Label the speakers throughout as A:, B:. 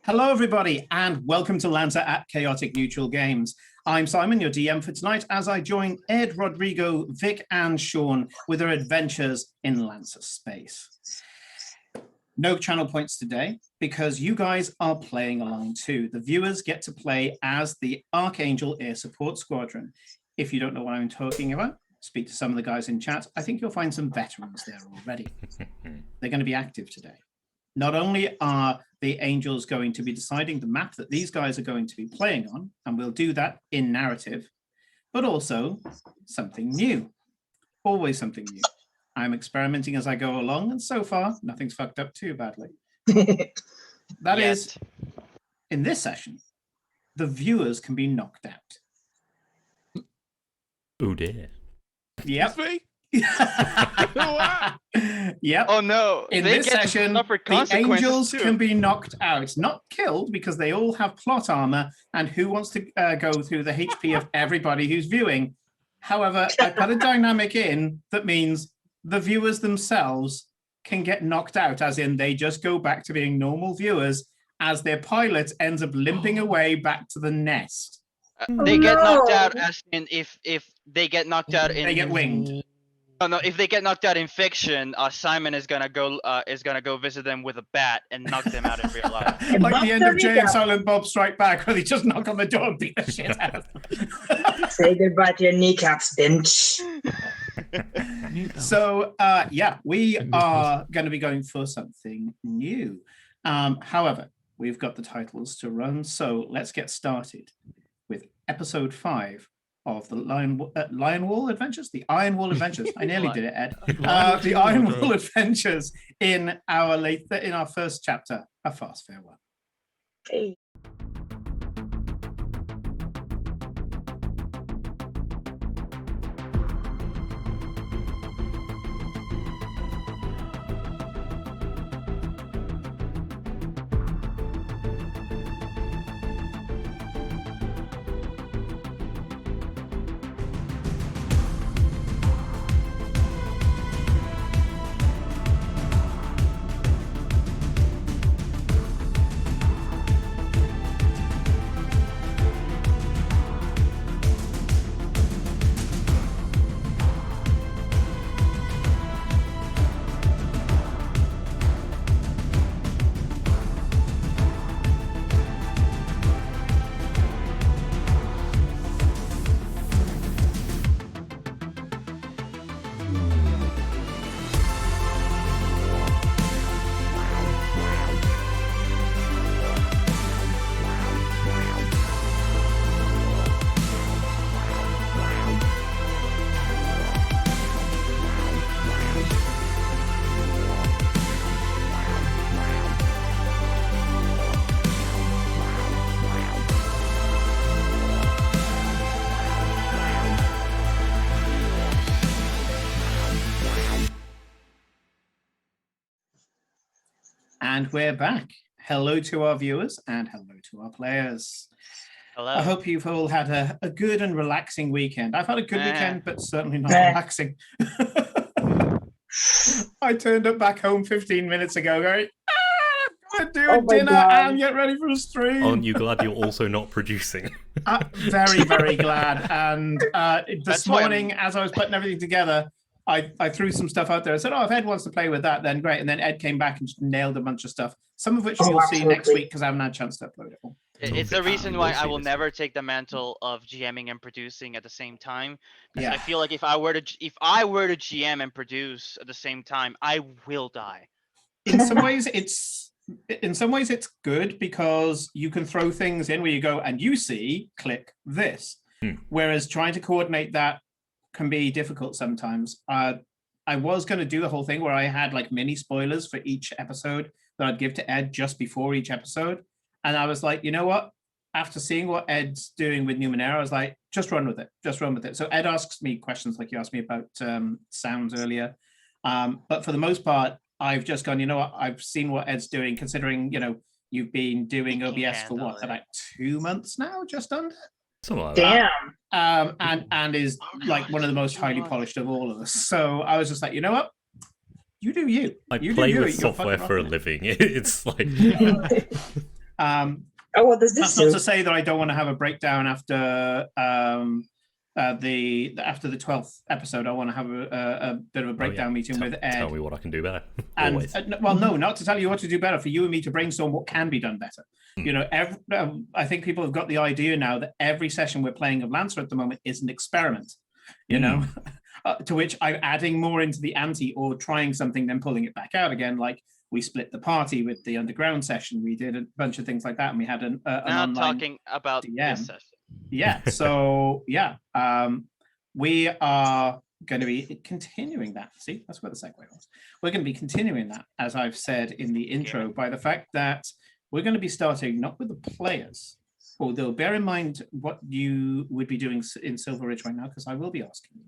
A: Hello, everybody, and welcome to Lancer at Chaotic Neutral Games. I'm Simon, your DM for tonight, as I join Ed, Rodrigo, Vic, and Sean with their adventures in Lancer space. No channel points today, because you guys are playing along too. The viewers get to play as the Archangel Air Support Squadron. If you don't know what I'm talking about, speak to some of the guys in chat. I think you'll find some veterans there already. They're going to be active today. Not only are the Angels going to be deciding the map that these guys are going to be playing on, and we'll do that in narrative, but also something new. Always something new. I'm experimenting as I go along, and so far, nothing's fucked up too badly. That is, in this session, the viewers can be knocked out.
B: Oh dear.
A: Yep. Yep.
C: Oh no!
A: In this session, the Angels can be knocked out, not killed, because they all have plot armor. And who wants to go through the HP of everybody who's viewing? However, I put a dynamic in that means the viewers themselves can get knocked out, as in they just go back to being normal viewers as their pilot ends up limping away back to the nest.
C: They get knocked out as in if they get knocked out in.
A: They get winged.
C: Oh no! If they get knocked out in fiction, Simon is gonna go visit them with a bat and knock them out in real life.
A: Like the end of Jay and Silent Bob Strike Back, where they just knock on the door and beat the shit out of them.
D: Say goodbye to your kneecaps, bitch.
A: So, yeah, we are going to be going for something new. However, we've got the titles to run, so let's get started with episode 5 of the Lion Wall Adventures, the Iron Wall Adventures. I nearly did it, Ed. The Iron Wall Adventures in our first chapter, A Fast Farewell.
D: Hey.
A: And we're back. Hello to our viewers and hello to our players.
C: Hello.
A: I hope you've all had a good and relaxing weekend. I've had a good weekend, but certainly not relaxing. I turned up back home 15 minutes ago going, I'm going to do dinner and get ready for a stream.
B: Aren't you glad you're also not producing?
A: Very, very glad. And this morning, as I was putting everything together, I threw some stuff out there. I said, if Ed wants to play with that, then great. And then Ed came back and just nailed a bunch of stuff, some of which you'll see next week because I haven't had a chance to upload it all.
C: It's the reason why I will never take the mantle of GMing and producing at the same time. Because I feel like if I were to GM and produce at the same time, I will die.
A: In some ways, it's good because you can throw things in where you go and you see, click this. Whereas trying to coordinate that can be difficult sometimes. I was going to do the whole thing where I had like mini spoilers for each episode that I'd give to Ed just before each episode. And I was like, you know what? After seeing what Ed's doing with Numenera, I was like, just run with it. Just run with it. So Ed asks me questions like you asked me about sounds earlier. But for the most part, I've just gone, you know what? I've seen what Ed's doing, considering, you've been doing OBS for what, about 2 months now, just under?
B: Something like that.
D: Damn.
A: And is like one of the most highly polished of all of us. So I was just like, you know what? You do you.
B: I
A: You
B: play
A: do you.
B: with
A: You're
B: software
A: fucking
B: for a
A: awesome.
B: living. It's like
D: What does this
A: That's not
D: do?
A: to say that I don't want to have a breakdown after the 12th episode. I want to have a bit of a breakdown meeting with Ed.
B: Tell me what I can do better.
A: And
B: Always.
A: well, no, not to tell you what to do better. For you and me to brainstorm what can be done better. You know, I think people have got the idea now that every session we're playing of Lancer at the moment is an experiment. You know, to which I'm adding more into the ante or trying something, then pulling it back out again. Like we split the party with the underground session. We did a bunch of things like that, and we had an
C: Now
A: online
C: talking about
A: DM.
C: this session.
A: Yeah. So yeah, we are going to be continuing that. See, that's where the segue was. We're going to be continuing that, as I've said in the intro, by the fact that we're going to be starting not with the players, although bear in mind what you would be doing in Silver Ridge right now, because I will be asking you.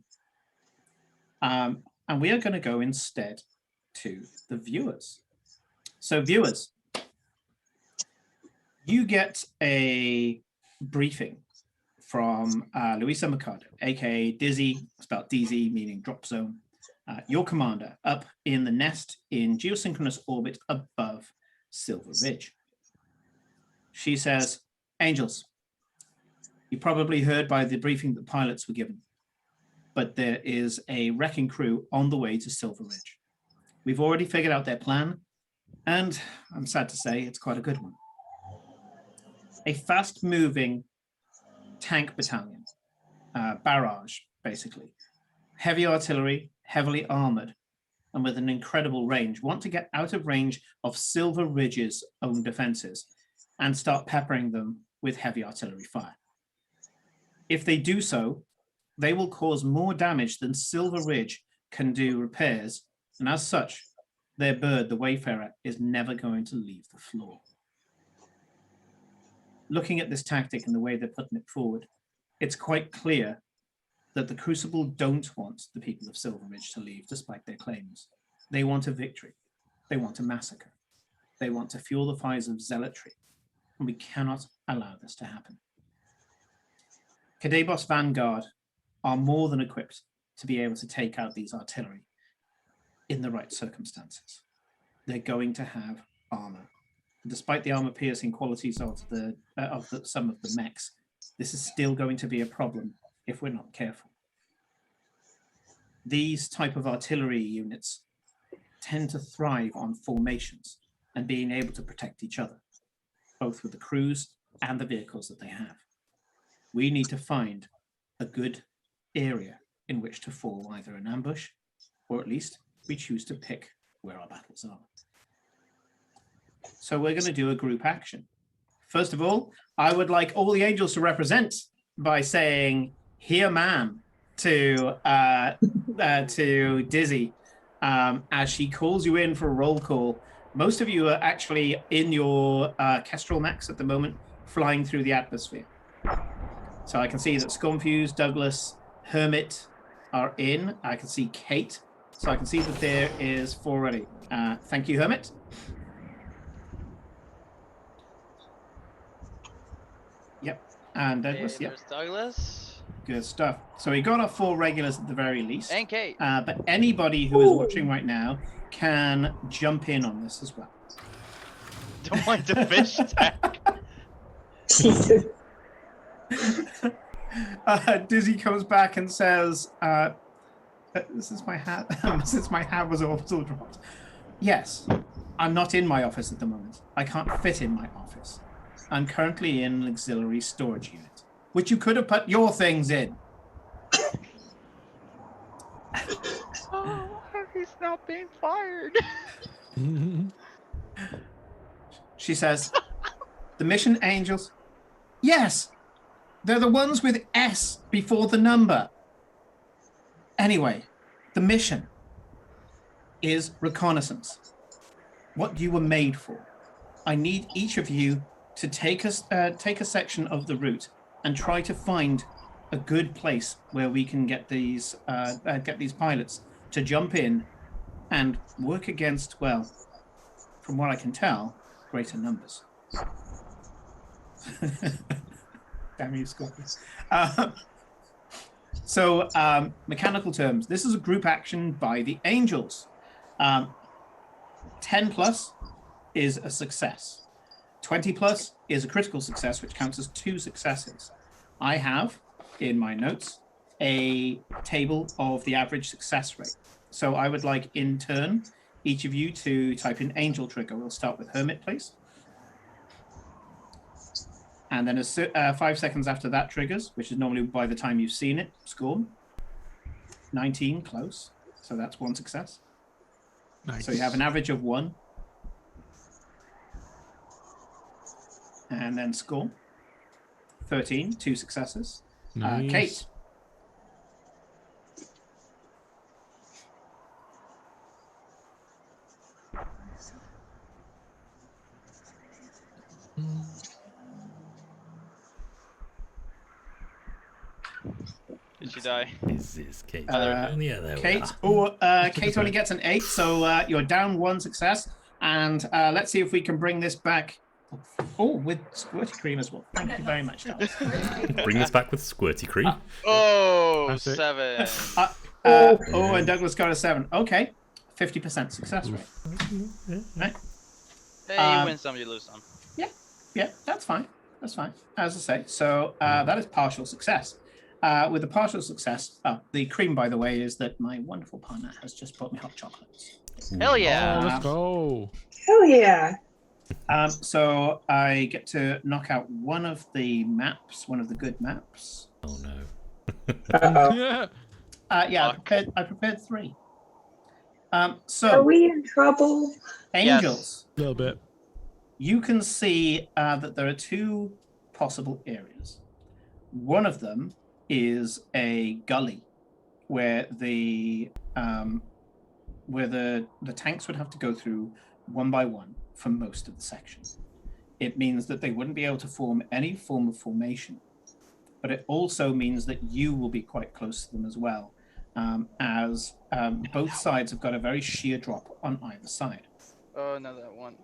A: And we are going to go instead to the viewers. So viewers, you get a briefing from Luisa Mercado, aka Dizzy, spelled DZ, meaning drop zone, your commander, up in the nest in geosynchronous orbit above Silver Ridge. She says, Angels, you probably heard by the briefing that pilots were given, but there is a wrecking crew on the way to Silver Ridge. We've already figured out their plan, and I'm sad to say it's quite a good one. A fast-moving tank battalion, barrage, basically. Heavy artillery, heavily armored, and with an incredible range, want to get out of range of Silver Ridge's own defenses and start peppering them with heavy artillery fire. If they do so, they will cause more damage than Silver Ridge can do repairs, and as such, their bird, the Wayfarer, is never going to leave the floor. Looking at this tactic and the way they're putting it forward, it's quite clear that the Crucible don't want the people of Silver Ridge to leave, despite their claims. They want a victory. They want a massacre. They want to fuel the fires of zealotry, and we cannot allow this to happen. Kadebos Vanguard are more than equipped to be able to take out these artillery in the right circumstances. They're going to have armor. Despite the armor-piercing qualities of some of the mechs, this is still going to be a problem if we're not careful. These type of artillery units tend to thrive on formations and being able to protect each other, both with the crews and the vehicles that they have. We need to find a good area in which to form either an ambush, or at least we choose to pick where our battles are. So we're going to do a group action. First of all, I would like all the angels to represent by saying, "Here, ma'am," to Dizzy as she calls you in for a roll call. Most of you are actually in your Kestrel mechs at the moment, flying through the atmosphere. So I can see that Scumfuse, Douglas, Hermit are in. I can see Kate. So I can see that there is 4 already. Thank you, Hermit. Yep. And Douglas, yep.
C: There's Douglas.
A: Good stuff. So we got our 4 regulars at the very least.
C: And Kate.
A: But anybody who is watching right now can jump in on this as well.
C: Don't mind the fish tank.
A: Dizzy comes back and says, this is my hat. Since my hat was also dropped. Yes, I'm not in my office at the moment. I can't fit in my office. I'm currently in an auxiliary storage unit, which you could have put your things in.
C: Oh, he's not being fired.
A: She says, the mission angels? Yes, they're the ones with S before the number. Anyway, the mission is reconnaissance. What you were made for. I need each of you to take a section of the route and try to find a good place where we can get these pilots to jump in and work against, well, from what I can tell, greater numbers. Damn you, Scorpion. So, mechanical terms. This is a group action by the Angels. 10 plus is a success. 20 plus is a critical success, which counts as 2 successes. I have, in my notes, a table of the average success rate. So I would like, in turn, each of you to type in Angel Trigger. We'll start with Hermit, please. And then 5 seconds after that triggers, which is normally by the time you've seen it, score. 19, close. So that's 1 success.
E: Nice.
A: So you have an average of 1. And then score. 13, 2 successes.
E: Nice.
A: Kate.
C: Did she die?
B: Is Kate?
A: Uh,
B: yeah, there
A: Kate.
B: we are.
A: Kate only gets an 8, so you're down 1 success. And let's see if we can bring this back. Oh, with squirty cream as well. Thank you very much, Dallas.
B: Bring this back with squirty cream.
C: Oh,
E: That's it.
C: 7.
A: And Douglas got a 7. Okay, 50% success rate. Right.
C: Hey, you win some, you lose some.
A: Yeah, that's fine. That's fine. As I say, so that is partial success. With the partial success, the cream, by the way, is that my wonderful partner has just brought me hot chocolates.
C: Hell yeah.
E: Oh, let's go.
D: Hell yeah.
A: So I get to knock out one of the maps, one of the good maps.
B: Oh no.
D: Uh-oh.
E: Yeah.
A: Yeah,
C: Fuck.
A: I prepared 3.
D: Are
A: So
D: we in trouble?
A: angels,
E: A little bit.
A: you can see that there are 2 possible areas. One of them is a gully where the tanks would have to go through one by one for most of the section. It means that they wouldn't be able to form any form of formation, but it also means that you will be quite close to them as well, as both sides have got a very sheer drop on either side.
C: Oh, no, that one.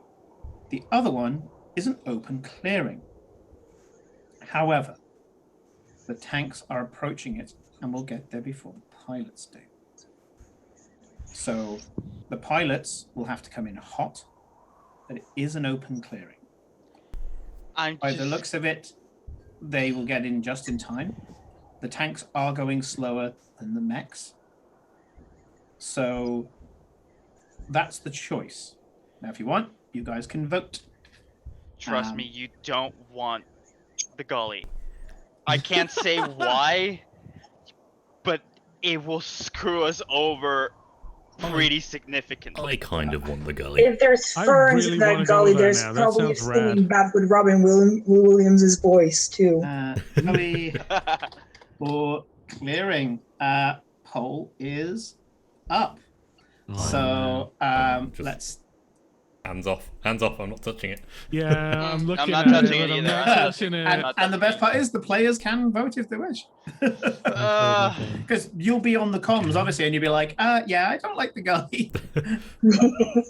A: The other one is an open clearing. However, the tanks are approaching it and will get there before the pilots do. So the pilots will have to come in hot, but it is an open clearing. By the looks of it, they will get in just in time. The tanks are going slower than the mechs. So that's the choice. Now, if you want, you guys can vote.
C: Trust me, you don't want the gully. I can't say why, but it will screw us over pretty significantly.
B: I kind of want the gully.
D: If there's
E: I
D: ferns
E: really
D: in
E: wanna
D: that
E: go
D: gully,
E: there
D: there's
E: now. That
D: probably a
E: sounds rad.
D: singing back with Robin Williams' voice, too.
A: Gully for clearing. Poll is up. So
B: Just-
A: let's.
B: Hands off. Hands off. I'm not touching it.
E: Yeah, I'm looking
C: not
E: at
C: touching
E: it,
C: it
E: but I'm
C: either.
E: not touching it.
A: And the best part is the players can vote if they wish. Because you'll be on the comms, obviously, and you'll be like, yeah, I don't like the gully.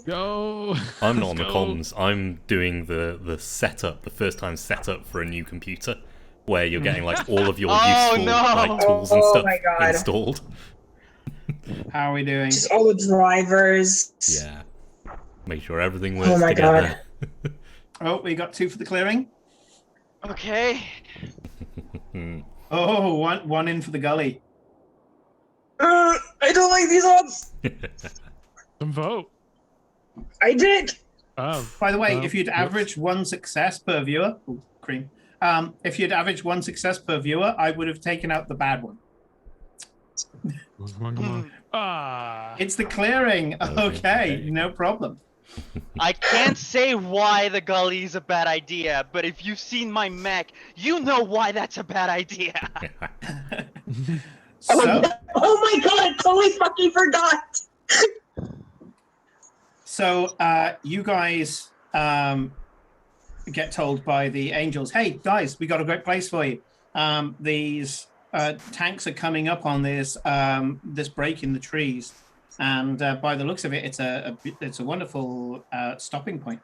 E: Go.
B: I'm not on the
E: Let's go.
B: comms. I'm doing the setup, the first time setup for a new computer, where you're getting like all of your
C: Oh,
B: useful
C: no.
B: like tools and
D: Oh,
B: stuff
D: my God.
B: installed.
A: How are we doing?
D: Just all the drivers.
B: Yeah. Make sure everything works
D: Oh my
B: together.
A: Oh, we got 2 for the clearing.
C: Okay.
A: Oh, one in for the gully.
D: I don't like these odds.
E: Some vote.
D: I did.
E: Oh.
A: By the way,
E: Oh,
A: if you'd
E: whoops.
A: average 1 success per viewer, cream. If you'd average 1 success per viewer, I would have taken out the bad one.
E: Come on, come on. Ah.
A: It's the clearing. Okay, no problem.
C: I can't say why the gully is a bad idea, but if you've seen my mech, you know why that's a bad idea.
A: So,
D: Oh my god, totally fucking forgot.
A: so you guys get told by the angels, hey, guys, we got a great place for you. These tanks are coming up on this this break in the trees. And by the looks of it, it's a wonderful stopping point.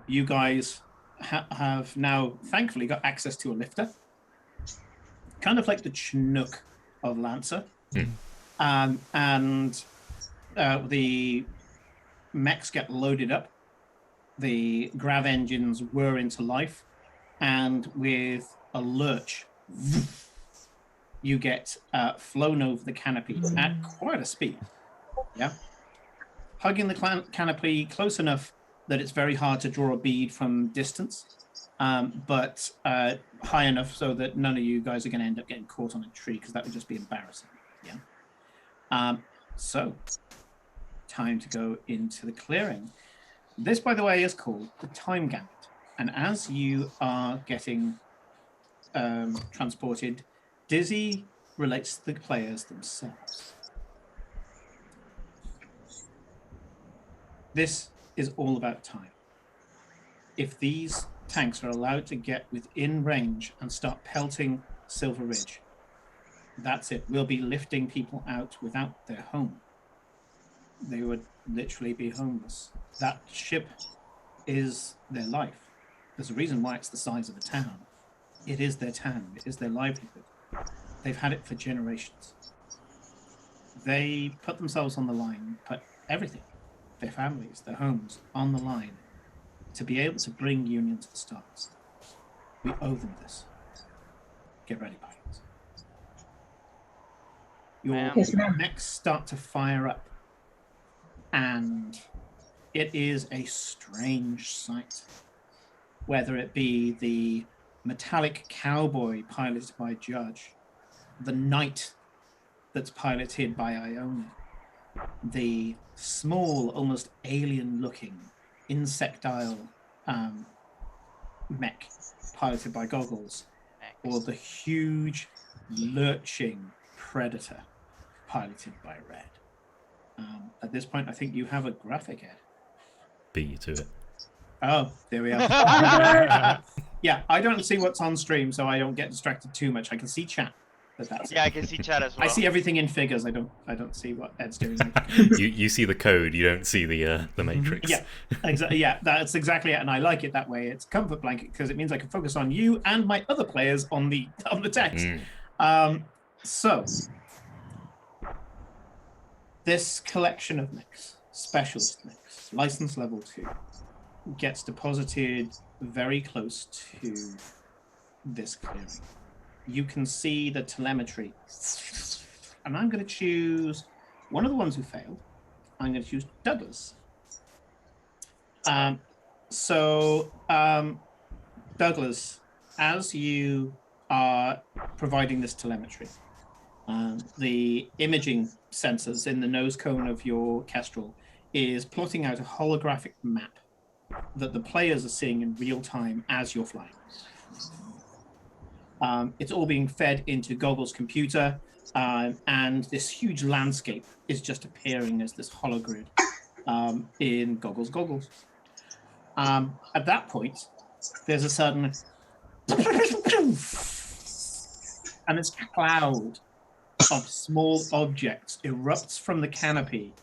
A: You guys have now, thankfully, got access to a lifter, kind of like the Chinook of Lancer, and the mechs get loaded up. the grav engines whir into life, and with a lurch, you get flown over the canopy at quite a speed. Yeah, hugging the canopy close enough that it's very hard to draw a bead from distance, but high enough so that none of you guys are going to end up getting caught on a tree, because that would just be embarrassing. Yeah. So, time to go into the clearing. This, by the way, is called the Time Gambit. And as you are getting transported, Dizzy relates to the players themselves. This is all about time. If these tanks are allowed to get within range and start pelting Silver Ridge, that's it. We'll be lifting people out without their home. They would literally be homeless. That ship is their life. There's a reason why it's the size of a town. It is their town. It is their livelihood. They've had it for generations. They put themselves on the line, put everything, their families, their homes, on the line to be able to bring Union to the stars. We owe them this. Get ready, pilots. Your
D: Yes, ma'am.
A: necks start to fire up, and it is a strange sight. Whether it be the metallic cowboy piloted by Judge, the knight that's piloted by Ione, the small, almost alien-looking, insectile mech piloted by Goggles, or the huge, lurching predator piloted by Red. At this point, I think you have a graphic, Ed.
B: Beat you to it.
A: Oh, there we are. Yeah, I don't see what's on stream, so I don't get distracted too much. I can see chat, but that's
C: Yeah, I
A: it.
C: can see chat as well.
A: I see everything in figures. I don't see what Ed's doing.
B: You see the code, you don't see the matrix.
A: Yeah, exactly. Yeah, that's exactly it, and I like it that way. It's a comfort blanket because it means I can focus on you and my other players on the text. So this collection of mechs, specialist mechs, license level 2, gets deposited very close to this clearing. You can see the telemetry, and I'm going to choose one of the ones who failed. I'm going to choose Douglas. Douglas, as you are providing this telemetry, the imaging sensors in the nose cone of your Kestrel is plotting out a holographic map that the players are seeing in real time as you're flying. It's all being fed into Goggles' computer, and this huge landscape is just appearing as this hologrid in Goggles. At that point, there's a sudden and this cloud of small objects erupts from the canopy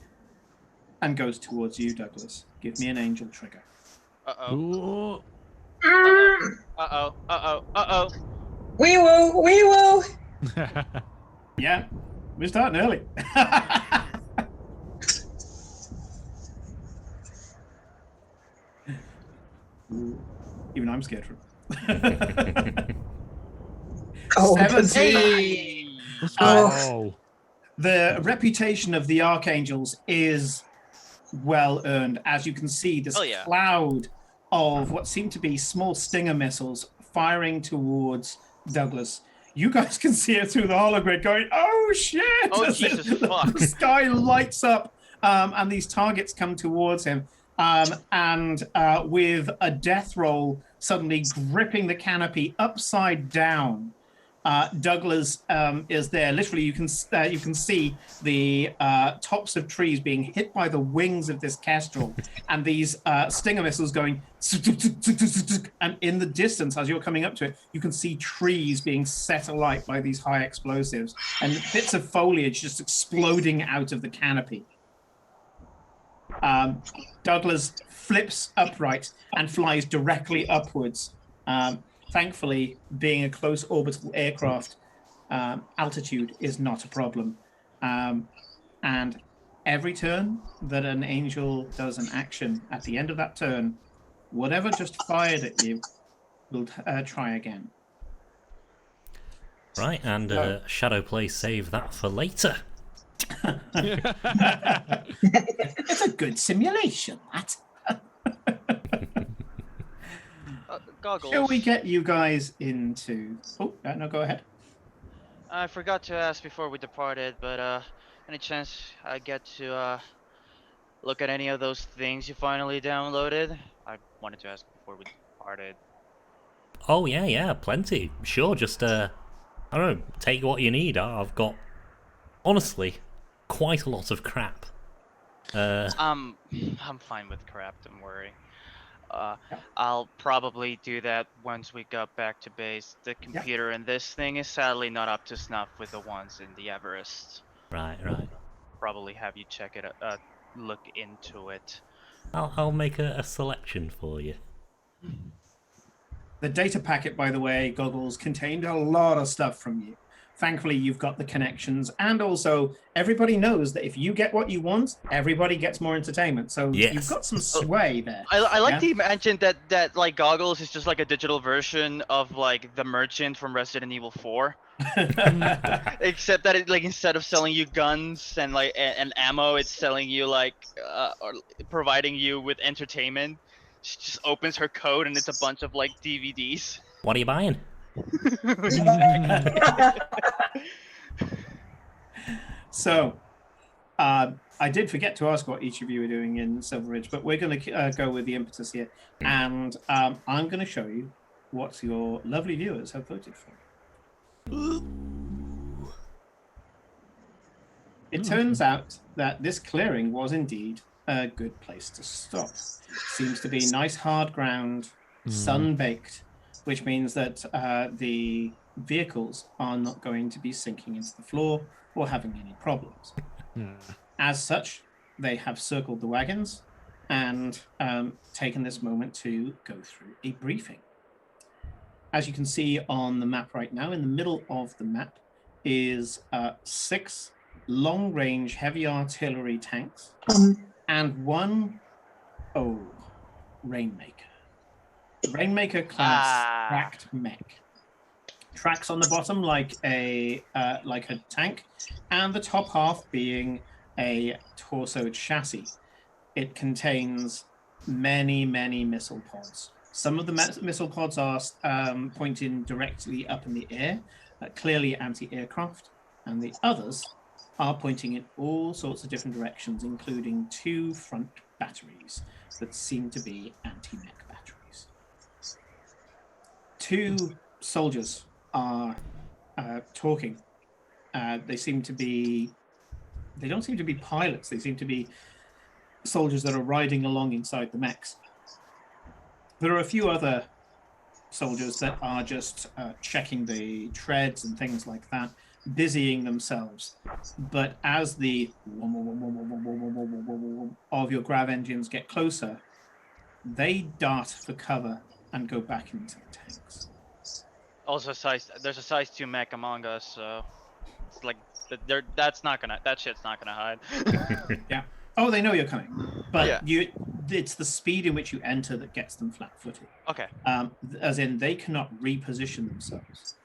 A: and goes towards you, Douglas. Give me an angel trigger.
C: Uh-oh.
E: Ooh.
C: Uh-oh. Uh-oh. Uh-oh.
D: Wee woo, wee woo.
A: Yeah, we're starting early. Ooh, even I'm scared from it.
D: Oh,
A: 17.
E: Let's
D: Oh.
E: go.
A: The reputation of the Archangels is well earned. As you can see, this
C: Oh, yeah.
A: cloud of what seem to be small Stinger missiles firing towards Douglas. You guys can see it through the hologrid going, oh shit!
C: Oh,
A: As
C: Jesus
A: the
C: fuck.
A: sky lights up and these targets come towards him. With a death roll suddenly gripping the canopy upside down, Douglas is there. Literally, you can see the tops of trees being hit by the wings of this Kestrel, and these Stinger missiles going. And in the distance, as you're coming up to it, you can see trees being set alight by these high explosives, and bits of foliage just exploding out of the canopy. Douglas flips upright and flies directly upwards. Thankfully, being a close orbital aircraft, altitude is not a problem. And every turn that an angel does an action, at the end of that turn, whatever just fired at you will try again.
B: Right, and Shadow Play save that for later.
A: It's a good simulation, that.
C: Goggles.
A: Shall we get you guys into... Oh, no, go ahead.
C: I forgot to ask before we departed, but any chance I get to look at any of those things you finally downloaded? I wanted to ask before we departed.
B: Oh yeah, plenty. Sure, just I don't know, take what you need. I've got, honestly, quite a lot of crap.
C: I'm fine with crap, don't worry. I'll probably do that once we got back to base. The computer in this thing is sadly not up to snuff with the ones in the Everest.
B: Right.
C: Probably have you check it, look into it.
B: I'll make a selection for you.
A: The data packet, by the way, Goggles, contained a lot of stuff from you. Thankfully, you've got the connections, and also everybody knows that if you get what you want, everybody gets more entertainment. So you've got some sway there.
C: I like to imagine that like Goggles is just like a digital version of like the merchant from Resident Evil 4. Except that it, like, instead of selling you guns and like and ammo, it's selling you like or providing you with entertainment. She just opens her code and it's a bunch of like DVDs.
B: What are you buying?
A: So, I did forget to ask what each of you are doing in Silver Ridge, but we're going to go with the impetus here, and I'm going to show you what your lovely viewers have voted for. It turns out that this clearing was indeed a good place to stop. Seems to be nice hard ground, sun-baked, which means that the vehicles are not going to be sinking into the floor or having any problems. As such, they have circled the wagons and taken this moment to go through a briefing. As you can see on the map right now, in the middle of the map is 6 long-range heavy artillery tanks and one Rainmaker. Rainmaker class tracked mech. Tracks on the bottom like a tank, and the top half being a torsoed chassis. It contains many missile pods. Some of the missile pods are pointing directly up in the air, clearly anti-aircraft, and the others are pointing in all sorts of different directions, including 2 front batteries that seem to be anti-mech batteries. 2 soldiers are talking. They don't seem to be pilots. They seem to be soldiers that are riding along inside the mechs. There are a few other soldiers that are just checking the treads and things like that, busying themselves. But as the of your grav engines get closer, they dart for cover and go back into the tanks.
C: Also, there's a size 2 mech among us, so it's like that shit's not gonna hide.
A: Yeah. Oh, they know you're coming, but it's the speed in which you enter that gets them flat-footed.
C: Okay.
A: As in, they cannot reposition themselves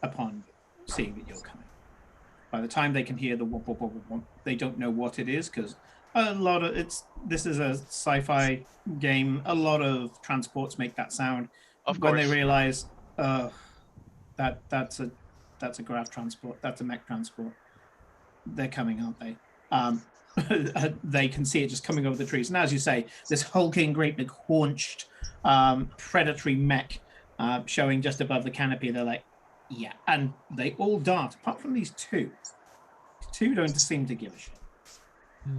A: upon seeing that you're coming. By the time they can hear the womp, womp, womp, womp, they don't know what it is, because this is a sci-fi game. A lot of transports make that sound.
C: Of course.
A: When they realize that's a grav transport, that's a mech transport, they're coming, aren't they? They can see it just coming over the trees. And as you say, this hulking, great big haunched predatory mech showing just above the canopy. They're like, yeah. And they all dart, apart from these 2. 2 don't seem to give a shit.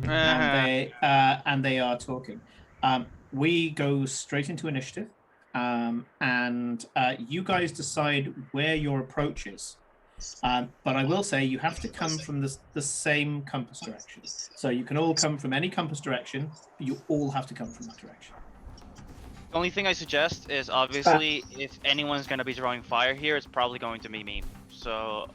A: And they are talking. We go straight into initiative. And you guys decide where your approach is. But I will say you have to come from the same compass direction. So you can all come from any compass direction. You all have to come from that direction.
C: The only thing I suggest is, obviously, if anyone's going to be drawing fire here, it's probably going to be me. So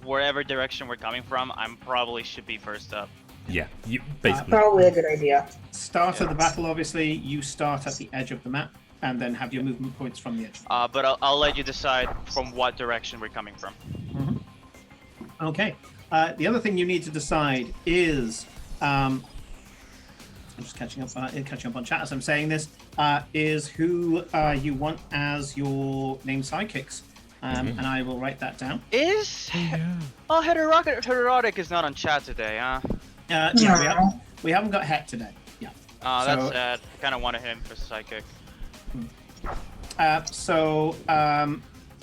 C: wherever direction we're coming from, I'm probably should be first up.
B: Yeah, you basically.
D: Probably a good idea.
A: Start of the battle, obviously, you start at the edge of the map and then have your movement points from the edge.
C: But I'll let you decide from what direction we're coming from.
A: Okay. The other thing you need to decide is, I'm just catching up on chat as I'm saying this, is who you want as your named sidekicks. And I will write that down.
C: Is oh Heterotic is not on chat today, huh?
A: Yeah, we haven't got Het today. Yeah.
C: That's
A: So-
C: sad. I kind of wanted him for sidekick.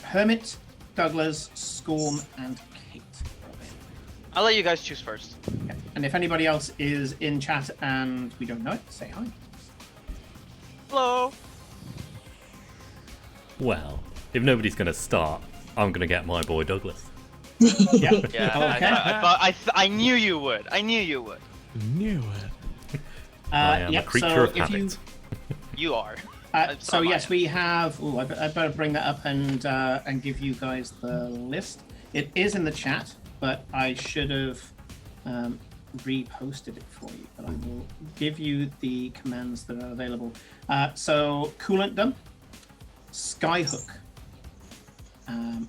A: Hermit, Douglas, Scorm, and Kate.
C: I'll let you guys choose first.
A: Okay. And if anybody else is in chat and we don't know it, say hi.
C: Hello.
B: Well, if nobody's going to start, I'm going to get my boy Douglas.
A: Yeah.
C: Yeah.
A: Okay.
C: I knew you would. I knew you would.
E: Knew it.
B: I am a
A: yep,
B: creature
A: so
B: of
A: if you,
B: habit.
C: You are.
A: so
C: not
A: yes,
C: mine.
A: we have. Oh, I better bring that up and give you guys the list. It is in the chat, but I should have reposted it for you. But I will give you the commands that are available. So coolant dump, skyhook.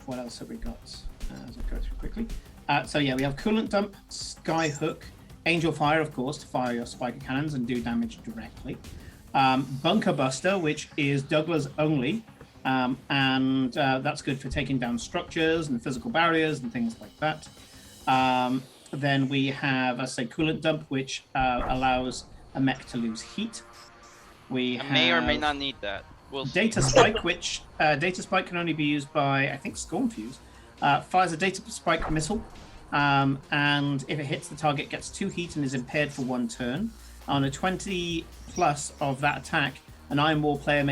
A: What else have we got? As I go through quickly. So yeah, we have coolant dump, skyhook, angel fire, of course, to fire your spiker cannons and do damage directly. Bunker buster, which is Douglas only, and that's good for taking down structures and physical barriers and things like that. Then we have, I say, coolant dump, which allows a mech to lose heat. We
C: I may or may
A: have
C: not need that. We'll see.
A: Data spike, which data spike can only be used by, I think, Scorn Fuse. Fires a data spike missile, and if it hits the target, gets 2 heat and is impaired for 1 turn. On a 20 plus of that attack, an Iron Wall player can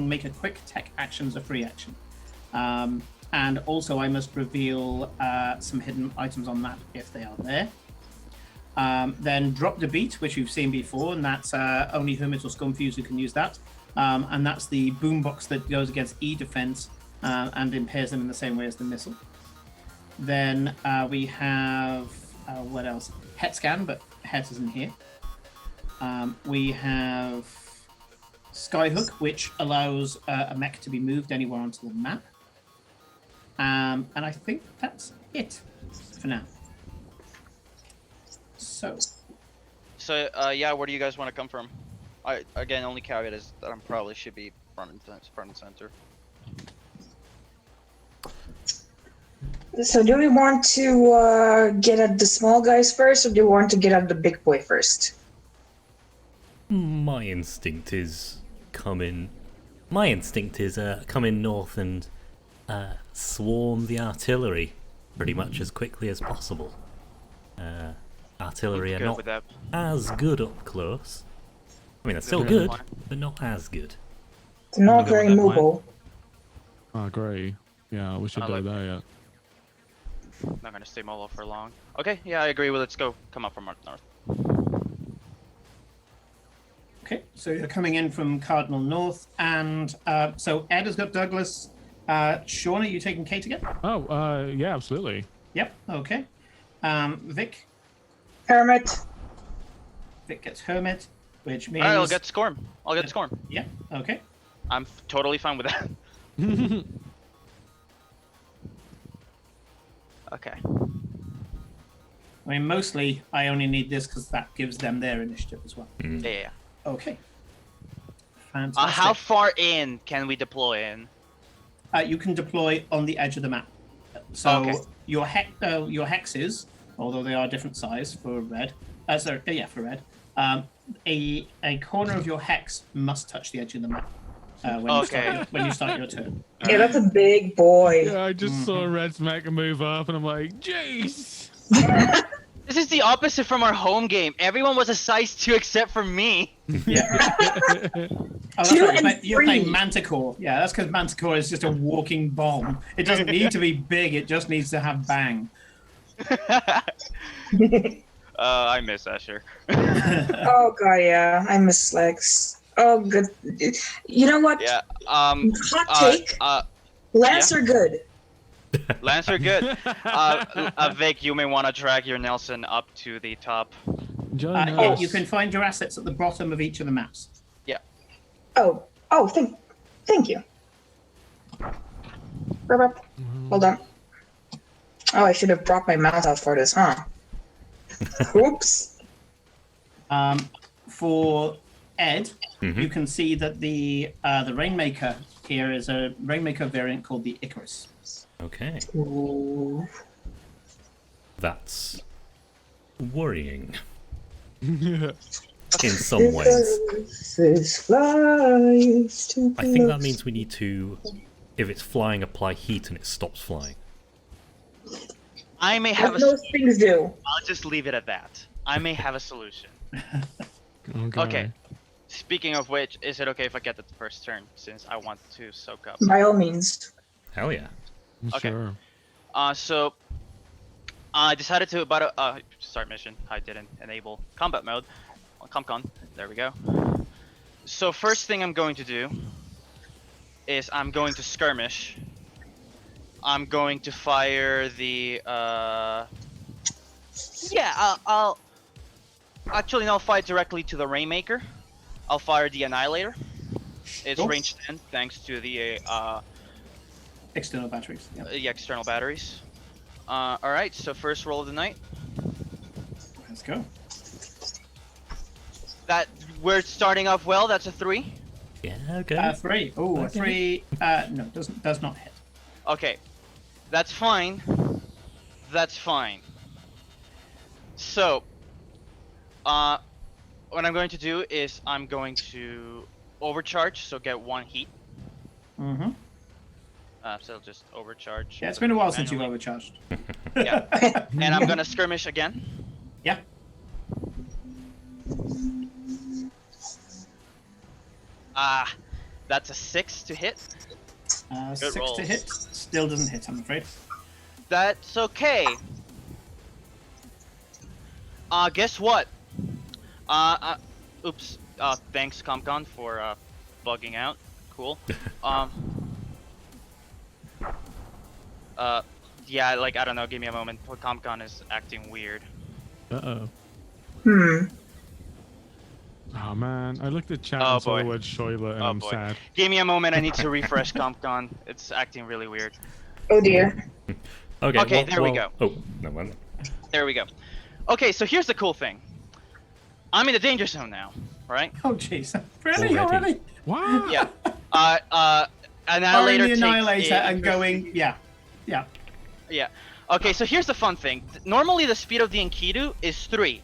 A: make a quick tech action as a free action. And also, I must reveal some hidden items on that if they are there. Then drop the beat, which we've seen before, and that's only Hermit or Scorn Fuse who can use that. And that's the boombox that goes against E defense and impairs them in the same way as the missile. Then we have what else? Het scan, but Het isn't here. We have Skyhook, which allows a mech to be moved anywhere onto the map. And I think that's it for now. So
C: yeah, where do you guys want to come from? Again, only caveat is that I probably should be front and center.
D: So do we want to get at the small guys first, or do we want to get at the big boy first?
B: My instinct is come in north and swarm the artillery pretty much as quickly as possible. Artillery are
C: Good
B: not
C: with that.
B: as good up close. I mean, they're still
C: Good
B: good,
C: one.
B: but not as good.
D: They're not
E: Good
D: very
E: with that plan.
D: mobile.
E: I agree. Yeah, we should
C: I
E: do
C: like
E: that, yeah.
C: Not gonna stay mobile for long. Okay, yeah, I agree. Well, let's go. Come up from north.
A: okay, so you're coming in from Cardinal North, and so Ed has got Douglas. Sean, are you taking Kate again?
E: Oh, yeah, absolutely.
A: Yep. Okay. Vic.
D: Hermit.
A: Vic gets Hermit, which means.
C: All right, I'll get Scorm.
A: Yeah. Okay.
C: I'm totally fine with that. Okay.
A: I mean, mostly I only need this because that gives them their initiative as well.
C: Yeah.
A: Okay. Fantastic.
C: How far in can we deploy in?
A: You can deploy on the edge of the map. So
C: Okay.
A: your hexes, although they are different size for red, for red, a corner of your hex must touch the edge of the map when you start your turn.
D: Yeah, that's a big boy.
E: Yeah, I just saw Red Smack move up, and I'm like, jeez.
C: This is the opposite from our home game. Everyone was a size 2 except for me.
A: Yeah. Oh, that's
D: 2
A: right.
D: and
A: You're playing
D: 3.
A: Manticore. Yeah, that's because Manticore is just a walking bomb. It doesn't need to be big. It just needs to have bang.
C: I miss Asher.
D: Oh god, yeah, I miss Lex. Oh good. You know what?
C: Yeah.
D: Hot take. Lance are good.
C: Lancer, good. Vic, you may want to drag your Nelson up to the top.
E: Join
A: Yeah,
E: us.
A: you can find your assets at the bottom of each of the maps.
D: Oh, thank you. Hold on. Oh, I should have brought my mouse out for this, huh? Oops.
A: For Ed,
B: Mhm.
A: you can see that the Rainmaker here is a Rainmaker variant called the Icarus.
B: Okay,
D: Ooh.
B: that's worrying in some ways.
D: This flies to
B: I think that means we need to, if it's flying, apply heat and it stops flying.
C: I may have
D: As
C: a.
D: most things do.
C: I'll just leave it at that. I may have a solution.
E: Okay.
C: Okay. Speaking of which, is it okay if I get the first turn since I want to soak up?
D: By all means.
B: Hell yeah.
C: Okay.
E: Sure.
C: So I decided to start mission. I didn't enable combat mode on CompCon. There we go. So first thing I'm going to do is I'm going to skirmish. I'm going to fire the I'll actually no, I'll fire directly to the Rainmaker. I'll fire the Annihilator. It's
A: Cool.
C: range 10 thanks to the
A: External batteries. Yeah.
C: the external batteries. Alright, so first roll of the night.
A: Let's go.
C: That we're starting off well, that's a 3.
B: Yeah, okay.
A: 3. Oh, a
B: Okay.
A: 3. No, does not hit.
C: Okay. That's fine. That's fine. So what I'm going to do is I'm going to overcharge, so get 1 heat.
A: Mm-hmm.
C: So just overcharge.
A: Yeah, it's been a while since you've
C: manually.
A: overcharged.
C: Yeah. And I'm gonna skirmish again.
A: Yeah.
C: That's a 6 to hit.
A: 6 to
C: rolls.
A: hit. Still doesn't hit, I'm afraid.
C: That's okay. Guess what? Oops. Thanks, CompCon, for bugging out. Cool. Yeah, like I don't know. Give me a moment. CompCon is acting weird.
E: Uh-oh.
D: Hmm.
E: Oh, man. I looked at chat
C: Oh,
E: and saw
C: boy.
E: the word Shoila, and
C: Oh,
E: I'm
C: boy.
E: sad.
C: Give me a moment. I need to refresh CompCon. It's acting really weird.
D: Oh dear.
B: Okay,
C: okay, there we go.
B: Oh, no, well,
C: There we go. Okay, so here's the cool thing. I'm in the danger zone now, right?
A: Oh, jeez. Really?
B: Already?
A: Already?
E: What?
C: Yeah.
A: Firing
C: Annihilator
A: the
C: takes
A: Annihilator
C: a-
A: and going... Yeah. Yeah.
C: Yeah. Okay, so here's the fun thing. Normally the speed of the Enkidu is 3.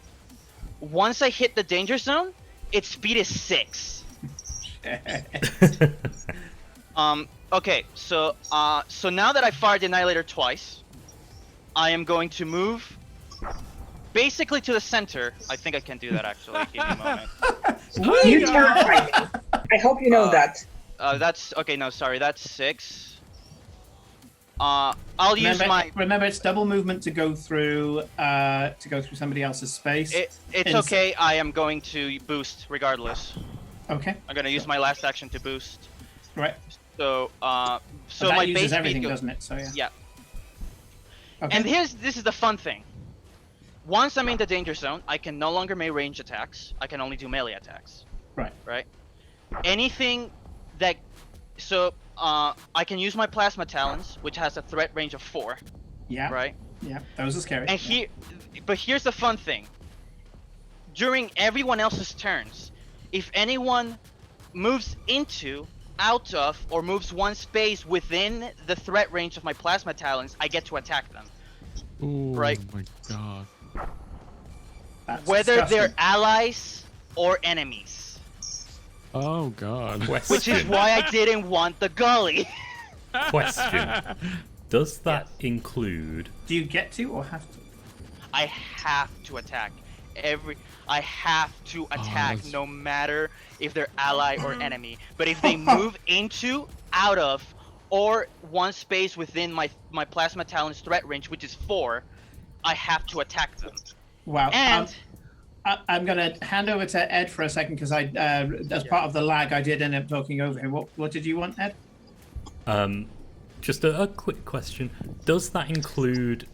C: Once I hit the danger zone, its speed is 6. Okay, so now that I fired the Annihilator twice, I am going to move basically to the center. I think I can do that actually. Give me a moment.
D: You terrify me. I hope you know that.
C: That's okay. No, sorry, that's 6. I'll use my.
A: Remember, it's double movement to go through somebody else's space.
C: It's
A: It's-
C: okay. I am going to boost regardless.
A: Okay.
C: I'm gonna use my last action to boost.
A: Right.
C: So so
A: that
C: my
A: uses
C: base
A: everything,
C: speed goes.
A: doesn't it? So yeah.
C: Yeah.
A: Okay.
C: And this is the fun thing. Once I'm in the danger zone, I can no longer make range attacks. I can only do melee attacks.
A: Right.
C: Right. Anything that I can use my plasma talons, which has a threat range of 4.
A: Yeah.
C: Right.
A: Yeah. Those are scary.
C: And here's the fun thing. During everyone else's turns, if anyone moves into, out of, or moves 1 space within the threat range of my plasma talons, I get to attack them.
E: Oh,
C: Right.
E: my God.
A: That's
C: Whether
A: disgusting.
C: they're allies or enemies.
E: Oh, God.
C: Which is why I didn't want the gully.
B: Question. Does that
C: Yes.
B: include...
A: Do you get to or have to?
C: I have to attack. I have to attack
E: that's-
C: no matter if they're ally or enemy. But if they move into, out of, or 1 space within my plasma talon's threat range, which is 4, I have to attack them.
A: Wow.
C: And
A: I'm going to hand over to Ed for a second because as part of the lag, I did end up talking over him. What did you want, Ed?
B: Just a quick question. Does that include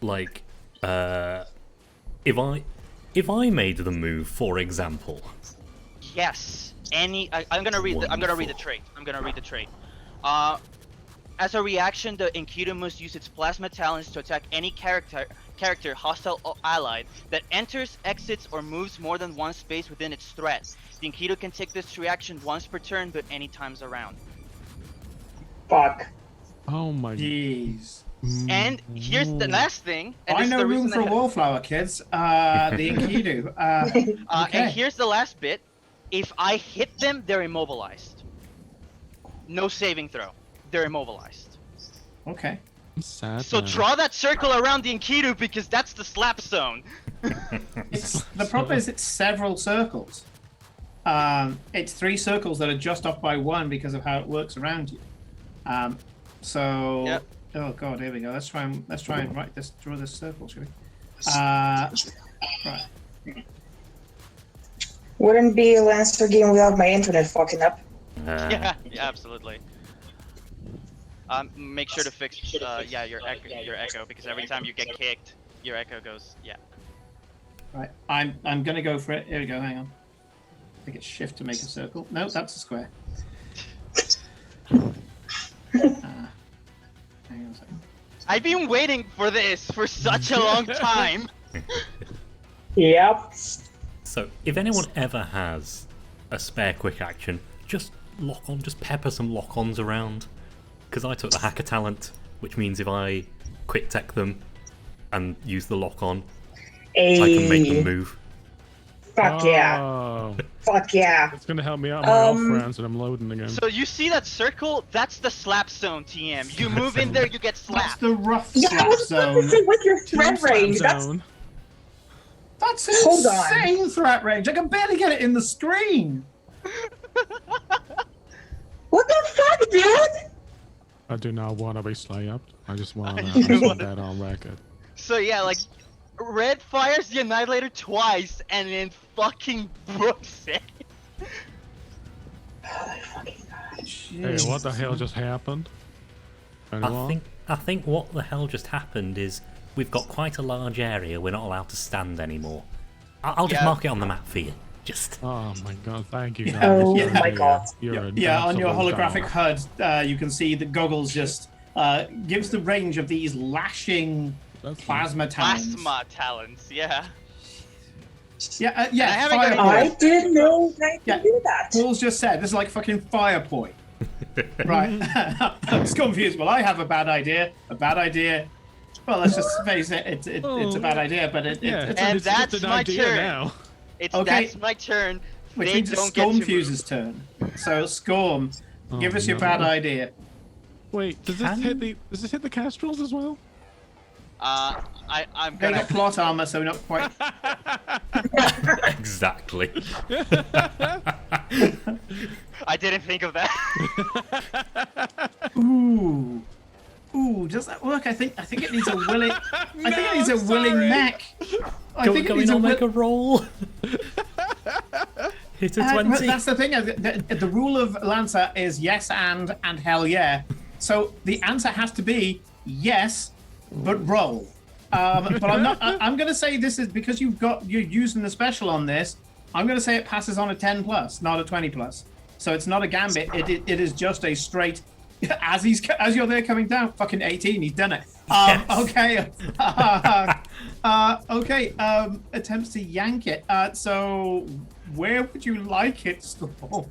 B: like, if I made the move, for example?
C: Yes. I'm gonna read the trait. I'm gonna read the trait. As a reaction, the Enkidu must use its plasma talons to attack any character, hostile or allied, that enters, exits, or moves more than one space within its threat. The Enkidu can take this reaction once per turn, but any times around.
D: Fuck.
E: Oh my.
A: Jeez.
C: And here's the last thing. And
A: I
C: this is
A: know
C: the
A: room
C: reason
A: for a wallflower, kids. The Enkidu. Okay.
C: And here's the last bit. If I hit them, they're immobilized. No saving throw. They're immobilized.
A: Okay.
E: Sad.
C: So
E: man.
C: draw that circle around the Enkidu because that's the slap zone.
A: The problem is it's several circles. It's 3 circles that are just off by 1 because of how it works around you. So.
C: Yep.
A: Oh god, here we go. Let's try and draw this circle, shall we? Right.
D: Wouldn't be a Lancer game without my internet fucking up.
C: Yeah, absolutely. Make sure to fix your echo because every time you get kicked, your echo goes
A: Right. I'm gonna go for it. Here we go, hang on. I think it's shift to make a circle. No, that's a square. Hang on a second.
C: I've been waiting for this for such a long time.
D: Yep.
B: So, if anyone ever has a spare quick action, just pepper some lock-ons around. Because I took the hacker talent, which means if I quick tech them and use the lock-on, I can make them move.
D: Fuck yeah.
E: Oh,
D: Fuck yeah.
E: it's gonna help me out in my off rounds that I'm loading again.
C: So you see that circle? That's the slap zone, TM. You move in there, you get
A: That's
C: slapped.
A: the rough
D: Yeah, I
A: slap
D: was about to
A: zone.
D: say with your threat range. That's
E: Zone.
A: That's
D: Hold on.
A: insane threat range. I can barely get it in the screen.
D: what the fuck, dude?
E: I do not want to be slapped. I just want
C: You
E: to
C: wanna-
E: put that on record.
C: So yeah, like Red fires the Annihilator twice and then fucking books it.
E: Hey, what the hell just happened? Anyone?
B: I think what the hell just happened is we've got quite a large area we're not allowed to stand anymore. I'll just
C: Yeah.
B: mark it on the map for you. Just
E: Oh my god, thank you guys.
D: Oh
E: You're-
D: my God.
E: You're an
A: Yeah, on your
E: absolute
A: holographic
E: dog.
A: HUD, you can see the goggles just gives the range of these lashing
E: That's
A: plasma talons.
C: Plasma talents, yeah.
A: Yeah,
C: I
A: yeah,
C: haven't
A: fire
C: got
D: I
A: point.
D: didn't know I could
A: Yeah.
D: do that.
A: Paul's just said this is like fucking fire point. Right. It's confused. Well, I have a bad idea. Well, let's just face it. It's a bad idea, but
E: Yeah,
A: it's
C: And
E: it's
C: that's
E: an
C: my
E: idea
C: turn.
E: now.
A: Okay.
C: That's my turn.
A: which
C: They
A: means it's
C: don't get to
A: Storm
C: move.
A: Fuse's turn. So Scorm, give us your
E: no.
A: bad idea.
E: Wait, does this hit the Castrals as well?
C: I'm
A: They
C: gonna.
A: got plot armor, so we're not quite.
B: exactly.
C: I didn't think of that.
A: Ooh, does that work? I think it needs a willing. I think it needs a willing
E: sorry.
A: mech. I
B: Go,
A: think it
B: going
A: needs a
B: on, make a
A: will.
B: roll. Hit a
A: But
B: 20.
A: that's the thing. The rule of Lancer is yes and hell yeah. So the answer has to be yes, but roll. But I'm not. I'm going to say this is because you're using the special on this. I'm going to say it passes on a 10 plus, not a 20 plus. So it's not a gambit. It is just a straight. As you're there coming down, fucking 18. He's done it.
B: Yes.
A: Okay. Okay. Attempts to yank it. So where would you like it, Storm?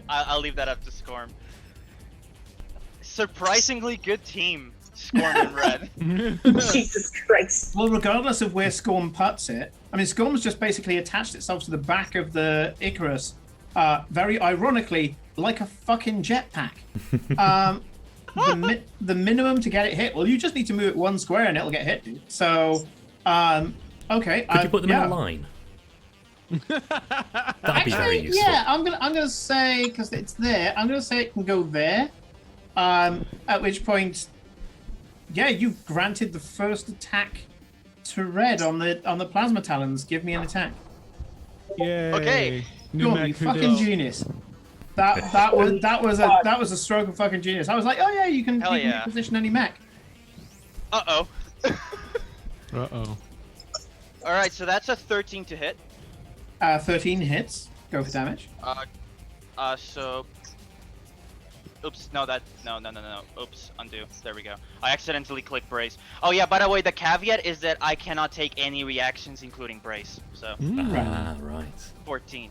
C: I'll leave that up to Scorm. Surprisingly good team, Scorm and Red.
D: Jesus Christ.
A: Well, regardless of where Scorm puts it, I mean, Scorm's just basically attached itself to the back of the Icarus, very ironically, like a fucking jetpack. The minimum to get it hit, well, you just need to move it 1 square and it'll get hit, dude. So, okay.
B: Could you put them
A: yeah.
B: in a line? That'd be very
A: Actually,
B: useful.
A: yeah, I'm gonna say, because it's there, I'm gonna say it can go there. At which point, yeah, you've granted the first attack to Red on the plasma talons. Give me an attack.
E: Yay.
C: Okay.
E: New
A: Go on,
E: mech
A: you
E: who
A: fucking
E: dis.
A: genius. That was a stroke of fucking genius. I was like, oh yeah, you can position any mech.
C: Uh-oh.
E: Uh-oh.
C: Alright, so that's a 13 to hit.
A: 13 hits. Go for damage.
C: So... Oops, no. Oops, undo. There we go. I accidentally clicked brace. Oh yeah, by the way, the caveat is that I cannot take any reactions, including brace. So,
B: Right.
C: 14.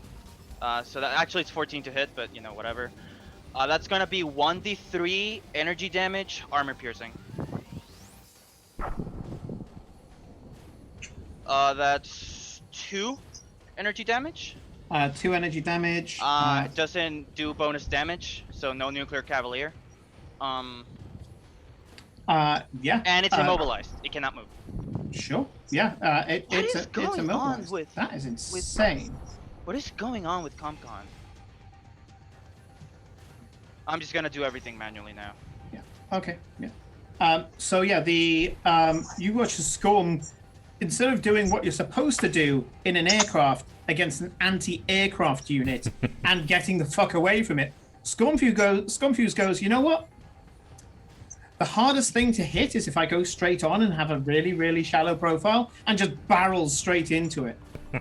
C: So that actually it's 14 to hit, but you know, whatever. That's gonna be 1d3 energy damage, armor piercing. That's 2 energy damage.
A: 2 energy damage.
C: It doesn't do bonus damage, so no nuclear cavalier.
A: Yeah.
C: And it's immobilized. It cannot move.
A: Sure. Yeah. It's immobilized. That is insane.
C: What is going on with CompCon? I'm just gonna do everything manually now.
A: Yeah. Okay. Yeah. So yeah, the you watch the Storm, instead of doing what you're supposed to do in an aircraft against an anti-aircraft unit and getting the fuck away from it, Scumfuse goes, you know what? The hardest thing to hit is if I go straight on and have a really, really shallow profile and just barrels straight into it.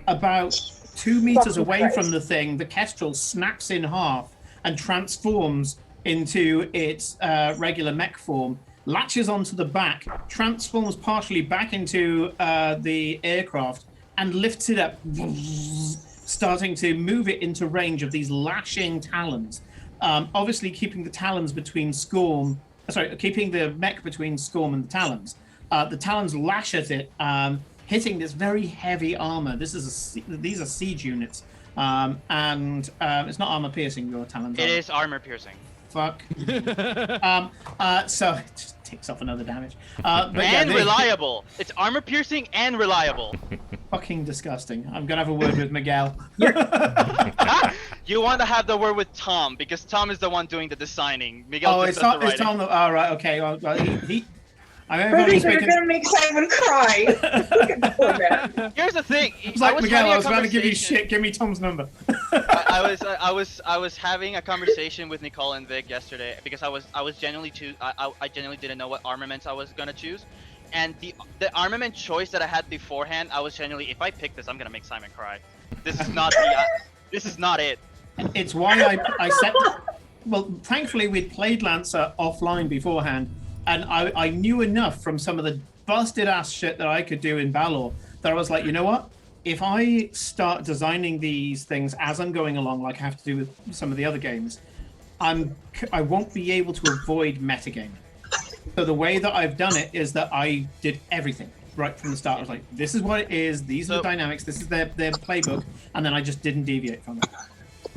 A: About 2 meters away from the thing, the Kestrel snaps in half and transforms into its regular mech form, latches onto the back, transforms partially back into the aircraft, and lifts it up, starting to move it into range of these lashing talons. Obviously keeping the talons between keeping the mech between Scorm and the talons. The talons lash at it, hitting this very heavy armor. These are siege units, and it's not armor piercing. Your talons.
C: It is armor piercing.
A: Fuck. So it just takes off another damage. But
C: reliable. It's armor piercing and reliable.
A: Fucking disgusting. I'm gonna have a word with Miguel.
C: You want to have the word with Tom because Tom is the one doing the designing. Miguel
A: it's Tom. It's Tom. Oh, right. Okay. Well, he
D: You're gonna make Simon cry.
C: Here's the thing.
A: It's like Miguel. I was about to give you shit. Give me Tom's number.
C: I was having a conversation with Nicole and Vic yesterday because I genuinely I genuinely didn't know what armaments I was gonna choose, and the armament choice that I had beforehand, I was genuinely, if I pick this, I'm gonna make Simon cry. This is not this is not it.
A: It's why I set. Well, thankfully we'd played Lancer offline beforehand, and I knew enough from some of the busted ass shit that I could do in Valor that I was like, you know what? If I start designing these things as I'm going along, like I have to do with some of the other games, I won't be able to avoid metagaming. So the way that I've done it is that I did everything right from the start. I was like, this is what it is. These are the dynamics. This is their playbook, and then I just didn't deviate from it.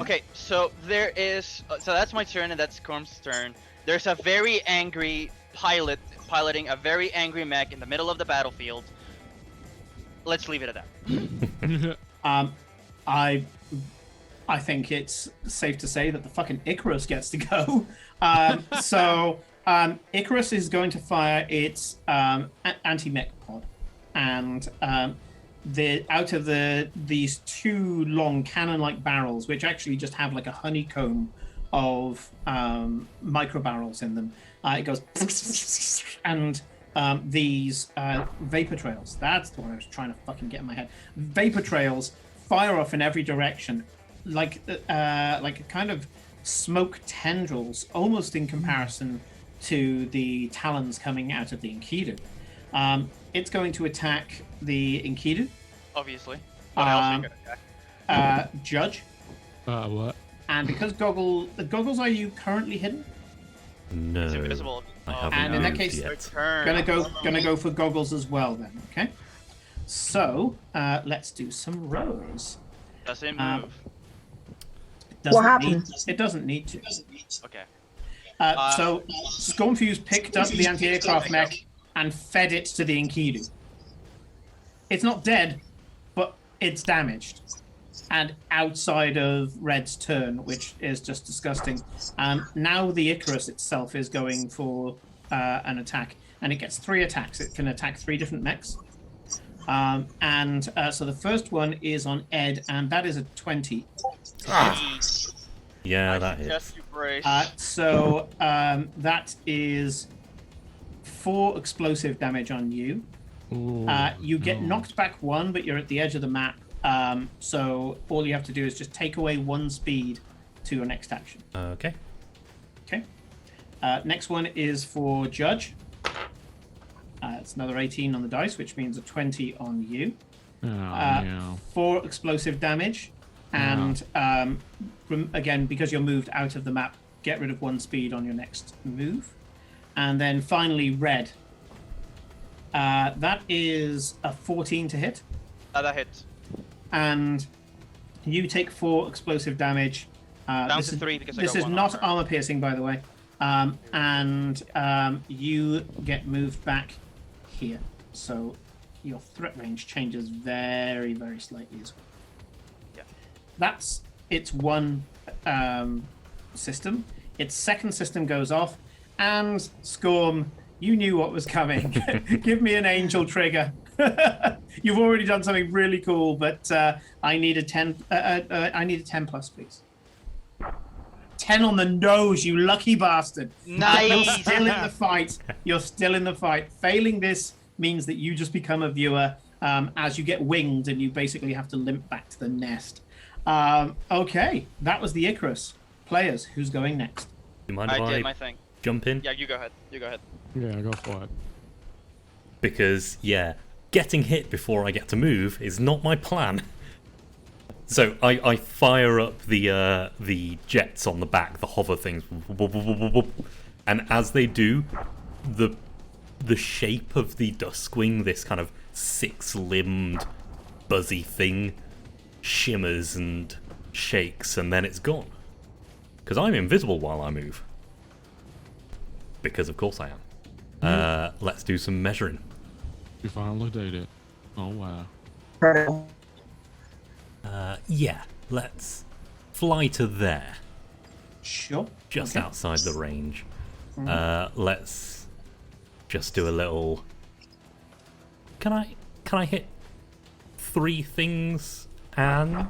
C: Okay, so there is. So that's my turn, and that's Corm's turn. There's a very angry pilot piloting a very angry mech in the middle of the battlefield. Let's leave it at that.
A: I think it's safe to say that the fucking Icarus gets to go. Icarus is going to fire its anti-mech pod, and out of these 2 long cannon-like barrels, which actually just have like a honeycomb of micro barrels in them, it goes and these vapor trails. That's the one I was trying to fucking get in my head. Vapor trails fire off in every direction, like kind of smoke tendrils, almost in comparison to the talons coming out of the Enkidu. It's going to attack the Enkidu.
C: Obviously. What else are you gonna attack?
A: Judge.
E: What?
A: And because goggles, are you currently hidden?
B: No.
C: It's invisible.
A: And in that case, gonna go for goggles as well then. Okay. So let's do some rows.
C: Does it move?
D: What happened?
A: It doesn't need to.
C: Okay.
A: So Stormfuse picked up the anti-aircraft mech and fed it to the Enkidu. It's not dead, but it's damaged. And outside of Red's turn, which is just disgusting. Now the Icarus itself is going for an attack, and it gets 3 attacks. It can attack 3 different mechs. So the first one is on Ed, and that is a 20.
B: Yeah,
C: I
B: that
C: suggest
B: hits.
C: you brace.
A: That is 4 explosive damage on you.
E: Ooh,
A: You get
E: no.
A: knocked back 1, but you're at the edge of the map. So all you have to do is just take away 1 speed to your next action.
B: Okay.
A: Okay. Next one is for Judge. It's another 18 on the dice, which means a 20 on you.
E: Oh, yeah.
A: 4 explosive damage. And again, because you're moved out of the map, get rid of 1 speed on your next move. And then finally, Red. That is a 14 to hit.
C: That hits.
A: And you take 4 explosive damage.
C: Down to 3 because I
A: this
C: got
A: is
C: one
A: not
C: armor.
A: armor piercing, by the way. You get moved back here. So your threat range changes very, very slightly as well.
C: Yeah.
A: That's its one system. Its second system goes off, and Scorm, you knew what was coming. Give me an angel trigger. You've already done something really cool, but I need a 10. I need a 10 plus, please. 10 on the nose, you lucky bastard.
C: Nice.
A: You're still in the fight. You're still in the fight. Failing this means that you just become a viewer as you get winged, and you basically have to limp back to the nest. Okay, that was the Icarus. Players, who's going next?
B: Do you mind if
C: I did
B: I
C: my thing.
B: jump in?
C: Yeah, you go ahead. You go ahead.
E: Yeah, go for it.
B: Because, yeah, getting hit before I get to move is not my plan. So I fire up the jets on the back, the hover things, and as they do, the shape of the Duskwing, this kind of 6-limbed, buzzy thing, shimmers and shakes, and then it's gone. Because I'm invisible while I move. Because of course I am. Let's do some measuring.
E: You finally did it. Oh, wow.
D: Incredible.
B: Yeah, let's fly to there.
A: Sure.
B: Just
A: Okay.
B: outside the range. Let's just do a little. Can I hit 3 things and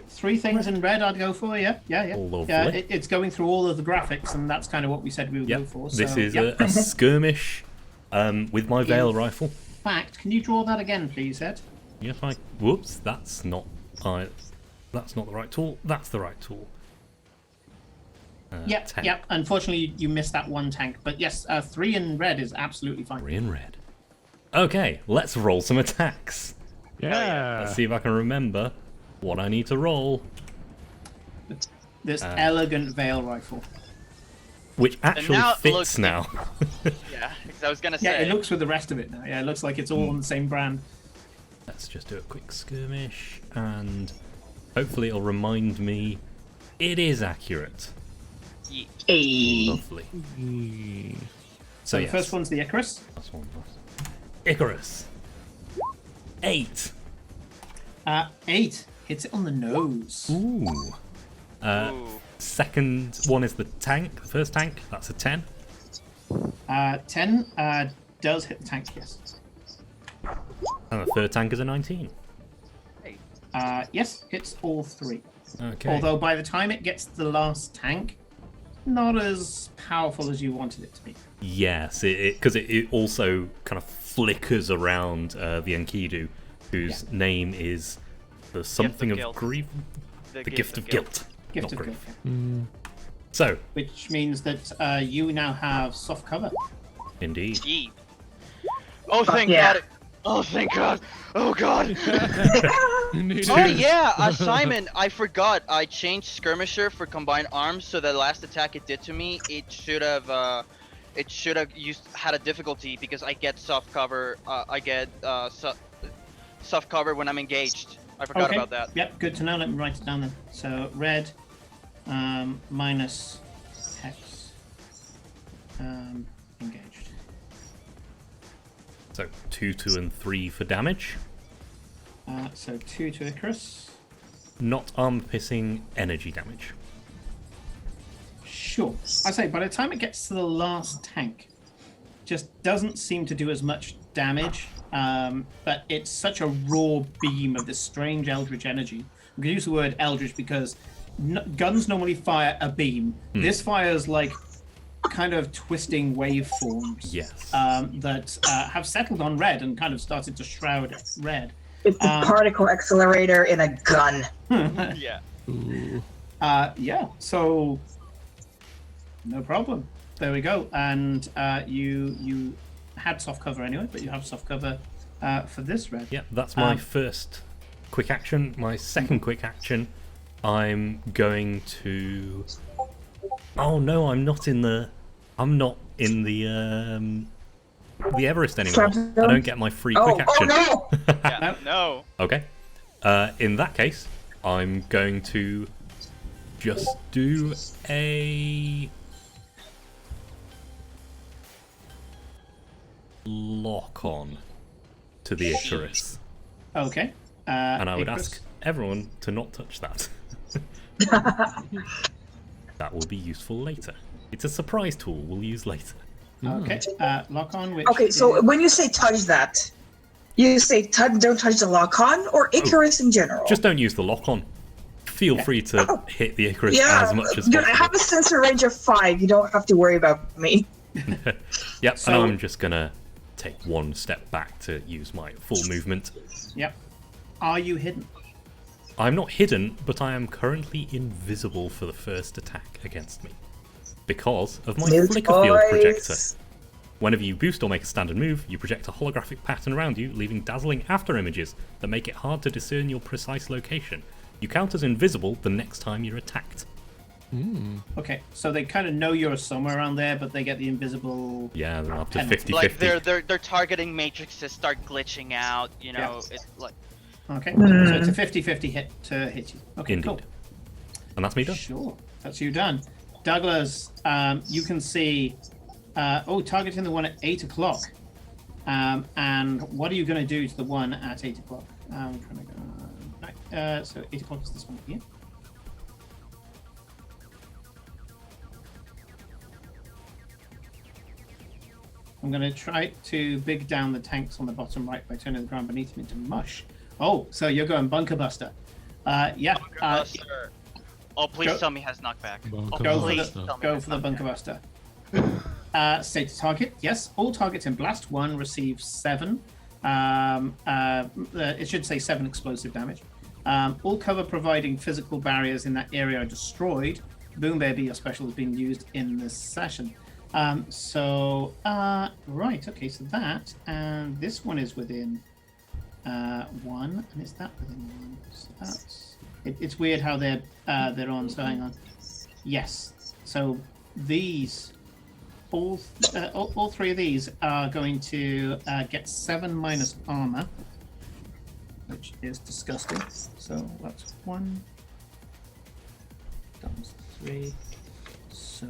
A: Three things in red I'd go for, yeah.
B: Lovely.
A: Yeah, it's going through all of the graphics, and that's kind of what we said we would go
B: yep.
A: for.
B: This
A: so,
B: is
A: yep.
B: a skirmish with my Veil rifle.
A: In fact, can you draw that again, please, Ed?
B: Yes, I. Whoops, that's not. That's not the right tool. That's the right tool.
A: Yep,
B: 10.
A: yep. Unfortunately, you missed that one tank, but yes, 3 in red is absolutely fine.
B: 3 in red. Okay, let's roll some attacks.
E: Yeah.
B: Let's see if I can remember what I need to roll.
A: This elegant Veil rifle.
B: Which actually
C: now it
B: fits
C: looks-
B: now.
C: Yeah, because I was gonna
A: Yeah,
C: say.
A: it looks with the rest of it now. Yeah, it looks like it's all on the same brand.
B: Let's just do a quick skirmish, and hopefully it'll remind me it is accurate.
C: Yeah.
D: Hey.
B: Lovely.
A: So
B: yes,
A: the first one's the Icarus.
B: that's one. Icarus. 8.
A: 8 hits it on the nose.
B: Ooh.
C: Ooh.
B: Second one is the tank. The first tank. That's a 10.
A: 10 does hit the tank, yes.
B: And the third tank is a 19.
A: Yes, hits all 3.
B: Okay.
A: Although by the time it gets to the last tank, not as powerful as you wanted it to be.
B: Yes, because it also kind of flickers around the Enkidu, whose name is the something of
C: guilt.
B: grief. The gift of guilt.
A: Gift
B: not
A: of
B: grief.
A: guilt.
B: So,
A: Which means that you now have soft cover.
B: indeed.
C: Yee. Oh, thank
D: yeah.
C: God. Oh, thank God. Oh, God.
E: Needed.
C: Oh, yeah. Simon, I forgot. I changed Skirmisher for Combined Arms, so the last attack it did to me, it should have had a difficulty because I get soft cover. I get soft cover when I'm engaged. I forgot
A: Okay.
C: about that.
A: Yep, good to know. Let me write it down then. So red minus hex engaged.
B: So 2, 2, and 3 for damage.
A: So 2 to Icarus.
B: Not armor piercing energy damage.
A: Sure. I say by the time it gets to the last tank, just doesn't seem to do as much damage. But it's such a raw beam of this strange eldritch energy. I'm going to use the word eldritch because guns normally fire a beam. This fires like kind of twisting waveforms.
B: Yes.
A: That have settled on red and kind of started to shroud red.
D: It's a particle accelerator in a gun.
C: Yeah.
E: Ooh.
A: Yeah, so no problem. There we go. And you had soft cover anyway, but you have soft cover for this red.
B: Yeah, that's my first quick action. My second quick action, I'm going to. Oh no, I'm not in the Everest anymore. I don't get my free quick action.
D: Oh no!
C: Yeah. No.
B: Okay. In that case, I'm going to just do a lock on to the Icarus.
A: Okay.
B: And I would
A: Icarus.
B: ask everyone to not touch that. That will be useful later. It's a surprise tool we'll use later.
A: Okay. Lock on. Which
D: Okay, so
A: is-
D: when you say touch that, you say don't touch the lock-on or Icarus in general?
B: Just don't use the lock on. Feel free to hit the Icarus
D: yeah,
B: as much as
D: I
B: possible.
D: have a sensor range of 5. You don't have to worry about me.
B: Yep,
A: So-
B: and I'm just gonna take one step back to use my full movement.
A: Yep. Are you hidden?
B: I'm not hidden, but I am currently invisible for the first attack against me. Because of my
D: New
B: flicker field projector.
D: toys.
B: Whenever you boost or make a standard move, you project a holographic pattern around you, leaving dazzling after images that make it hard to discern your precise location. You count as invisible the next time you're attacked.
A: Okay, so they kind of know you're somewhere around there, but they get the invisible.
B: Yeah, they're up to
A: And,
B: 50-50.
C: Like they're targeting matrices start glitching out. You know,
A: Yeah.
C: it's like
A: Okay, so it's a 50-50 hit to hit you. Okay,
B: Indeed.
A: cool.
B: And that's me done.
A: Sure, that's you done. Douglas, you can see. Targeting the one at 8 o'clock. And what are you going to do to the one at 8 o'clock? I'm trying to go back. So 8 o'clock is this one here. I'm going to try to big down the tanks on the bottom right by turning the ground beneath them into mush. Oh, so you're going bunker buster. Yeah.
C: Buster. Oh, please
A: go-
C: tell me he has knockback.
E: Bunker
C: Oh,
A: Go for
C: please
E: Buster.
C: tell me
A: Go
C: has
A: for the
C: knockback.
A: bunker buster. State target. Yes, all targets in Blast 1 receive 7. It should say 7 explosive damage. All cover providing physical barriers in that area are destroyed. Boom Baby, your special has been used in this session. Right, okay, so that, and this one is within 1, and is that within 1? So that's, it's weird how they're on, so hang on. Yes, so these, all 3 of these are going to get 7 minus armor, which is disgusting. So that's 1 times 3. So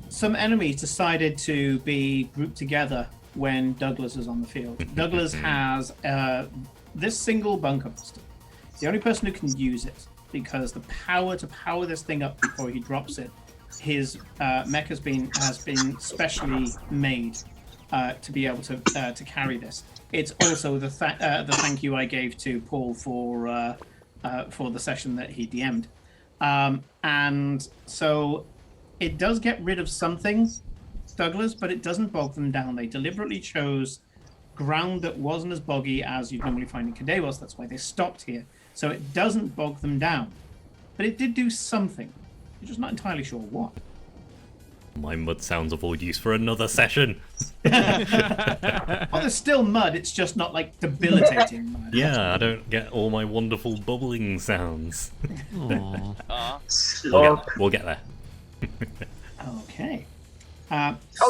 A: some enemies decided to be grouped together when Douglas is on the field. Douglas has this single bunker buster. The only person who can use it, because the power to power this thing up before he drops it, his mech has been specially made to be able to carry this. It's also the thank you I gave to Paul for the session that he DM'd, and so it does get rid of something, Douglas, but it doesn't bog them down. They deliberately chose ground that wasn't as boggy as you'd normally find in Kadewos. That's why they stopped here. So it doesn't bog them down. But it did do something. You're just not entirely sure what.
B: My mud sounds avoid use for another session.
A: Well, there's still mud. It's just not like debilitating mud.
B: Yeah, I don't get all my wonderful bubbling sounds.
E: Aw.
B: We'll get there.
A: Okay.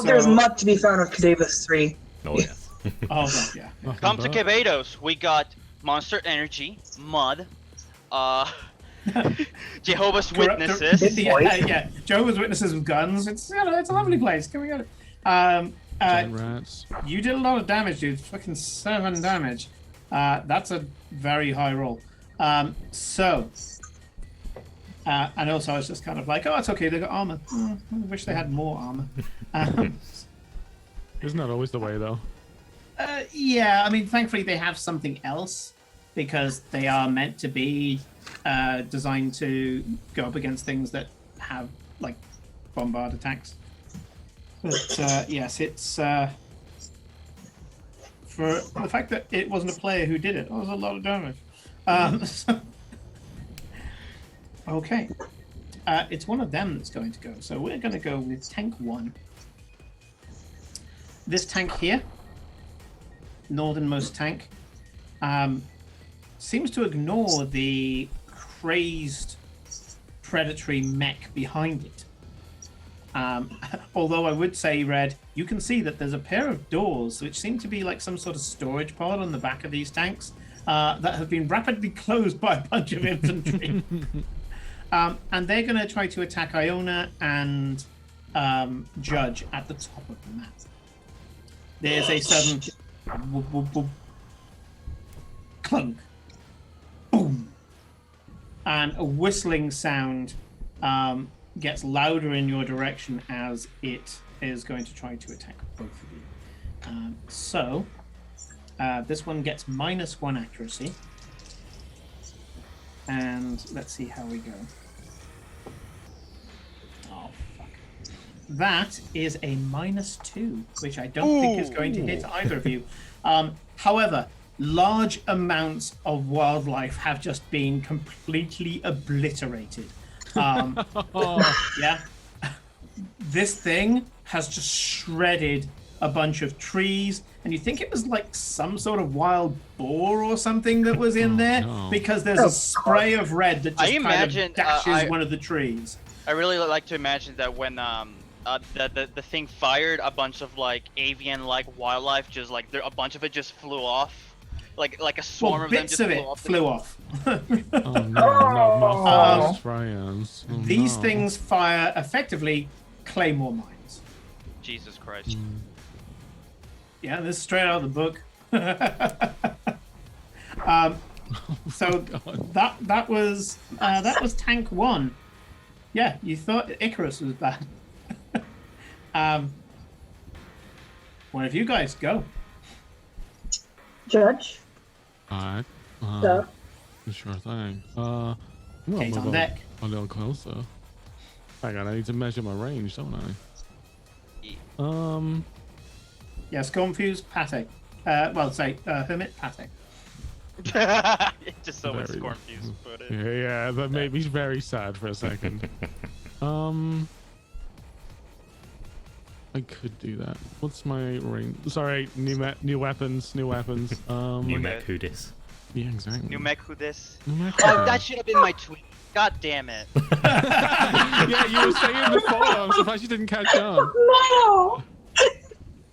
D: There's mud to be found on Kadevas 3.
B: Oh yes.
A: Oh, God, yeah.
E: Nothing
C: Come to
E: bad.
C: Kebedos. We got Monster Energy, Mud, Jehovah's Witnesses.
A: Yeah. Jehovah's Witnesses with guns. It's it's a lovely place. Can we go?
E: Giant rats.
A: You did a lot of damage, dude. Fucking 7 damage. That's a very high roll. And also I was just kind of like, oh, it's okay. They got armor. I wish they had more armor.
E: Isn't that always the way, though?
A: Yeah, I mean, thankfully they have something else because they are meant to be designed to go up against things that have like bombard attacks. But yes, it's for the fact that it wasn't a player who did it. That was a lot of damage. Okay, it's one of them that's going to go. So we're going to go with tank 1. This tank here, northernmost tank, seems to ignore the crazed predatory mech behind it. Although I would say, Red, you can see that there's a pair of doors which seem to be like some sort of storage pod on the back of these tanks that have been rapidly closed by a bunch of infantry. And they're going to try to attack Iona and Judge at the top of the map. There's a sudden whoop, whoop, whoop, clunk, boom, and a whistling sound gets louder in your direction as it is going to try to attack both of you. So this one gets -1 accuracy, and let's see how we go. Oh fuck! That is a -2, which I don't think is going to hit either of you. However, large amounts of wildlife have just been completely obliterated. Yeah, this thing has just shredded a bunch of trees, and you think it was like some sort of wild boar or something that was in there, because there's a spray of red that just kind of dashes one of the trees.
C: I really like to imagine that when the thing fired, a bunch of like avian-like wildlife just like a bunch of it just flew off, like a swarm of them
A: bits
C: just
A: of it flew off.
E: Oh no, not my fast Ryans. Oh,
A: These
E: no.
A: things fire effectively claymore mines.
C: Jesus Christ.
A: Yeah, this is straight out of the book. So that was tank 1. Yeah, you thought Icarus was bad. One of you guys go.
D: Judge.
E: Alright.
D: Go.
E: Sure thing. Well,
A: Kate
E: move
A: on deck.
E: a little closer. Hang on, I need to measure my range, don't I?
A: Yes, confused Patek. Well, say Hermit Patek.
C: Just so much
E: Very-
C: Scornfuse put it.
E: Yeah, that made me very sad for a second. I could do that. What's my range? Sorry, new weapons.
B: New
C: Okay.
B: mech Hoodis.
E: Yeah, exactly.
C: New mech who this?
E: New mech
C: Oh,
E: Hoodis.
C: that should have been my tweet. God damn it.
E: Yeah, you were saying before. I'm surprised you didn't catch on.
D: No.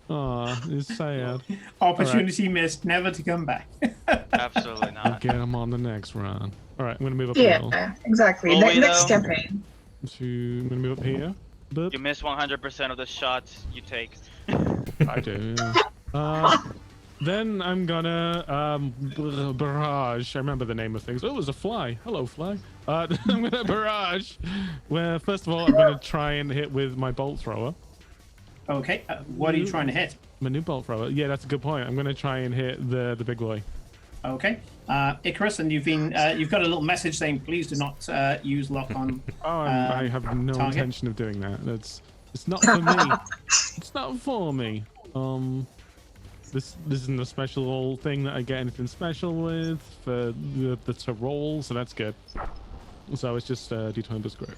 E: Aw, it's sad.
A: Opportunity missed, never to come back.
C: Absolutely not.
E: Get him on the next run. All right, I'm gonna move up a little.
D: Yeah, exactly.
C: Oh, wait,
D: Next
C: though.
D: campaign.
E: I'm gonna move up here. But
C: You miss 100% of the shots you take.
E: I do. Then I'm gonna barrage. I remember the name of things. Oh, it was a fly. Hello, fly. I'm gonna barrage. Where first of all, I'm gonna try and hit with my bolt thrower.
A: Okay, what are you trying to hit?
E: My new bolt thrower. Yeah, that's a good point. I'm gonna try and hit the big boy.
A: Okay, Icarus, and you've got a little message saying please do not use lock on.
E: Oh, I have no
A: target.
E: intention of doing that. It's not for me. It's not for me. This isn't a special thing that I get anything special with for the to roll, so that's good. So it's just D20 plus grip.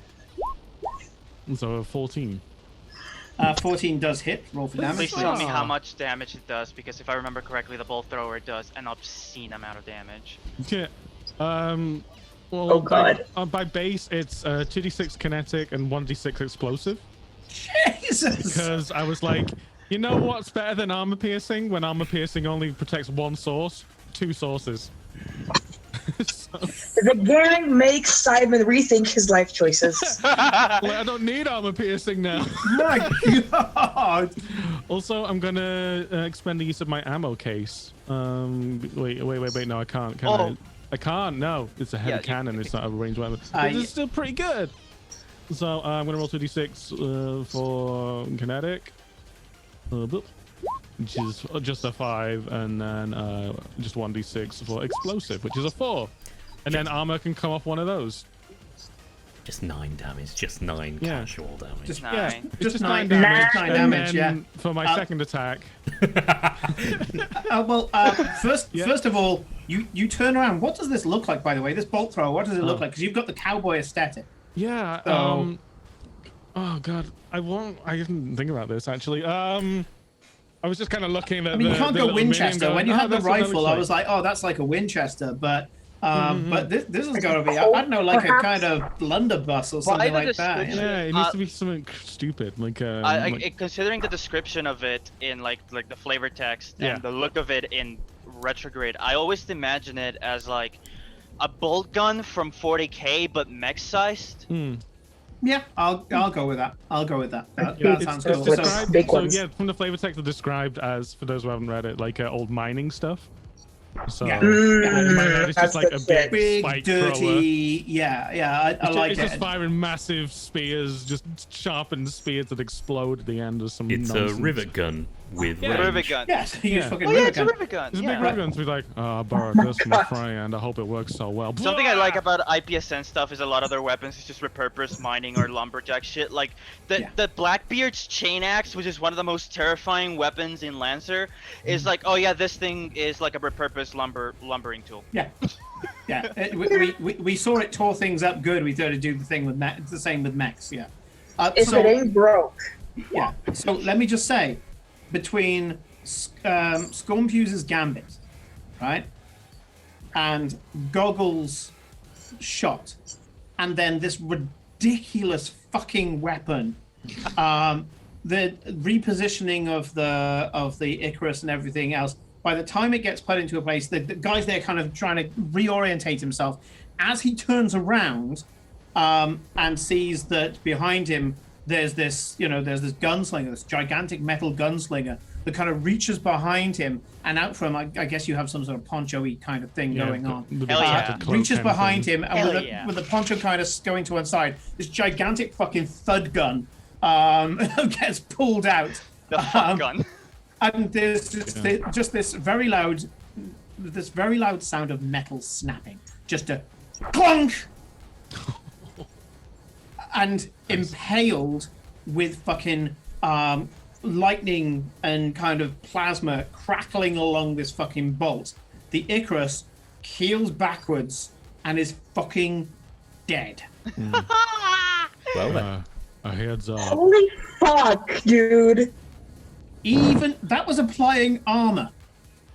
E: So 14.
A: 14 does hit. Roll for damage.
C: Please tell me
E: Ah.
C: how much damage it does, because if I remember correctly, the bolt thrower does an obscene amount of damage.
E: Yeah. Well,
D: Oh, God.
E: By base, it's 2d6 kinetic and 1d6 explosive.
A: Jesus.
E: Because I was like, you know what's better than armor piercing? When armor piercing only protects one source, 2 sources. So,
D: The game makes Simon rethink his life choices.
E: I don't need armor piercing now.
A: My God.
E: Also, I'm gonna expend the use of my ammo case. Wait, no, I can't. Can
C: Oh.
E: I can't. No, it's a heavy
C: Yeah, you-
E: cannon. It's not a ranged weapon. But it's still pretty good. So I'm gonna roll 2d6 for kinetic. Boop. which is just a 5, and then just 1d6 for explosive, which is a 4. And then armor can come off one of those.
B: Just 9 damage, just 9
E: Yeah.
B: casual damage.
A: Just,
C: Nine.
A: yeah,
E: It's
A: just
E: just
A: 9
E: 9
A: damage. 9
E: And
A: damage, yeah.
E: then for my second attack,
A: First of all, you turn around. What does this look like, by the way? This bolt thrower, what does it look
E: Oh.
A: like? Because you've got the cowboy aesthetic.
E: yeah.
A: So-
E: Oh god, I didn't think about this actually. I was just kind of looking at.
A: I mean, you can't go Winchester. When you had the rifle, I was
E: like,
A: like, oh, that's like a Winchester. But this has got to be, I don't know, like a kind of blunderbuss or something
C: the
A: like that.
C: description-
E: yeah, it needs to be something stupid, like.
C: Considering the description of it in like the flavor text
E: Yeah.
C: and the look of it in retrograde, I always imagine it as like a bolt gun from 40k but mech sized.
A: Yeah, I'll go with that. I'll go with that. That
D: Yeah,
A: sounds
E: It's
A: cool.
D: it's
A: So,
E: described,
D: big
E: so
D: ones.
E: yeah, from the flavor text, it's described as, for those who haven't read it, like old mining stuff. So
A: Yeah.
E: it's
D: That's
E: just like a
D: the
E: big
D: shit.
A: big,
E: spike
A: dirty, yeah, I like
E: it's
A: it.
E: just firing massive spears, just sharpened spears that explode at the end of some
B: It's
E: nonsense.
B: a rivet gun with
E: Yeah.
B: range.
C: Rivet gun.
A: Yes, you use
E: Yeah.
A: fucking
C: Oh yeah,
A: rivet
C: it's a
A: gun.
C: rivet gun.
E: It's a
C: Yeah.
E: big rivet gun to be like, oh, I borrowed this from a friend, I hope it works so well.
C: Something I like about IPSN stuff is a lot of their weapons is just repurposed mining or lumberjack shit. Like the Blackbeard's chain axe, which is one of the most terrifying weapons in Lancer, is like, oh yeah, this thing is like a repurposed lumbering tool.
A: Yeah, yeah. We saw it tore things up good. We thought to do the thing with mech, the same with mechs. Yeah.
D: If it ain't broke.
A: Yeah. So let me just say, between Scornfuse's Gambit, right, and Goggles' shot, and then this ridiculous fucking weapon, the repositioning of the Icarus and everything else. By the time it gets put into a place, the guy's there kind of trying to reorientate himself. As he turns around and sees that behind him there's this gunslinger, this gigantic metal gunslinger that kind of reaches behind him, and out from, I guess you have some sort of poncho-y kind of thing going on.
C: Hell yeah.
A: Reaches behind him, and
C: Hell
A: with,
C: yeah.
A: with the poncho kind of going to one side, this gigantic fucking thud gun gets pulled out.
C: The fuck gun.
A: And there's just this very loud sound of metal snapping, just a clunk, and impaled with fucking lightning and kind of plasma crackling along this fucking bolt. The Icarus keels backwards and is fucking dead.
B: Well then.
E: A heads up.
D: Holy fuck, dude.
A: Even that was applying armor.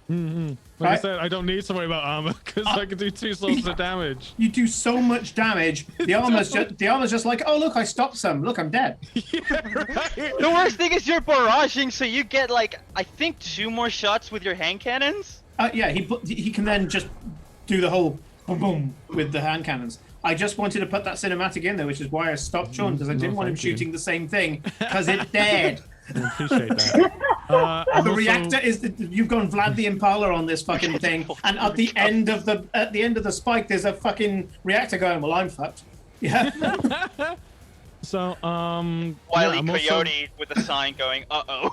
E: Like I
A: Right.
E: said, I don't need to worry about armor because I can do 2 sources of damage.
A: You do so much damage. The armor's just like, oh look, I stopped some. Look, I'm dead.
C: The worst thing is you're barraging, so you get like I think 2 more shots with your hand cannons.
A: Yeah, he can then just do the whole boom boom with the hand cannons. I just wanted to put that cinematic in there, which is why I stopped Sean, because I didn't want him
E: thank you.
A: shooting the same thing, because it's dead.
E: I appreciate that. I'm
A: The
E: also-
A: reactor is you've gone Vlad the Impaler on this fucking thing, and at the end of the spike, there's a fucking reactor going. Well, I'm fucked. Yeah.
E: So,
C: Wily
E: I'm also-
C: Coyote with a sign going, uh-oh.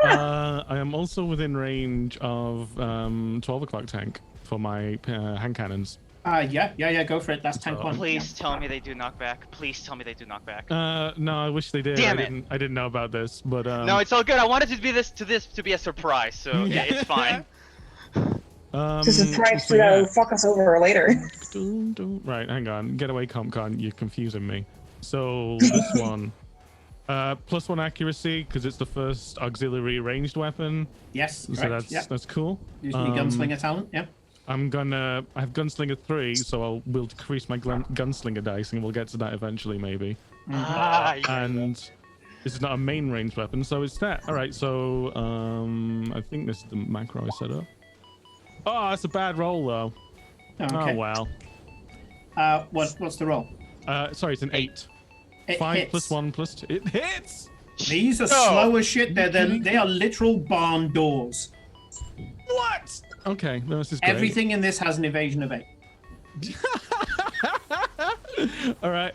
E: I am also within range of 12 o'clock tank for my hand cannons.
A: Yeah. Go for it. That's tank one.
C: Please tell me they do knockback. Please tell me they do knockback.
E: No, I wish they did.
C: Damn it.
E: I didn't know about this, but
C: No, it's all good. I wanted to be a surprise, so yeah, it's fine.
D: It's a surprise
E: so
D: to
E: yeah.
D: fuck us over later.
E: Right, hang on. Getaway CompCon, you're confusing me. So this one, +1 accuracy because it's the first auxiliary ranged weapon.
A: Yes.
E: So
A: Correct.
E: that's cool.
A: Using your gunslinger talent. Yeah.
E: I have gunslinger 3, so we'll decrease my gunslinger dice, and we'll get to that eventually, maybe.
C: Ah, yeah.
E: And this is not a main range weapon, so it's that. All right, so I think this is the macro I set up. Oh, that's a bad roll though.
A: Okay.
E: Oh well.
A: What's the roll?
E: Sorry, it's an 8.
A: It
E: 5
A: hits.
E: plus 1 plus 2. It hits.
A: These are
C: No.
A: slow as shit. They are literal barn doors.
E: What? Okay, no, this is great.
A: Everything in this has an evasion of 8.
E: All right.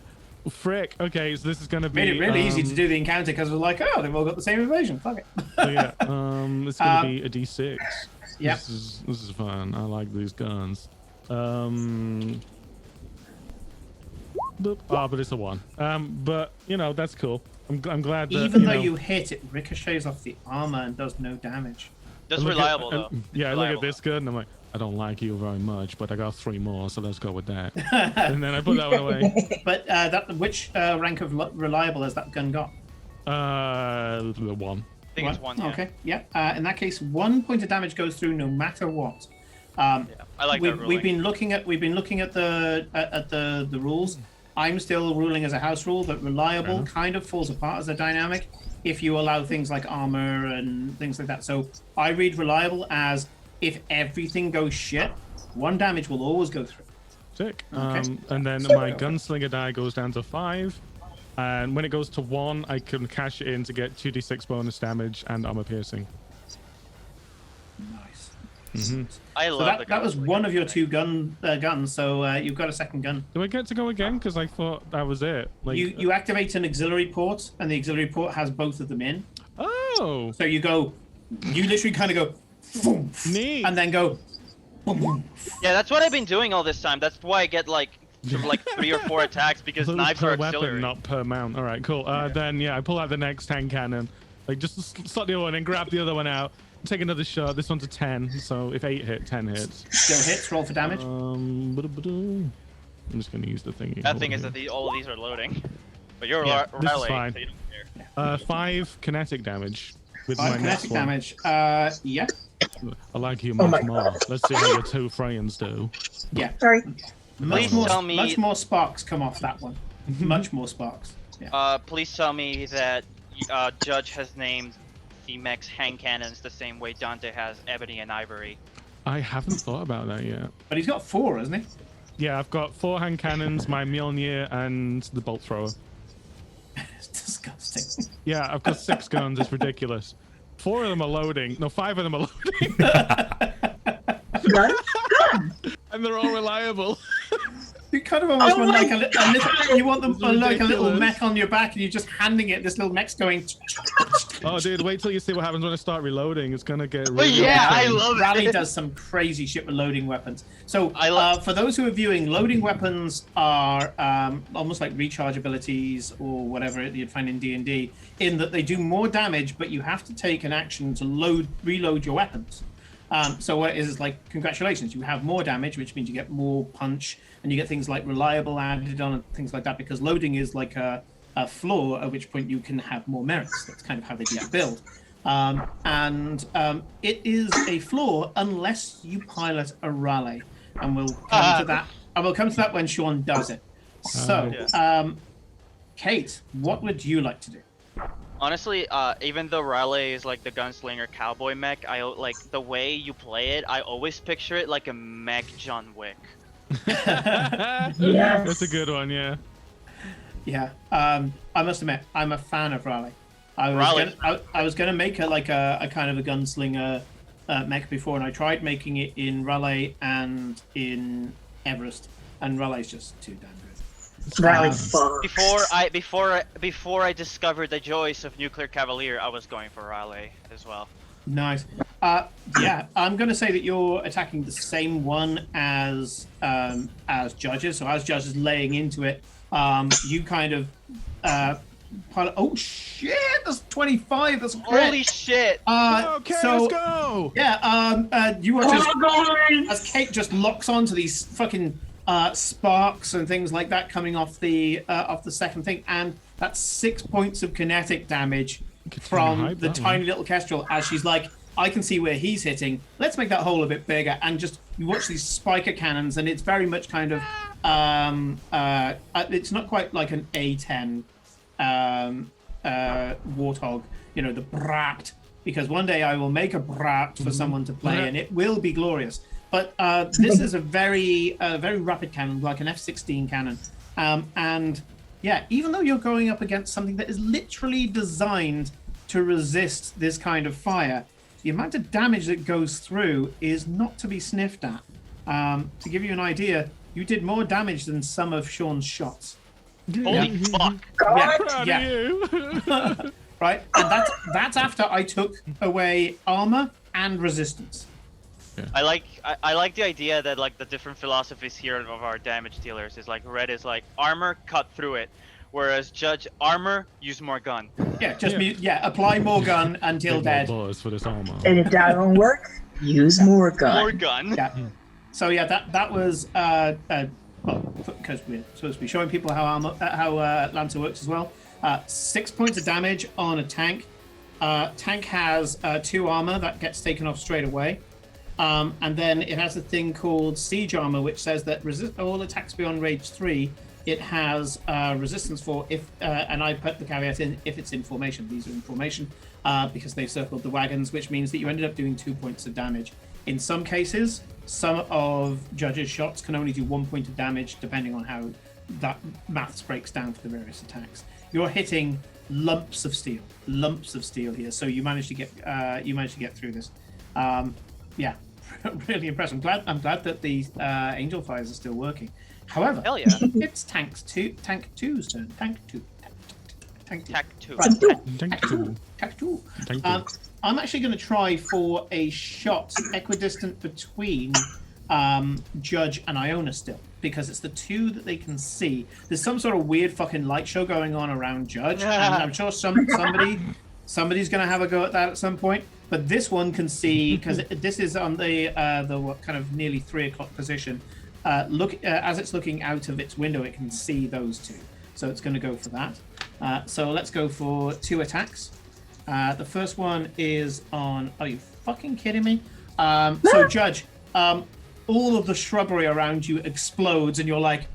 E: frick. Okay, so this is gonna be
A: Made it really easy to do the encounter because we're like, oh, they've all got the same evasion. Fuck it.
E: So yeah, it's gonna be a D6.
A: Yep.
E: This is fun. I like these guns. Boop. Oh, but it's a 1. But you know that's cool. I'm glad that
A: Even though
E: know,
A: you hit, it ricochets off the armor and does no damage.
C: That's
E: I look
C: reliable
E: at,
C: though.
E: Yeah, I look at
C: Reliable.
E: this gun and I'm like, I don't like you very much, but I got 3 more, so let's go with that. And then I put that one away.
A: But which rank of reliable has that gun got?
E: The 1.
C: I think it's 1. Yeah.
A: Okay, yeah. In that case, 1 point of damage goes through no matter what.
C: Yeah. I like that ruling.
A: We've been looking at the rules. I'm still ruling as a house rule that reliable kind of falls apart as a dynamic if you allow things like armor and things like that. So I read reliable as if everything goes shit, 1 damage will always go through.
E: Sick.
A: Okay.
E: And then my gunslinger die goes down to 5. And when it goes to 1, I can cash it in to get 2d6 bonus damage and armor piercing.
A: Nice.
C: I
A: So
C: love the
A: that was
C: gunslinger
A: one of your
C: thing.
A: 2 guns. So you've got a second gun.
E: Do I get to go again? Because I thought that was it. Like,
A: You activate an auxiliary port, and the auxiliary port has both of them in.
E: Oh,
A: So you literally kind of go, boom,
E: neat.
A: and then go, boom, boom.
C: Yeah, that's what I've been doing all this time. That's why I get like sort of like 3 or 4 attacks because
E: Those
C: knives
E: per
C: are
E: weapon,
C: auxiliary.
E: not per mount. All right, cool. Then yeah, I pull out the next hand cannon, like just slot the other one and grab the other one out. Take another shot. This one's a 10, so if 8 hit, 10 hits.
A: Still hits. Roll for damage.
E: I'm just gonna use the thingy.
C: Bad thing is that all of these are loading. But you're
E: Yeah, this is
C: rally,
E: fine.
C: so you don't care.
E: 5 kinetic damage with
A: 5
E: my next
A: kinetic
E: one.
A: damage. Yeah,
E: I like you
D: Oh
E: much
D: my
E: more. Let's see how your 2 Freyans do.
A: yeah.
D: Sorry.
A: Much
C: Please tell me-
A: much more sparks come off that one. Much more sparks. Yeah.
C: Please tell me that Judge has named the mech's hand cannons the same way Dante has ebony and ivory.
E: I haven't thought about that yet.
A: But he's got 4, hasn't he?
E: Yeah, I've got 4 hand cannons, my Mjolnir, and the bolt thrower.
A: It's disgusting.
E: Yeah, I've got 6 guns. It's ridiculous. 4 of them are loading. No, 5 of them are loading.
D: Gun?
E: And they're all reliable.
A: You kind of almost
D: Oh
A: want
D: my
A: like a little, you want them
E: It's
A: like a little
E: ridiculous.
A: mech on your back, and you're just handing it. This little mech's going.
E: Oh, dude, wait till you see what happens when I start reloading. It's gonna get
C: But
E: really
C: yeah, I
E: insane.
C: love
A: Rally
C: it.
A: does some crazy shit with loading weapons. So,
C: I love-
A: for those who are viewing, loading weapons are almost like recharge abilities or whatever you'd find in D&D, in that they do more damage, but you have to take an action to reload your weapons. So what it is like, congratulations, you have more damage, which means you get more punch, and you get things like reliable added on and things like that, because loading is like a floor, at which point you can have more merits. That's kind of how they do the build. It is a flaw unless you pilot a rally, and we'll come to that. And we'll come to that when Sean does it. So, Kate, what would you like to do?
C: Honestly, even though Raleigh is like the gunslinger cowboy mech, I like the way you play it. I always picture it like a mech John Wick.
E: That's a good one, yeah.
A: Yeah, I must admit, I'm a fan of Raleigh. I was gonna make it like a kind of a gunslinger mech before, and I tried making it in Raleigh and in Everest, and Raleigh's just too damn good.
D: Rally fuck.
C: Before I discovered the joys of Nuclear Cavalier, I was going for Raleigh as well.
A: Nice. Yeah, I'm going to say that you're attacking the same one as Judges. So as Judges laying into it, you kind of pilot. Oh shit! That's 25. That's great.
C: Holy shit!
E: Okay, let's go!
A: Yeah. You are just as Kate just locks onto these fucking sparks and things like that coming off the second thing, and that's 6 points of kinetic damage from
E: hype
A: the
E: that
A: tiny
E: one.
A: little kestrel, as she's like, I can see where he's hitting. Let's make that hole a bit bigger, and just you watch these spiker cannons, and it's very much kind of it's not quite like an A10 Warthog, you know, the Brat, because one day I will make a Brat for someone to play, and it will be glorious. But this is a very rapid cannon, like an F-16 cannon. And yeah, even though you're going up against something that is literally designed to resist this kind of fire, the amount of damage that goes through is not to be sniffed at. To give you an idea, you did more damage than some of Sean's shots.
C: Holy fuck!
D: God.
E: Proud
A: Yeah.
E: of you.
A: Right, and that's after I took away armor and resistance.
C: I like the idea that like the different philosophies here of our damage dealers is like red is like armor, cut through it, whereas judge armor, use more gun.
A: Yeah, just apply more gun until
E: Big more
A: dead.
E: bullets for this armor.
D: And if that don't work, use more gun.
C: More gun.
A: Yeah. So yeah, that was well, because we're supposed to be showing people how Lancer works as well. 6 points of damage on a tank. Tank has 2 armor that gets taken off straight away. And then it has a thing called Siege Armor, which says that all attacks beyond Rage 3, it has resistance for if, and I put the caveat in, if it's in formation. These are in formation because they've circled the wagons, which means that you ended up doing 2 points of damage. In some cases, some of Judge's shots can only do 1 point of damage, depending on how that maths breaks down for the various attacks. You're hitting lumps of steel here, so you managed to get through this. Yeah, really impressive. I'm glad that the Angel Fires are still working. However,
C: Hell yeah.
A: it's Tank 2's turn. Tank 2.
C: Attack 2.
A: Right,
E: Tank two.
A: Tank 2.
E: Tank two.
A: I'm actually going to try for a shot equidistant between Judge and Iona still, because it's the 2 that they can see. There's some sort of weird fucking light show going on around Judge, and I'm sure somebody's going to have a go at that at some point. But this one can see, because this is on the what, kind of nearly 3 o'clock position. As it's looking out of its window, it can see those 2. So it's going to go for that. So let's go for 2 attacks. The first one is on. Are you fucking kidding me? So Judge, all of the shrubbery around you explodes, and you're like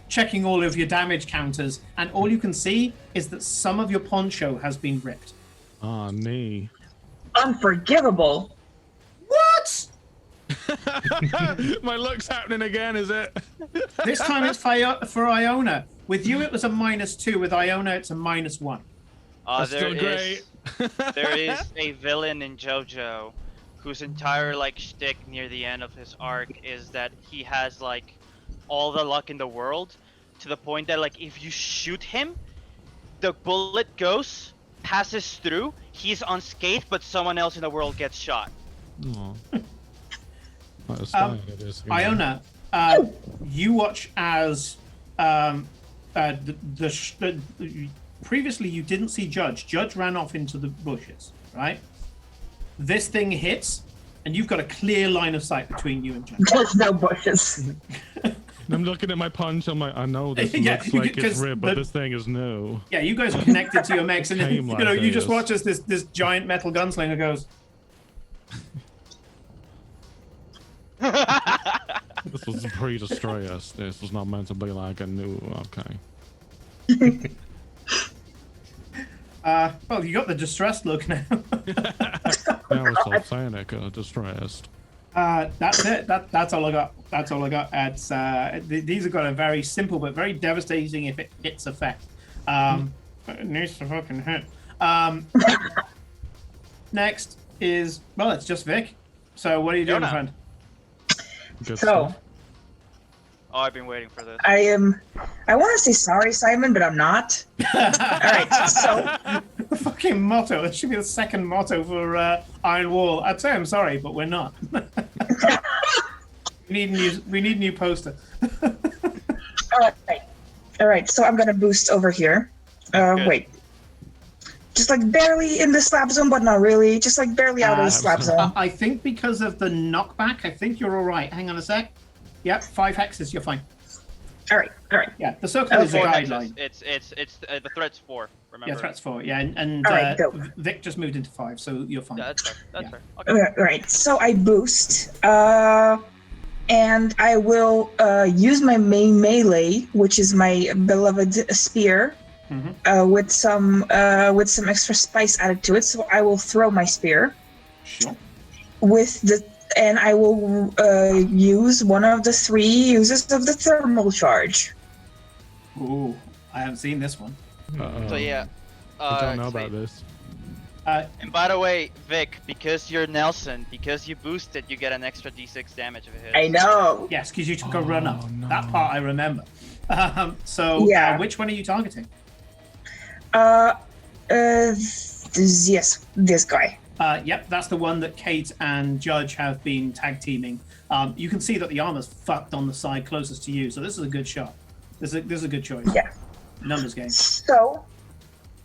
A: checking all of your damage counters, and all you can see is that some of your poncho has been ripped.
E: Ah, knee.
D: Unforgivable.
A: What?
E: My luck's happening again, is it?
A: This time it's for Iona. With you, it was a -2. With Iona, it's a -1.
E: That's still great.
C: There is a villain in JoJo whose entire like shtick near the end of his arc is that he has like all the luck in the world, to the point that like if you shoot him, the bullet goes, passes through, he's unscathed, but someone else in the world gets shot.
E: Aw. What a style it is.
A: Iona, you watch as previously you didn't see Judge. Judge ran off into the bushes, right? This thing hits, and you've got a clear line of sight between you and Judge.
D: There's no bushes.
E: I'm looking at my punch. I'm like, I know this
A: Yeah,
E: looks like it's
A: because
E: ripped, but this thing is new.
A: Yeah, you guys are connected to your mechs, and
E: Came
A: you
E: like
A: know you just
E: this.
A: watch as this giant metal gunslinger goes.
E: This was pre-destroy us. This was not meant to be like a new. Okay.
A: Well, you got the distressed look now.
E: Now it's all Sonic distressed.
A: That's it. That's all I got. That's all I got. It's these have got a very simple but very devastating if it hits effect. It needs to fucking hit. Next is it's just Vic. So what are you doing,
C: Yona.
A: friend?
E: Good
D: So
E: stuff.
C: Oh, I've been waiting for this.
D: I want to say sorry, Simon, but I'm not. All right. So
A: The fucking motto. That should be the second motto for Iron Wall. I'd say I'm sorry, but we're not. We need a new poster.
D: all right. So I'm gonna boost over here.
C: Good.
D: Wait. Just like barely in the slap zone, but not really. Just like barely out of the slap zone.
A: I think because of the knockback, I think you're all right. Hang on a sec. Yep, 5 hexes. You're fine.
D: All right.
A: Yeah, the circle is a
C: 4
A: guideline.
C: hexes. It's the threat's 4. Remember?
A: Yeah, threats 4. Yeah, and
D: All right, go.
A: Vic just moved into 5, so you're fine.
C: Yeah, that's fair. That's
A: Yeah.
C: fair. Okay.
D: All right. So I boost. And I will use my main melee, which is my beloved spear, with some extra spice added to it. So I will throw my spear
A: Sure.
D: and I will use one of the 3 uses of the thermal charge.
A: Ooh, I haven't seen this one.
C: So yeah.
E: I don't know about
C: wait.
E: this.
C: And by the way, Vic, because you're Nelson, because you boosted, you get an extra d6 damage if it hits.
D: I know.
A: Yes, because you took a run up.
E: Oh, no.
A: That part I remember.
D: Yeah.
A: Which one are you targeting?
D: Yes, this guy.
A: Yep, that's the one that Kate and Judge have been tag teaming. You can see that the armor's fucked on the side closest to you, so this is a good shot. This is a good choice.
D: Yeah.
A: Numbers game.
D: So,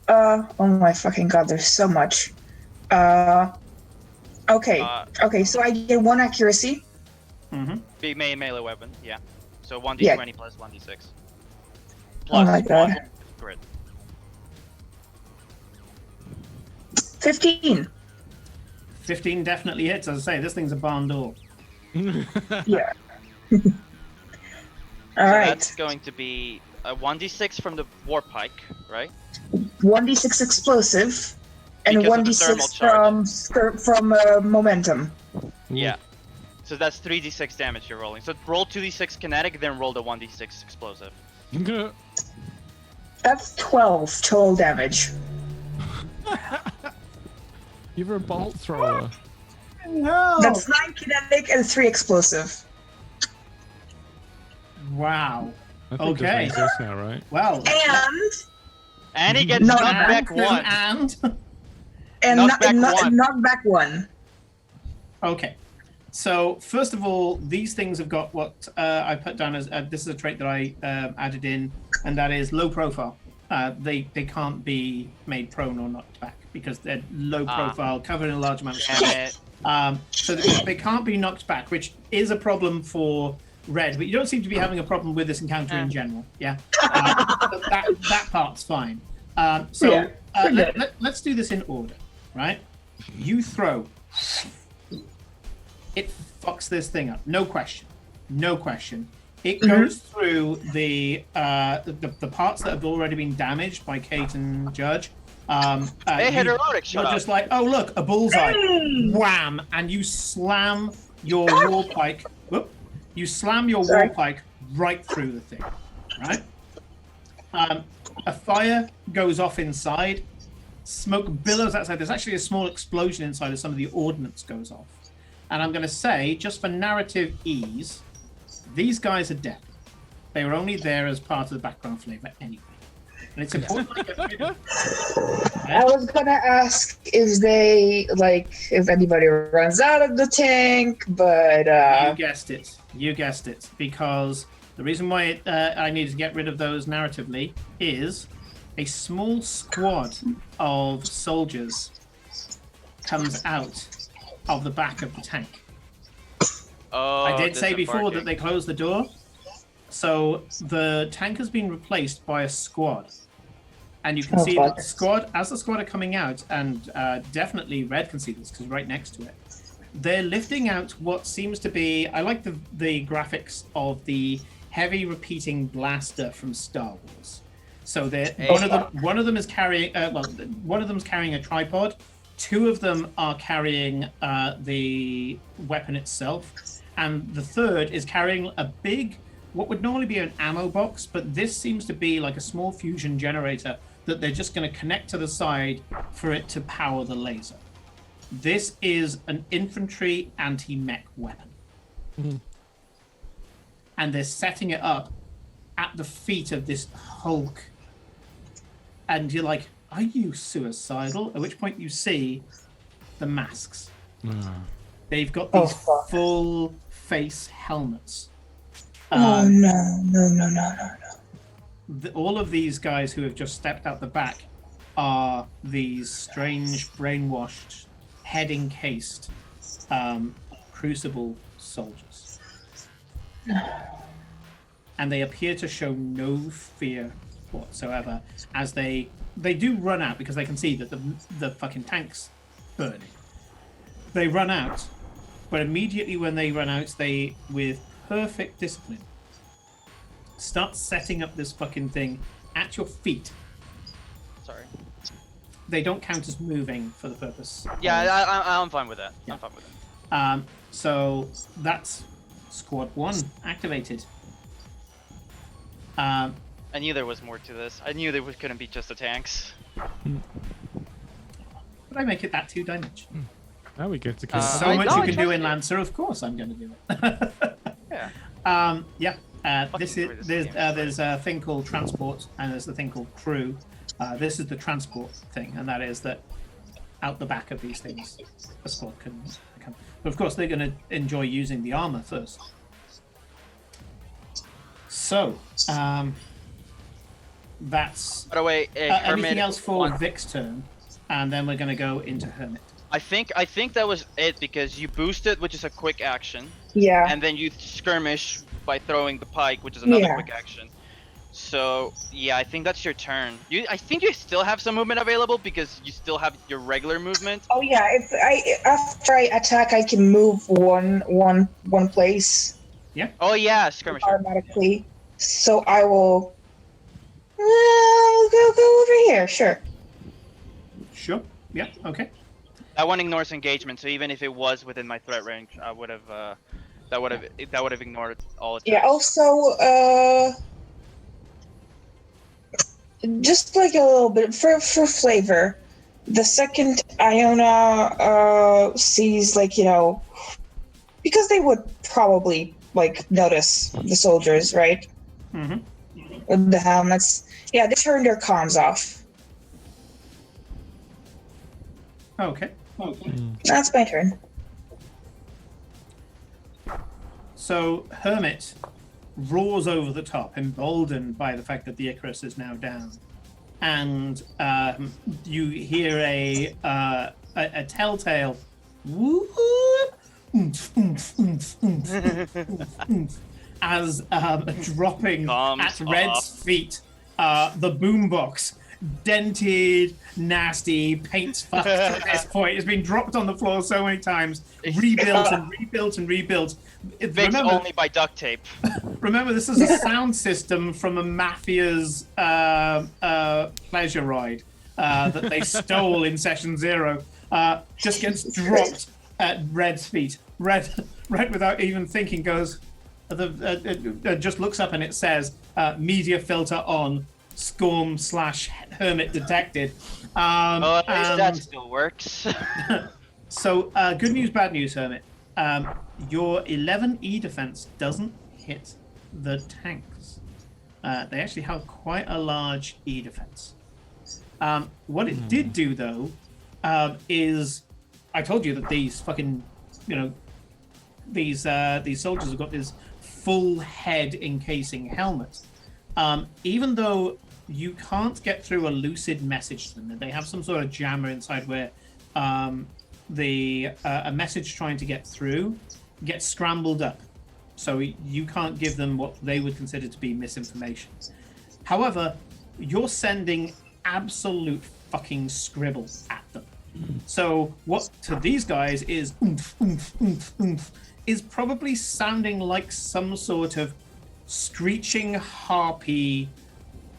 D: oh my fucking god, there's so much. Okay, so I get 1 accuracy.
A: Mm-hmm.
C: Big melee weapon, yeah. So 1d20
D: Yeah.
C: plus 1d6.
D: Oh my god.
C: 1 grid.
D: 15.
A: 15 definitely hits. As I say, this thing's a barn door.
D: Yeah.
C: So
D: Alright.
C: that's going to be a 1d6 from the war pike, right?
D: 1d6 explosive. And
C: Because of the thermal
D: 1d6 from momentum.
C: Yeah. So that's 3d6 damage you're rolling. So roll 2d6 kinetic, then roll the 1d6 explosive.
D: That's 12 total damage.
E: You're a bolt thrower.
A: No.
D: That's 9 kinetic and 3 explosive.
A: Wow.
E: I think
A: Okay.
E: this makes sense now, right?
A: Well.
C: And he gets
D: Not
C: knocked back
A: and
C: 1.
D: And
C: Knockback 1.
D: knockback 1.
A: Okay. So first of all, these things have got what I put down as this is a trait that I added in, and that is low profile. They can't be made prone or knocked back because they're low profile, covered in a large amount of space. So they can't be knocked back, which is a problem for Red, but you don't seem to be having a problem with this encounter in general. Yeah, that part's fine. Let's do this in order, right? You throw. It fucks this thing up. No question. No question. It goes through the parts that have already been damaged by Kate and Judge.
C: Hey, heroic, shut
A: You're
C: up.
A: just like, oh look, a bullseye. Wham! And you slam your war pike. Whoop, you slam your war pike right through the thing. Right? A fire goes off inside. Smoke billows outside. There's actually a small explosion inside as some of the ordnance goes off. And I'm going to say, just for narrative ease, these guys are dead. They were only there as part of the background flavor anyway. And it's important to get rid of them.
D: I was gonna ask if if anybody runs out of the tank, but
A: You guessed it. You guessed it. Because the reason why I need to get rid of those narratively is a small squad of soldiers comes out of the back of the tank.
C: Oh,
A: I did say before that
C: disembarking.
A: they closed the door. So the tank has been replaced by a squad. And you can see that the squad, as the squad are coming out, and definitely Red can see this because right next to it, they're lifting out what seems to be, I like the graphics of the heavy repeating blaster from Star Wars. So one of them is carrying, one of them is carrying a tripod. 2 of them are carrying the weapon itself, and the third is carrying a big, what would normally be an ammo box, but this seems to be like a small fusion generator that they're just going to connect to the side for it to power the laser. This is an infantry anti-mech weapon.
E: Mm-hmm.
A: And they're setting it up at the feet of this Hulk. And you're like, are you suicidal? At which point you see the masks. They've got these full face helmets.
D: no.
A: All of these guys who have just stepped out the back are these strange, brainwashed, head-encased crucible soldiers. And they appear to show no fear whatsoever as they do run out because they can see that the fucking tank's burning. They run out, but immediately when they run out, they, with perfect discipline, start setting up this fucking thing at your feet.
C: Sorry.
A: They don't count as moving for the purpose.
C: Yeah, I'm fine with that.
A: Yeah.
C: I'm fine with it.
A: So that's Squad 1 activated.
C: I knew there was more to this. I knew couldn't be just the tanks.
A: Would I make it that 2-dimensional?
E: Now we get to kill.
A: So
C: I
A: much
C: know,
A: you
C: I
A: can do
C: trust
A: in
C: you.
A: Lancer, of course I'm going to do it.
C: Yeah.
A: Yeah. This
C: Fucking
A: is
C: greatest game,
A: there's a thing called transport and there's a thing called crew. This is the transport thing, and that is that out the back of these things, a squad can come. But of course, they're going to enjoy using the armor first. So, that's
C: By the way,
A: anything
C: Hermit
A: else for
C: won-
A: Vic's turn, and then we're going to go into Hermit.
C: I think that was it because you boosted, which is a quick action,
D: Yeah.
C: and then you skirmish by throwing the pike, which is another
D: Yeah.
C: quick action. So yeah, I think that's your turn. I think you still have some movement available because you still have your regular movement.
D: Oh yeah. After I attack, I can move one place
C: Oh yeah, skirmisher.
D: automatically. So I will. Go over here. Sure.
A: Sure. Yeah. Okay.
C: That one ignores engagement, so even if it was within my threat range, I would have that would have ignored all attacks.
D: Yeah. Also, just like a little bit for flavor, the second Iona sees, like, because they would probably like notice the soldiers, right?
A: Mm-hmm.
D: With the helmets. Yeah, they turn their comms off.
A: Okay.
D: That's my turn.
A: So Hermit roars over the top, emboldened by the fact that the Icarus is now down, and you hear a telltale whoop as dropping
C: Thumbs
A: at Red's
C: up.
A: feet, the boombox, dented, nasty, paint's fucked at this point. It's been dropped on the floor so many times, rebuilt and rebuilt and rebuilt.
C: Fixed only by duct tape.
A: Remember, this is a sound system from a mafia's pleasure ride that they stole in Session 0. Just gets dropped at Red's feet. Red, without even thinking, goes. Just looks up and it says media filter on, Scorm/Hermit detected.
C: At least that
A: And
C: still works.
A: so good news, bad news, Hermit. Your 11E defense doesn't hit the tanks. They actually have quite a large E defense. What it did do, though, is I told you that these fucking, these soldiers have got this full head encasing helmet. Even though you can't get through a lucid message to them, they have some sort of jammer inside where a message trying to get through gets scrambled up, so you can't give them what they would consider to be misinformation. However, you're sending absolute fucking scribble at them. So what to these guys is oomph, oomph, oomph, oomph, is probably sounding like some sort of screeching harpy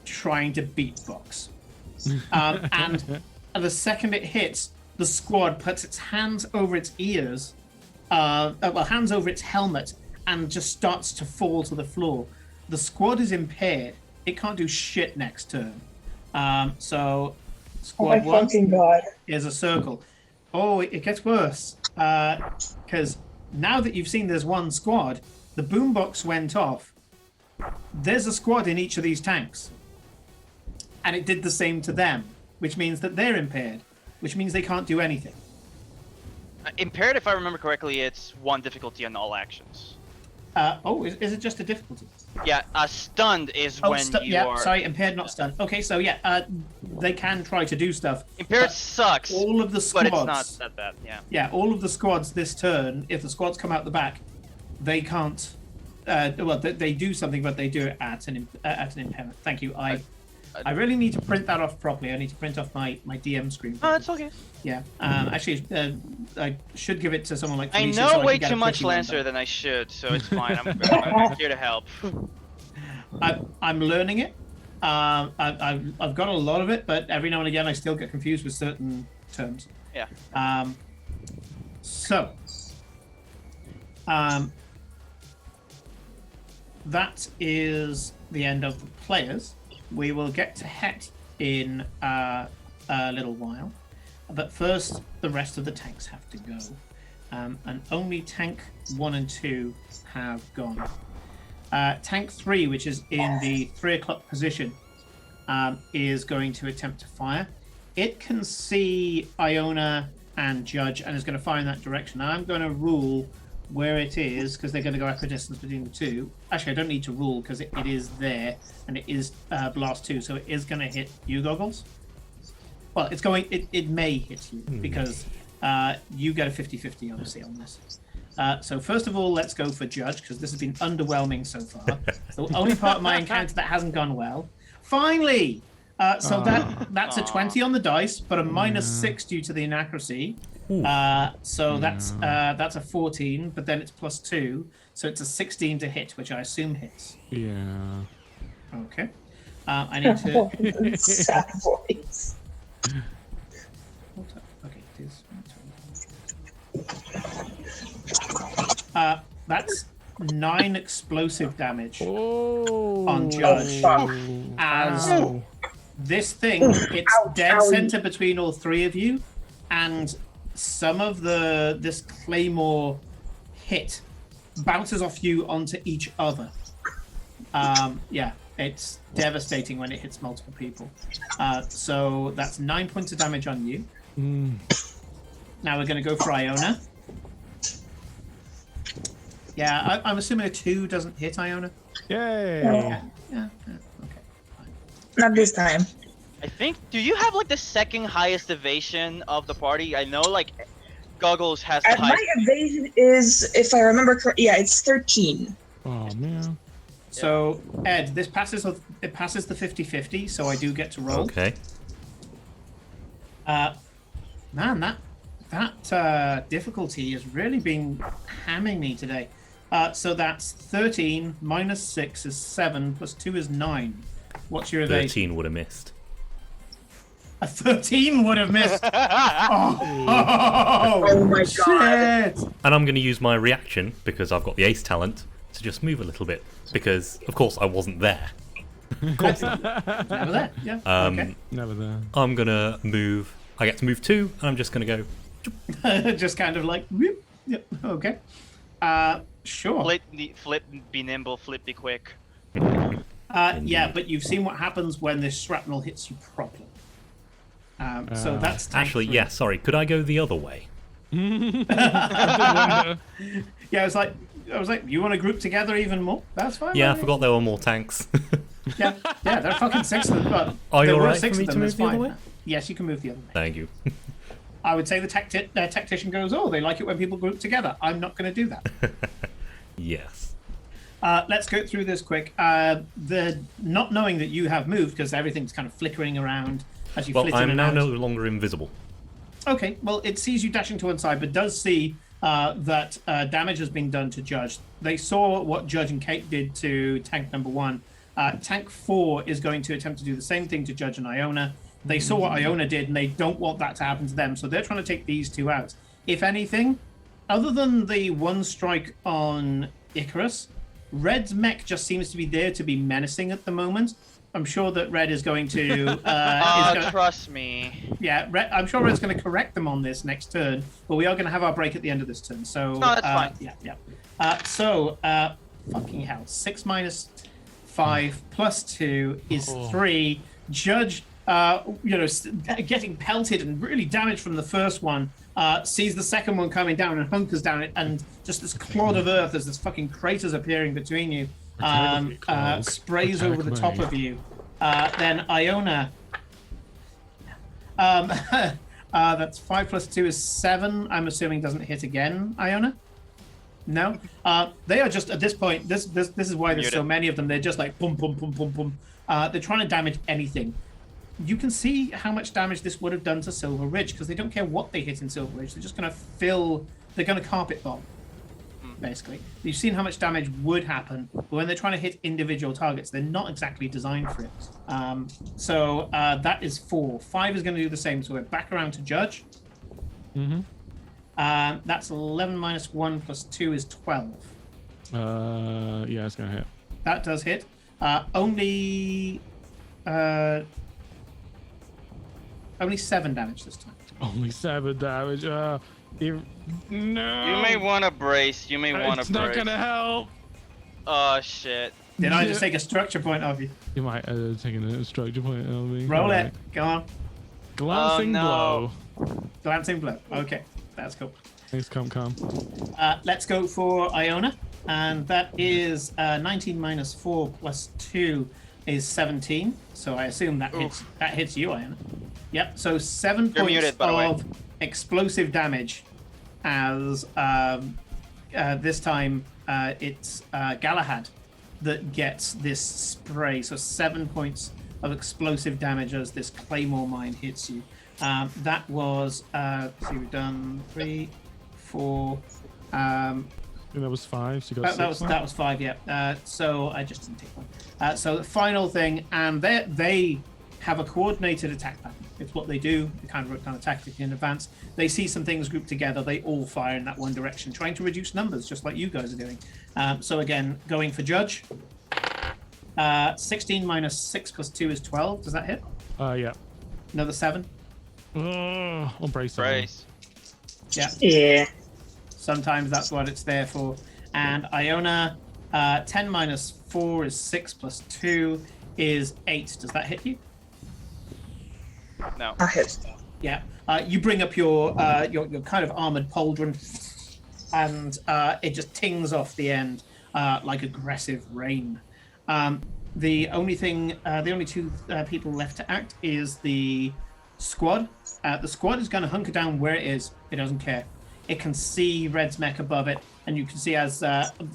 A: trying to beatbox. And the second it hits, the squad puts its hands over its ears, hands over its helmet, and just starts to fall to the floor. The squad is impaired. It can't do shit next turn. So squad one
D: fucking god.
A: is a circle. Oh, it gets worse. Because now that you've seen there's one squad, the boombox went off. There's a squad in each of these tanks. And it did the same to them, which means that they're impaired, which means they can't do anything.
C: Impaired, if I remember correctly, it's 1 difficulty on all actions.
A: Is it just a difficulty?
C: Yeah, stunned is when you
A: yeah,
C: are...
A: sorry, impaired, not stunned. Okay, so yeah, they can try to do stuff.
C: Impaired
A: but
C: sucks,
A: all of the squads,
C: but it's not that bad, yeah.
A: Yeah, all of the squads this turn, if the squads come out the back, they can't... they do something, but they do it at an impairment. Thank you. I really need to print that off properly. I need to print off my DM screen.
C: Oh, it's okay.
A: Yeah. Actually, I should give it to someone like
C: I
A: Felicia
C: know
A: so I
C: way
A: can get
C: too
A: a
C: much
A: pretty one,
C: Lancer
A: but
C: than I should, so it's fine. I'm here to help.
A: I'm learning it. I've got a lot of it, but every now and again I still get confused with certain terms.
C: Yeah.
A: That is the end of the players. We will get to Het in a little while, but first the rest of the tanks have to go, and only tank 1 and 2 have gone. Tank 3, which is in the 3 o'clock position, is going to attempt to fire. It can see Iona and Judge and is going to fire in that direction. I'm going to rule where it is because they're going to go equidistance between the two. Actually, I don't need to rule because it is there and it is blast 2, so it is going to hit you, Goggles. Well, it's going. It may hit you because you get a 50-50 obviously on this. So first of all, let's go for Judge because this has been Underwhelming so far. The only part of my encounter that hasn't gone well. Finally, so that's a 20 on the dice, but a -6 due to the inaccuracy. So that's a 14, but then it's +2, so it's a 16 to hit, which I assume hits.
E: Yeah.
A: Okay. I need to.
D: Sad voice.
A: Okay, it is. That's 9 explosive damage on Judge. As this thing hits dead center between all 3 of you, and some of this claymore hit bounces off you onto each other. Yeah, it's devastating when it hits multiple people. So that's 9 points of damage on you. Now we're going to go for Iona. Yeah, I'm assuming a 2 doesn't hit Iona.
E: Yay!
A: Yeah, okay. Fine.
D: Not this time.
C: I think. Do you have like the second highest evasion of the party? I know like Goggles has the
D: My
C: highest.
D: evasion is, if I remember correctly, yeah, it's 13.
E: Oh man.
A: So Ed, this passes. It passes the 50-50, so I do get to roll.
B: Okay.
A: Man, that difficulty has really been hamming me today. So that's 13 minus 6 is 7 plus 2 is 9. What's your evasion?
B: 13 would have missed.
A: A 13 would have missed. Oh
D: my god.
A: Shit.
B: And I'm going to use my reaction, because I've got the ace talent, to just move a little bit. Because, of course, I wasn't there.
A: Never there. Yeah. Okay.
E: Never there.
B: I'm going to move. I get to move 2, and I'm just going to go.
A: Just kind of like, whoop. Yep. Okay. Sure.
C: Flip, be nimble, flip, be quick.
A: Yeah, but you've seen what happens when this shrapnel hits you properly. So that's tank
B: Actually,
A: 3.
B: yeah, sorry. Could I go the other way?
A: Yeah, I was like, you want to group together even more? That's fine.
B: Yeah, I
A: mate.
B: forgot there were more tanks.
A: Yeah, there are fucking 6 of them. But
B: Are you
A: there were
B: alright
A: 6
B: for me
A: of
B: to
A: them,
B: move
A: that's
B: the other
A: fine.
B: way?
A: Yes, you can move the other way.
B: Thank you.
A: I would say the tactician goes, oh, they like it when people group together. I'm not going to do that.
B: Yes.
A: Let's go through this quick. The not knowing that you have moved because everything's kind of flickering around as you
B: Well,
A: flit in
B: I'm
A: and
B: now
A: out.
B: no longer invisible.
A: Okay, well, it sees you dashing to one side, but does see that damage has been done to Judge. They saw what Judge and Kate did to tank number 1. Tank 4 is going to attempt to do the same thing to Judge and Iona. They saw what Iona did, and they don't want that to happen to them, so they're trying to take these 2 out. If anything, other than the 1 strike on Icarus, Red's mech just seems to be there to be menacing at the moment. I'm sure that Red is going to...
C: Trust me.
A: Yeah, I'm sure Red's going to correct them on this next turn, but we are going to have our break at the end of this turn. So
C: No, that's fine.
A: Yeah. Fucking hell. 6 minus 5 plus 2 is 3. Judge, getting pelted and really damaged from the first one, sees the second one coming down and hunkers down it, and just this clod of earth as this fucking crater's appearing between you. Sprays over the top of you. Then Iona. That's 5 plus 2 is 7. I'm assuming doesn't hit again, Iona? No? They are just, at this point, this is why there's so many of them. They're just like boom, boom, boom, boom, boom. They're trying to damage anything. You can see how much damage this would have done to Silver Ridge, because they don't care what they hit in Silver Ridge. They're just going to they're going to carpet bomb. Basically, you've seen how much damage would happen, but when they're trying to hit individual targets, they're not exactly designed for it. So that is 4. 5 is going to do the same, so we're back around to Judge. That's 11 minus 1 plus 2 is 12.
E: Yeah, it's gonna hit.
A: That does hit. Only 7 damage this time.
E: Only 7 damage. No.
C: You may want to brace. You may want to brace.
E: It's not gonna help.
C: Oh shit.
A: Did I just
E: Yeah.
A: take a structure point off you?
E: You might have taken a structure point on me.
A: Roll
E: Alright.
A: it. Go on.
E: Glancing
C: no.
E: blow.
A: Glancing blow. Okay, that's cool.
E: Thanks, Comcom.
A: Let's go for Iona, and that is 19 minus 4 plus 2 is 17. So I assume that hits you, Iona. Yep. So 7
C: You're
A: points
C: muted, by the way.
A: of explosive damage, as this time it's Galahad that gets this spray. So 7 points of explosive damage as this claymore mine hits you. That was so we've done 3, 4.
E: I think that was 5. So you got 6 now?
A: That was 5. Yeah. So I just didn't take one. So the final thing, and they have a coordinated attack pattern. It's what they do. They kind of work on a tactic in advance. They see some things grouped together. They all fire in that one direction, trying to reduce numbers, just like you guys are doing. So again, going for Judge. 16 minus 6 plus 2 is 12. Does that hit?
E: Yeah.
A: Another 7.
E: I'll brace on.
C: Brace.
A: Yeah.
D: Yeah.
A: Sometimes that's what it's there for. And Iona, 10 minus 4 is 6 plus 2 is 8. Does that hit you?
C: No.
D: I hit.
A: Yeah. You bring up your kind of armored pauldron, and it just tings off the end like aggressive rain. The only two people left to act is the squad. The squad is going to hunker down where it is. It doesn't care. It can see Red's mech above it, and you can see as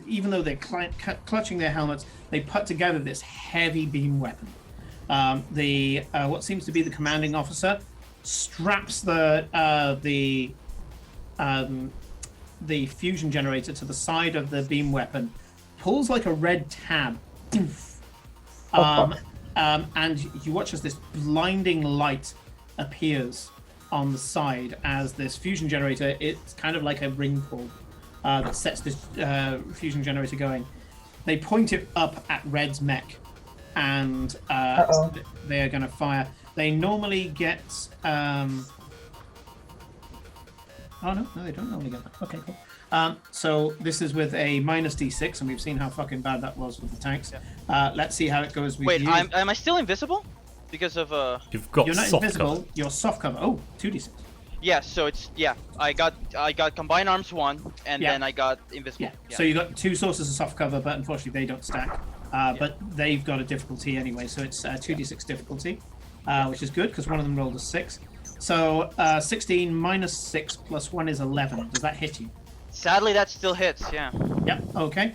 A: even though they're clutching their helmets, they put together this heavy beam weapon. What seems to be the commanding officer straps the fusion generator to the side of the beam weapon, pulls like a red tab, and you watch as this blinding light appears on the side as this fusion generator. It's kind of like a ring pull that sets this fusion generator going. They point it up at Red's mech, and they are going to fire. They normally get. Oh no, they don't normally get that. Okay, cool. So this is with a minus D6, and we've seen how fucking bad that was with the tanks. Let's see how it goes with
C: Wait,
A: you.
C: am I still invisible? Because of
B: You've got
A: You're not
B: soft
A: invisible.
B: cover.
A: You're soft cover. Oh, 2D6.
C: yeah. So it's I got combined arms 1, and
A: Yeah.
C: then I got invisible.
A: Yeah. So you got 2 sources of soft cover, but unfortunately they don't stack. But they've got a difficulty anyway, so it's 2d6 difficulty, which is good because one of them rolled a 6. So 16 minus 6 plus 1 is 11. Does that hit you?
C: Sadly, that still hits. Yeah.
A: Yep. Okay.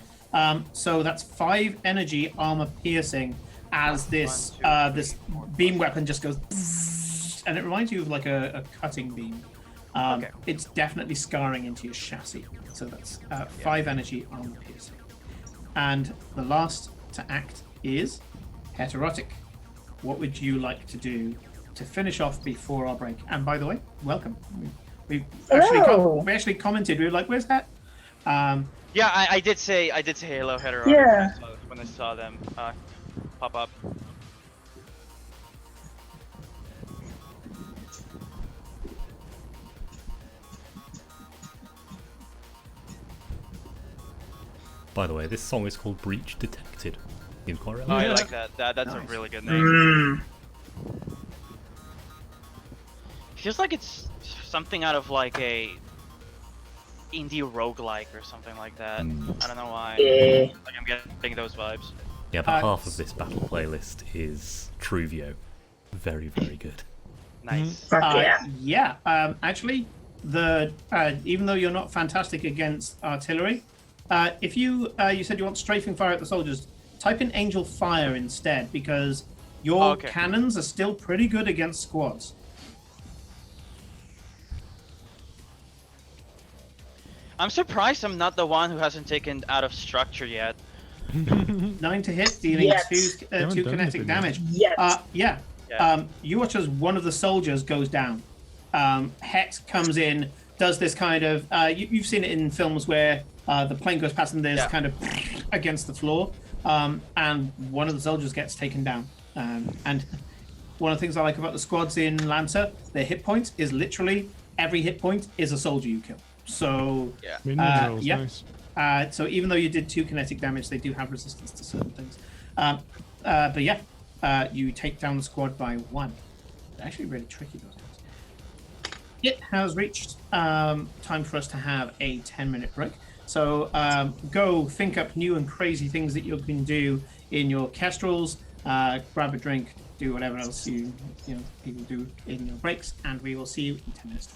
A: So that's 5 energy armor piercing as this
C: 1, 2, 3,
A: this
C: 4,
A: beam weapon just goes, bzzz, and it reminds you of like a cutting beam.
C: Okay.
A: It's definitely scarring into your chassis. So that's 5 energy armor piercing. And the last to act is Heterotic. What would you like to do to finish off before our break? And by the way, welcome. We actually commented. We were like, "Where's that?"
C: Yeah, I did say hello, hetero.
D: Yeah.
C: When I saw them pop up.
B: By the way, this song is called Breach Detected. Seems quite
C: Oh,
B: relevant.
C: I
A: Yeah.
C: like that. That's
A: Nice.
C: a really good name.
D: Mm.
C: Feels like it's something out of like a indie roguelike or something like that. I don't know why.
D: Yeah.
C: Like I'm getting those vibes.
B: Yeah, about half of this battle playlist is Truvio. Very, very good.
C: Nice.
D: Fuck yeah.
A: Yeah. Actually, even though you're not fantastic against artillery, if you said you want strafing fire at the soldiers, type in Angel Fire instead, because your
C: Okay.
A: cannons are still pretty good against squads.
C: I'm surprised I'm not the one who hasn't taken out of structure yet.
A: 9 to hit, dealing
D: Yes.
A: 2
E: haven't done
A: kinetic
E: anything yet.
A: damage.
D: Yes.
A: Yeah.
C: Yeah.
A: You watch as one of the soldiers goes down. Het comes in, does this kind of. You've seen it in films where the plane goes past and there's
C: Yeah.
A: kind of against the floor, and one of the soldiers gets taken down. And one of the things I like about the squads in Lancer, their hit points is literally every hit point is a soldier you kill. So
C: Yeah.
E: Minerals,
A: yeah.
E: nice.
A: So even though you did 2 kinetic damage, they do have resistance to certain things. But yeah, you take down the squad by 1. They're actually really tricky, those guys. It has reached time for us to have a 10-minute break. So go think up new and crazy things that you can do in your kestrels. Grab a drink, do whatever else you know people do in your breaks, and we will see you in 10 minutes.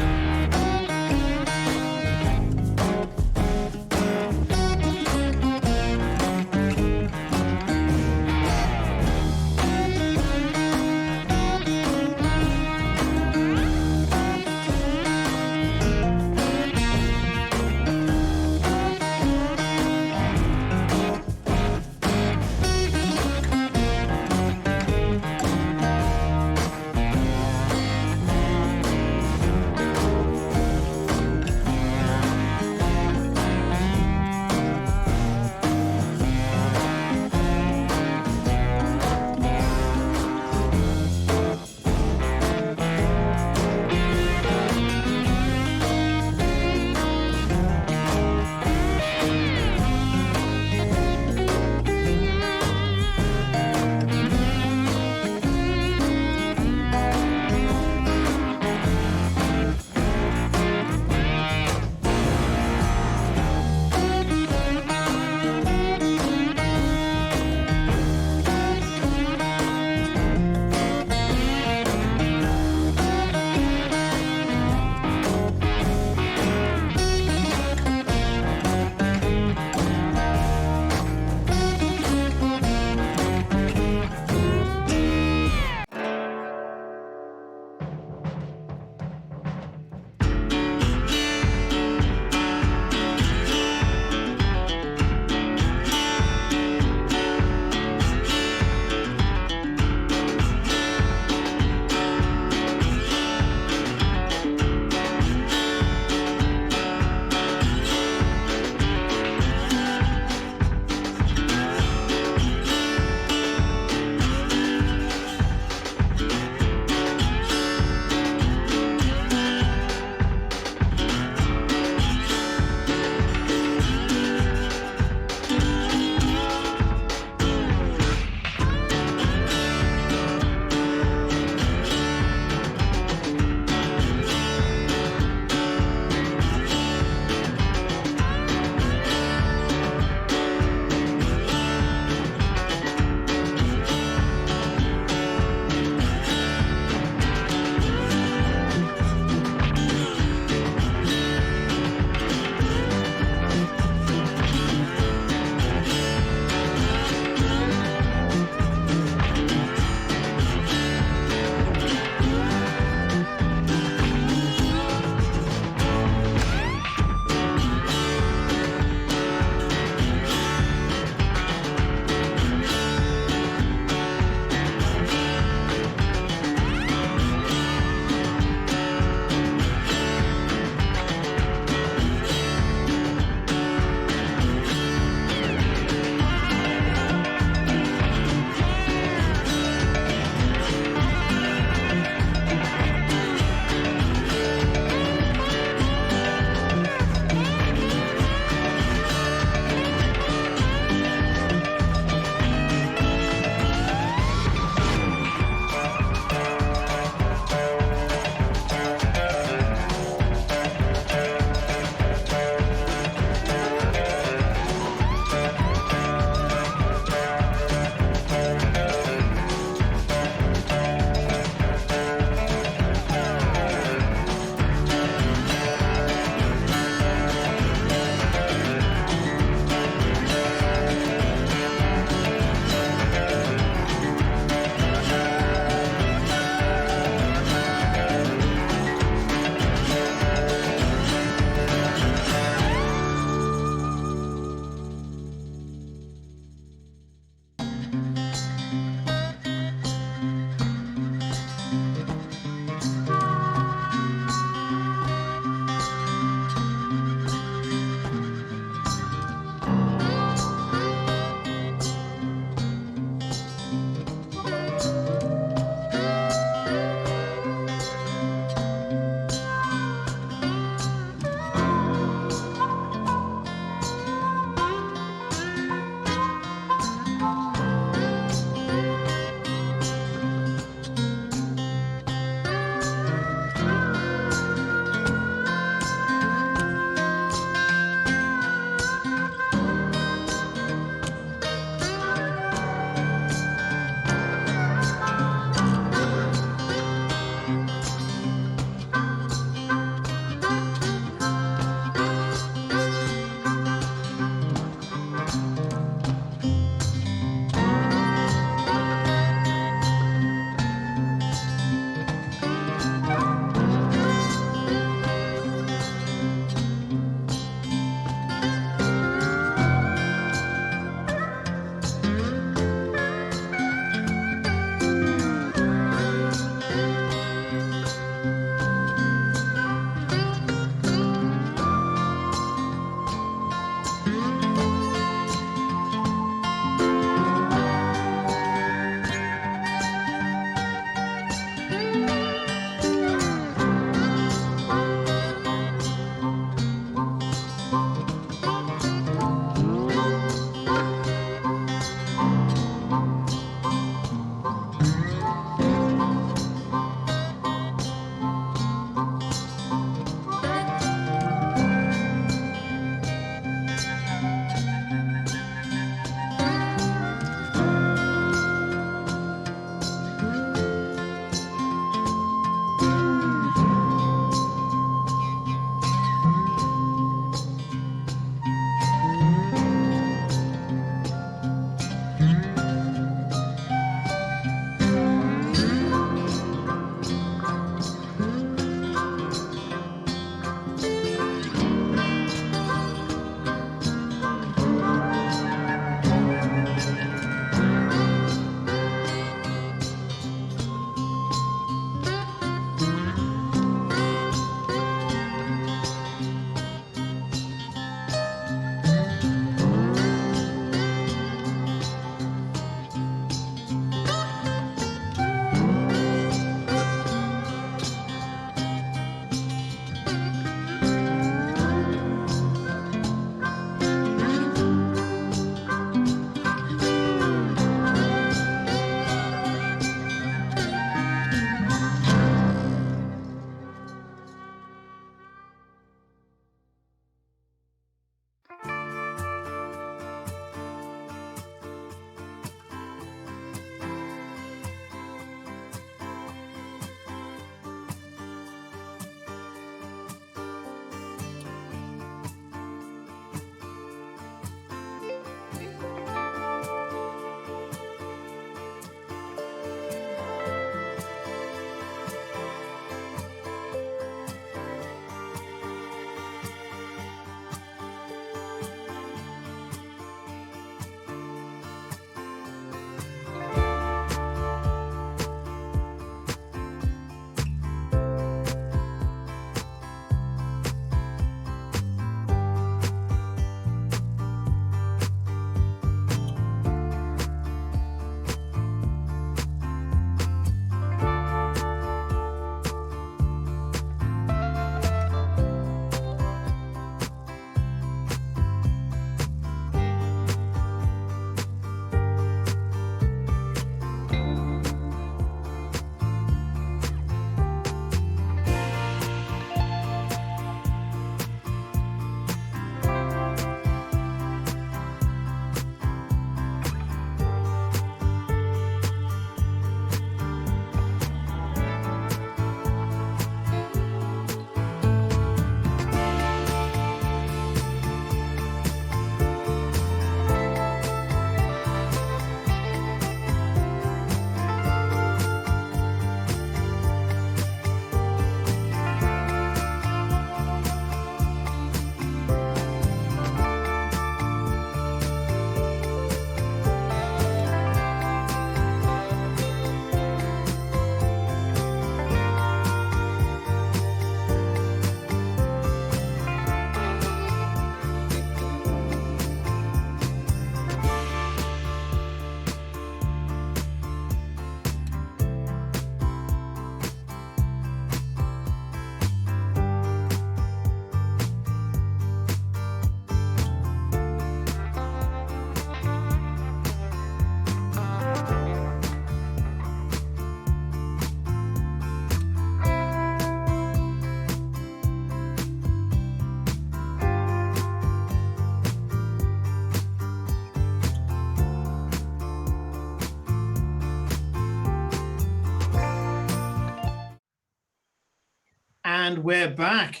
A: And we're back.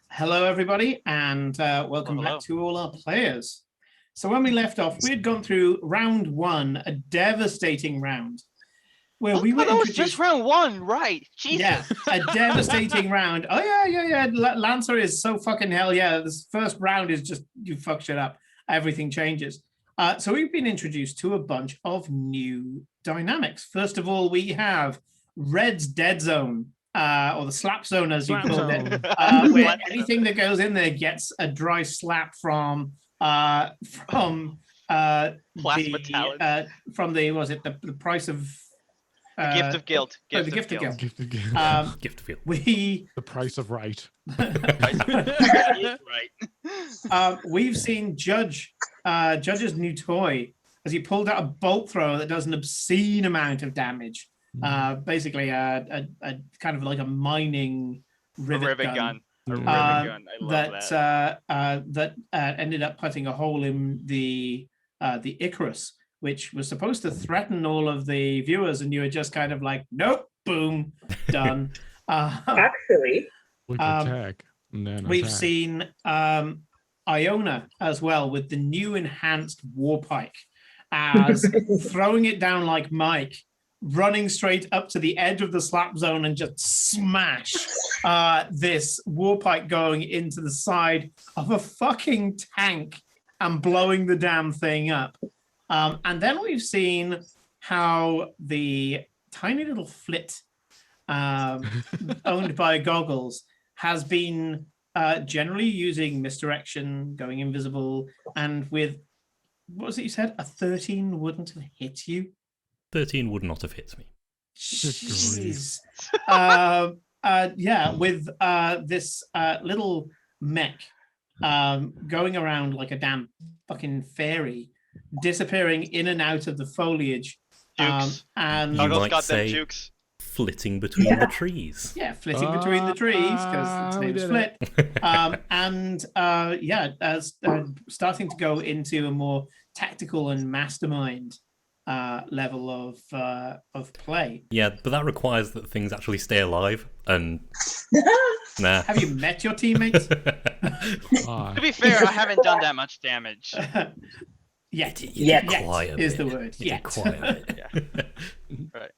A: Hello, everybody, and welcome
C: Hello.
A: back to all our players. So when we left off, we had gone through round one, a devastating round, where we were
C: that was
A: introduced.
C: just round one, right? Jesus.
A: Yeah, a devastating round. Oh yeah. Lancer is so fucking hell yeah. This first round is just you fuck shit up. Everything changes. So we've been introduced to a bunch of new dynamics. First of all, we have Red's Dead Zone, or the Slap Zone as you
E: Slap
A: call
E: zone.
A: it, where anything that goes in there gets a dry slap from
C: Plasma
A: the
C: talent.
A: from the was it the price of
C: The gift of guilt.
A: the gift of guilt.
E: Gift again.
B: Gift feel.
A: We
E: The price of right.
C: Right.
A: we've seen Judge's new toy as he pulled out a bolt thrower that does an obscene amount of damage. Basically, a kind of like a mining rivet gun.
C: A rivet gun. I love that.
A: that ended up putting a hole in the Icarus, which was supposed to threaten all of the viewers, and you were just kind of like, nope, boom, done.
D: Actually,
E: Quick
A: Um,
E: attack. And then
A: We've
E: attack.
A: seen Iona as well with the new enhanced Warpike as throwing it down like Mike, running straight up to the edge of the slap zone and just smash this Warpike going into the side of a fucking tank and blowing the damn thing up. And then we've seen how the tiny little flit owned by Goggles has been generally using misdirection, going invisible, and with, what was it you said? A 13 wouldn't have hit you?
B: 13 would not have hit me.
A: Jeez. Yeah, with this little mech going around like a damn fucking fairy, disappearing in and out of the foliage.
C: Jukes.
A: And
B: You
C: Goggles
B: might
C: got them
B: say-
C: jukes.
B: Flitting between the trees.
A: yeah, flitting between the trees because its
E: we
A: name's
E: did
A: Flit.
E: it.
A: Starting to go into a more tactical and mastermind level of play.
B: Yeah, but that requires that things actually stay alive, and nah.
A: Have you met your teammates?
E: Ah,
C: To be fair, I haven't done that much damage.
A: Yet.
B: Yet
A: Yet is the word.
B: You did
A: Yet.
B: quite a bit.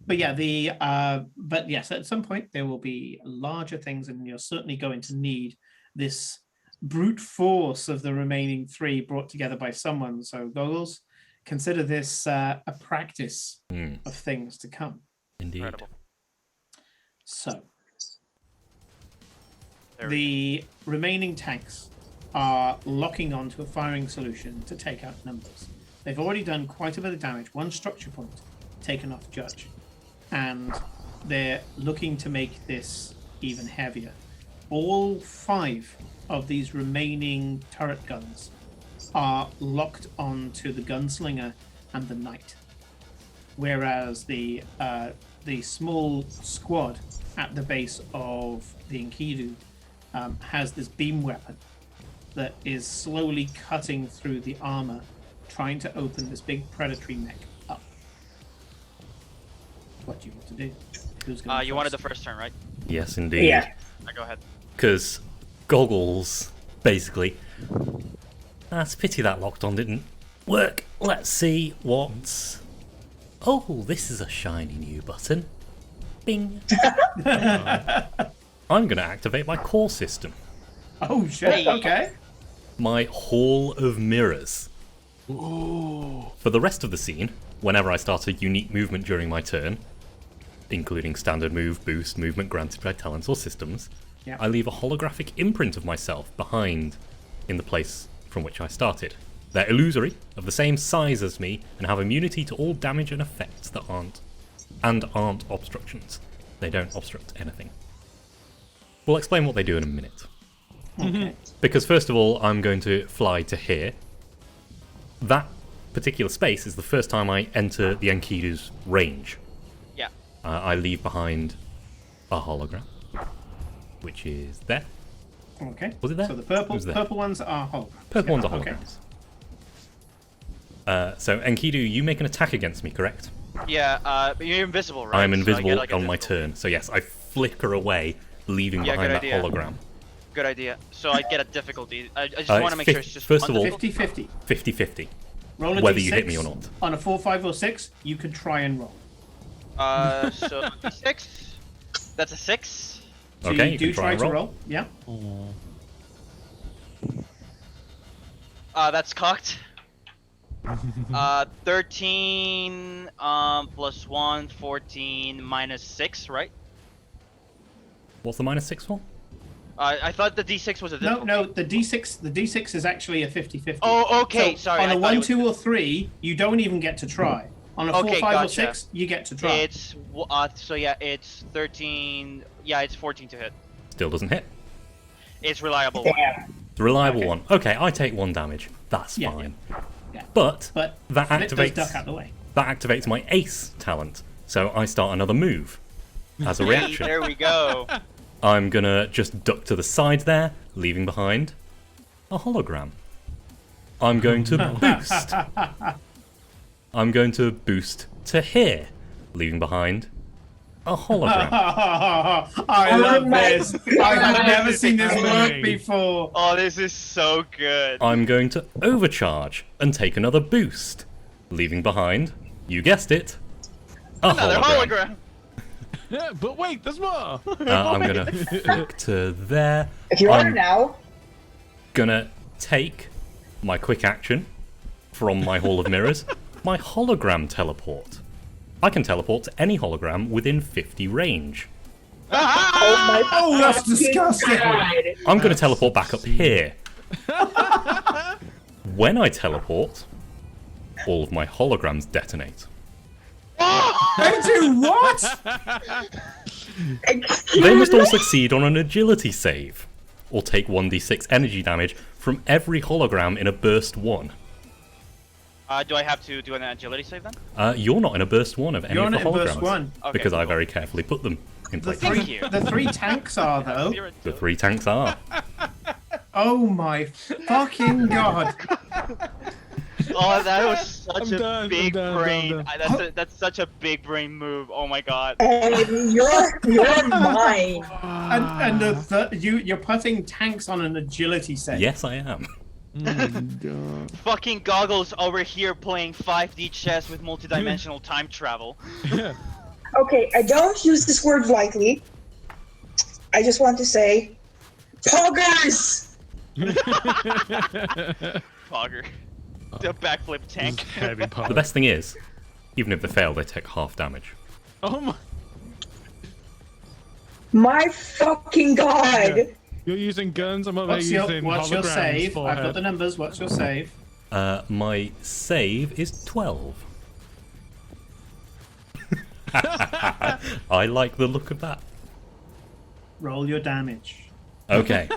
A: But yeah, but yes, at some point there will be larger things, and you're certainly going to need this brute force of the remaining three brought together by someone. So Goggles, consider this a practice of things to come.
B: Indeed.
C: Incredible.
A: So
C: There
A: the remaining tanks are locking onto a firing solution to take out numbers. They've already done quite a bit of damage. One structure point taken off Judge, and they're looking to make this even heavier. All 5 of these remaining turret guns are locked onto the gunslinger and the knight, whereas the small squad at the base of the Enkidu has this beam weapon that is slowly cutting through the armor, trying to open this big predatory mech up. What do you want to do? Who's going
C: You wanted the first turn, right?
B: Yes, indeed.
D: yeah.
C: Go ahead.
B: Because Goggles, basically. It's a pity that locked on didn't work. Let's see what's... Oh, this is a shiny new button. Bing. I'm going to activate my core system.
A: Oh shit!
C: Hey.
A: Okay.
B: My Hall of Mirrors. For the rest of the scene, whenever I start a unique movement during my turn, including standard move, boost, movement granted by talents or systems,
A: Yeah.
B: I leave a holographic imprint of myself behind in the place from which I started. They're illusory, of the same size as me, and have immunity to all damage and effects that aren't obstructions. They don't obstruct anything. We'll explain what they do in a minute.
A: Okay.
B: Because first of all, I'm going to fly to here. That particular space is the first time I enter the Enkidu's range.
C: Yeah.
B: I leave behind a hologram, which is there.
A: Okay.
B: Was it there?
A: So the
B: It was there.
A: purple ones are holograms.
B: Purple ones are
A: Okay.
B: holograms. So Enkidu, you make an attack against me, correct?
C: Yeah, but you're invisible, right?
B: I'm
C: So I
B: invisible
C: get, like,
B: on my
C: invisible.
B: turn. So yes, I flicker away leaving
C: Yeah,
B: behind
C: good
B: that
C: idea.
B: hologram.
C: Good idea. So I get a difficulty. I just
B: It's
C: want to make sure it's just
B: first of
C: one
B: all-
C: difficulty.
A: 50-50.
B: 50-50.
A: Roll a
B: Whether
A: D6.
B: you hit me or not.
A: On a 4, 5, or 6, you could try and roll.
C: So 6. That's a 6.
A: So
B: Okay,
A: you
B: you
A: do
B: can try and
A: to
B: roll.
A: roll. Yeah.
E: Oh.
C: That's cocked. 13 plus 1, 14 minus 6, right?
B: What's the -6 for?
C: I thought the D6 was a
A: No,
C: difficulty.
A: no, the D6 is actually a 50-50.
C: Oh, okay.
A: So
C: Sorry.
A: on
C: I
A: a
C: thought
A: 1,
C: it was-
A: 2, or 3, you don't even get to try. On a 4,
C: Okay,
A: 5, or
C: gotcha.
A: 6, you get to try.
C: It's so yeah, it's 13. Yeah, it's 14 to hit.
B: Still doesn't hit.
C: It's reliable. One.
D: Damn.
B: The reliable
A: Okay.
B: one. Okay, I take 1 damage. That's
A: Yeah,
B: fine.
A: yeah.
B: But
A: But
B: that
A: Flit does
B: activates
A: duck out the way.
B: that activates my ace talent. So I start another move as a
C: Hey,
B: reaction.
C: there we go.
B: I'm gonna just duck to the side there, leaving behind a hologram. I'm going to boost. I'm going to boost to here, leaving behind a hologram.
A: I love
D: my
A: this. I have
D: God.
A: never seen this work
E: Amazing.
A: before.
C: Oh, this is so good.
B: I'm going to overcharge and take another boost, leaving behind, you guessed it, a
C: Another
B: hologram.
C: hologram.
E: Yeah, but wait, there's more.
B: I'm gonna flick to there.
D: If you are
B: I'm
D: now,
B: gonna take my quick action from my Hall of Mirrors, my hologram teleport. I can teleport to any hologram within 50 range.
A: Oh, that's disgusting.
B: I'm gonna teleport back up here. When I teleport, all of my holograms detonate.
A: They do what?
B: They must all succeed on an agility save, or take 1d6 energy damage from every hologram in a burst 1.
C: Do I have to do an agility save then?
B: You're not in a burst 1 of any
A: You're
B: of
A: on
B: the
A: it in
B: burst
A: burst 1.
C: Okay,
B: because I
C: cool.
B: very carefully put them in
A: The
B: place.
C: Thank
A: three,
C: you.
A: the 3 tanks are, though.
C: Zero
B: The
C: two.
B: 3 tanks are.
A: Oh my fucking god.
C: Oh, that was such
E: I'm
C: a
E: done, I'm
C: big
E: done, I'm
C: brain.
E: done.
C: That's such a big brain move. Oh my god.
D: and you're mine.
A: And you're putting tanks on an agility set.
B: Yes, I am.
E: Oh my god.
C: Fucking goggles over here playing 5D chess with multidimensional time travel.
D: Okay, I don't use this word lightly. I just want to say, poggers.
C: Fogger. The backflip tank.
E: Heavy
B: The
E: part.
B: best thing is, even if they fail, they take half damage.
E: Oh my.
D: My fucking god.
E: Yeah. You're using guns. I'm over
A: What's your
E: using
A: what's your
E: holograms
A: save?
E: for
A: I've got
E: head.
A: the numbers. What's your save?
B: My save is 12. I like the look of that.
A: Roll your damage.
B: Okay.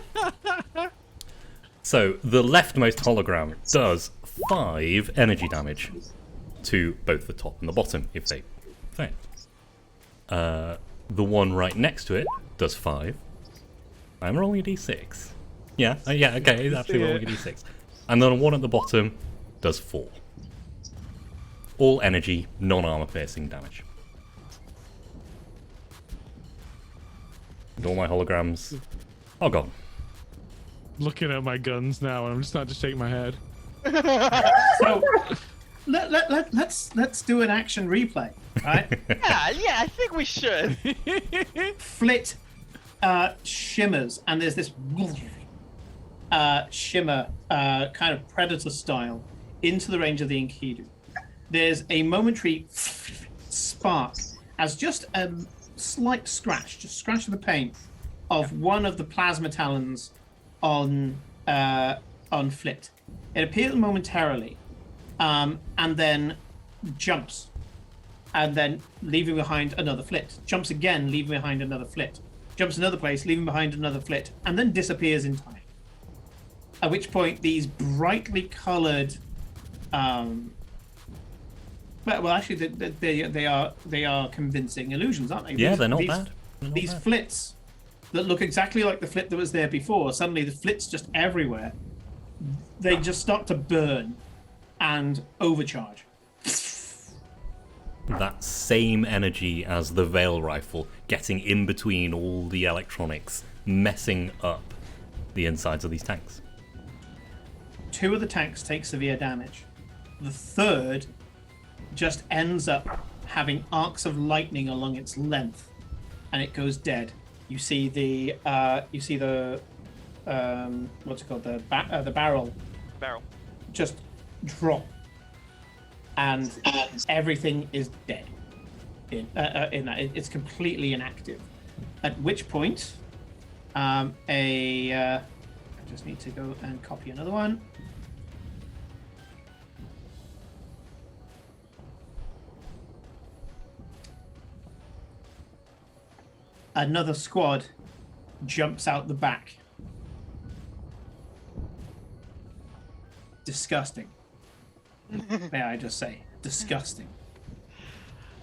B: So, the leftmost hologram does 5 energy damage to both the top and the bottom if they fail. The one right next to it does 5. I'm rolling a d6. Yeah, okay, it's actually rolling a d6. And then one at the bottom does 4. All energy, non-armor piercing damage. And all my holograms are gone.
E: Looking at my guns now, and I'm just starting to shake my head.
A: So let's do an action replay, right?
C: Yeah, I think we should.
A: Flit shimmers, and there's this shimmer, kind of predator style, into the range of the Enkidu. There's a momentary spark as just a slight scratch, just scratch of the paint of one of the plasma talons on Flit. It appears momentarily, and then jumps, and then leaving behind another Flit. Jumps again, leaving behind another Flit. Jumps another place, leaving behind another Flit, and then disappears entirely. At which point, these brightly coloured, well, actually, they are convincing illusions, aren't they?
B: Yeah, they're not
A: these,
B: bad. They're not
A: These
B: bad.
A: Flits that look exactly like the Flit that was there before. Suddenly, the Flit's just everywhere. They just start to burn and overcharge.
B: that same energy as the Veil Rifle, getting in between all the electronics, messing up the insides of these tanks.
A: 2 of the tanks take severe damage. The third just ends up having arcs of lightning along its length, and it goes dead. You see the what's it called, the barrel just drop, and everything is dead in that. It's completely inactive. At which point, I just need to go and copy another one. Another squad jumps out the back. Disgusting. May I just say, disgusting.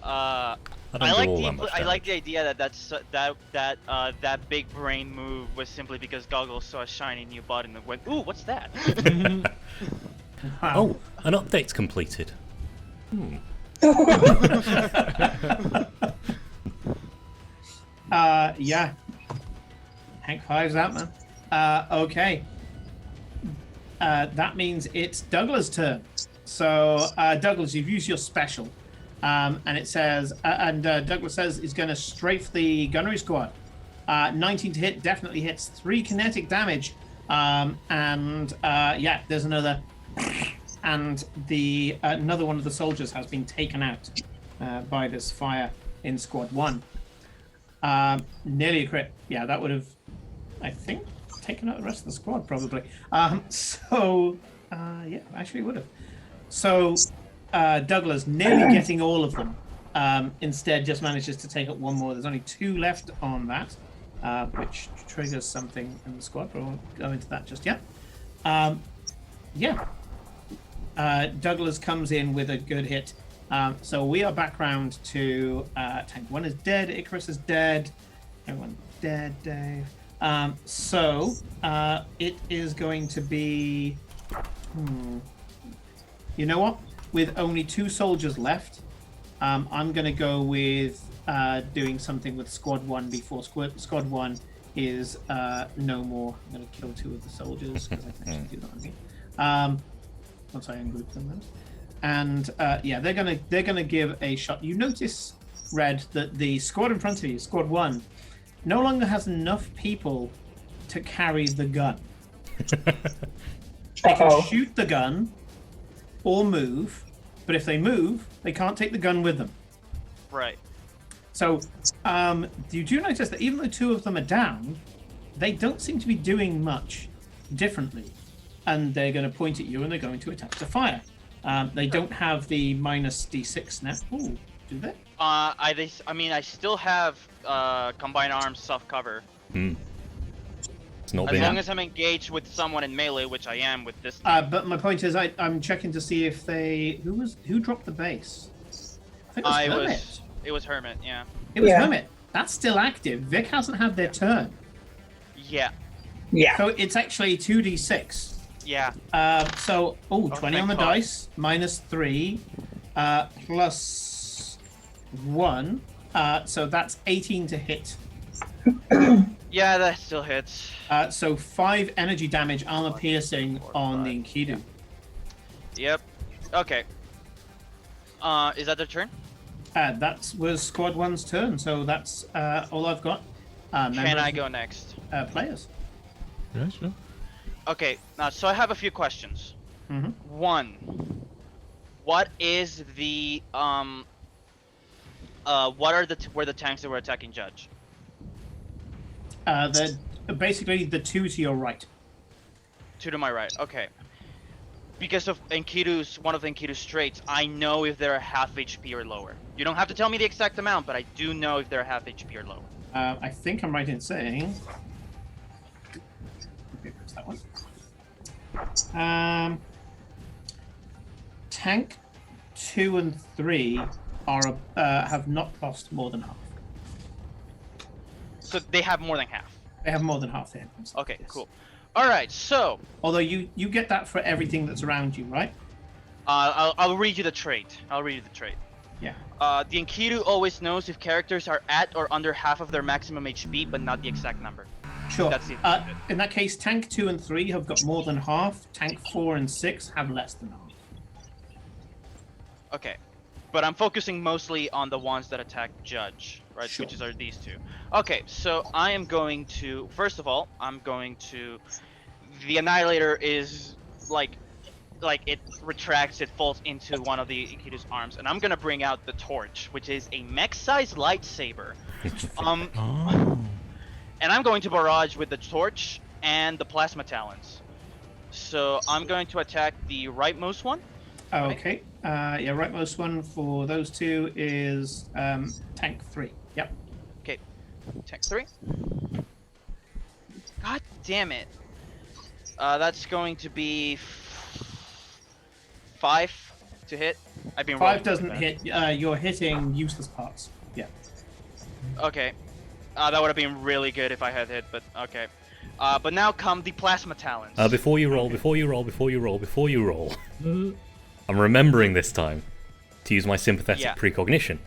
C: I like the idea that big brain move was simply because Goggles saw a shiny new button and went, "Ooh, what's that?"
A: Wow.
B: Oh, an update's completed.
A: Yeah. Hank Five's out, man. Okay. That means it's Douglas' turn. So, Douglas, you've used your special. And it says, Douglas says he's going to strafe the gunnery squad. 19 to hit, definitely hits. 3 kinetic damage. Yeah, there's another. And another one of the soldiers has been taken out by this fire in squad 1. Nearly a crit. Yeah, that would have, I think, taken out the rest of the squad, probably. Yeah, actually would have. So, Douglas nearly getting all of them. Instead, just manages to take up 1 more. There's only 2 left on that, which triggers something in the squad, but I won't go into that just yet. Yeah. Douglas comes in with a good hit. So we are back round to tank 1 is dead, Icarus is dead, everyone dead, Dave. So it is going to be, you know what? With only 2 soldiers left, I'm going to go with doing something with squad 1 before squad 1 is no more. I'm going to kill 2 of the soldiers because I can actually do that on me. Once I ungroup them, then. And yeah, they're gonna give a shot. You notice, Red, that the squad in front of you, squad 1, no longer has enough people to carry the gun. They can shoot the gun or move, but if they move, they can't take the gun with them.
C: Right.
A: So you do notice that even though 2 of them are down, they don't seem to be doing much differently. And they're going to point at you and they're going to attempt to fire. They don't have the minus D6 now. Ooh, do they?
C: I mean, I still have combined arms soft cover.
B: It's not
C: As long as I'm engaged with someone in melee, which I am with this.
A: But my point is, I'm checking to see if they who dropped the base. I think it was Hermit.
C: It was Hermit, yeah.
A: It was Hermit. That's still active. Vic hasn't had their turn.
C: Yeah.
D: Yeah.
A: So it's actually 2d6.
C: Yeah.
A: So, 20 on the dice, minus 3, plus 1. So that's 18 to hit.
C: Yeah, that still hits.
A: So 5 energy damage, armor piercing on the Enkidu.
C: Yep. Okay. Is that their turn?
A: That was squad 1's turn, so that's all I've got.
C: Can I go next?
A: Players.
E: Yeah, sure.
C: Okay, so I have a few questions.
A: Mm-hmm.
C: 1, what is the what are where the tanks that were attacking Judge?
A: They're basically the 2 to your right.
C: 2 to my right. Okay. Because of one of Enkidu's traits, I know if they're half HP or lower. You don't have to tell me the exact amount, but I do know if they're half HP or lower.
A: I think I'm right in saying. Okay, where's that one? Tank 2 and 3 are have not lost more than half.
C: So they have more than half.
A: They have more than half their hit points.
C: Okay,
A: Yes.
C: cool. All right, so
A: Although you get that for everything that's around you, right?
C: I'll read you the trait.
A: Yeah.
C: The Enkidu always knows if characters are at or under half of their maximum HP, but not the exact number.
A: Sure.
C: That's the
A: In that case, tank 2 and 3 have got more than half. Tank 4 and 6 have less than half.
C: Okay, but I'm focusing mostly on the ones that attack Judge, right?
A: Sure.
C: Which are these two. Okay, so I am going to, first of all, the Annihilator is like it retracts, it falls into one of the Enkidu's arms, and I'm gonna bring out the torch, which is a mech-sized lightsaber.
E: Oh.
C: And I'm going to barrage with the torch and the plasma talons. So I'm going to attack the rightmost one.
A: Okay. Yeah, rightmost one for those two is tank 3. Yep.
C: Okay, tank 3. God damn it. That's going to be 5 to hit. I've been
A: 5
C: rolling
A: doesn't
C: with
A: hit. You're hitting useless parts. Yeah.
C: that. Okay. That would have been really good if I had hit, but okay. But now come the plasma talons.
B: Before you roll, I'm remembering this time to use my sympathetic precognition,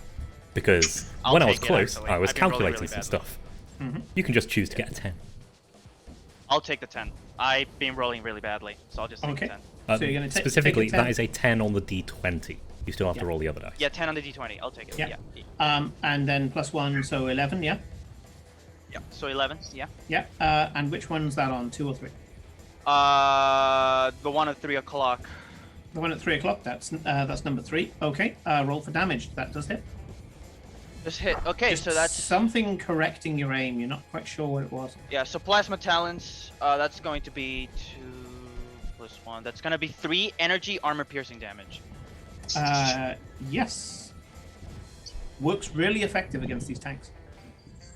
B: because
C: I'll
B: when I was
C: take it,
B: close,
C: actually.
B: I was
C: I've been rolling
B: calculating
C: really
B: some
C: badly.
B: stuff. You can just choose to get a 10.
C: I'll take the 10. I've been rolling really badly, so I'll just take
A: Okay.
C: the 10.
A: So you're gonna take
B: Specifically,
A: take a 10?
B: that is a 10 on the d20. You still have to roll the other dice.
C: Yeah, 10 on the d20. I'll take it.
A: Yeah.
C: Yeah.
A: And then +1, so 11. Yeah.
C: Yeah. So 11. Yeah.
A: Yeah. And which one's that on? 2 or 3?
C: The one at 3 o'clock.
A: The one at 3 o'clock. That's number 3. Okay. Roll for damage. That does hit.
C: Just hit. Okay,
A: Just
C: so that's
A: something correcting your aim. You're not quite sure what it was.
C: yeah. So plasma talons. That's going to be 2 plus 1. That's going to be 3 energy armor piercing damage.
A: Yes. Works really effective against these tanks.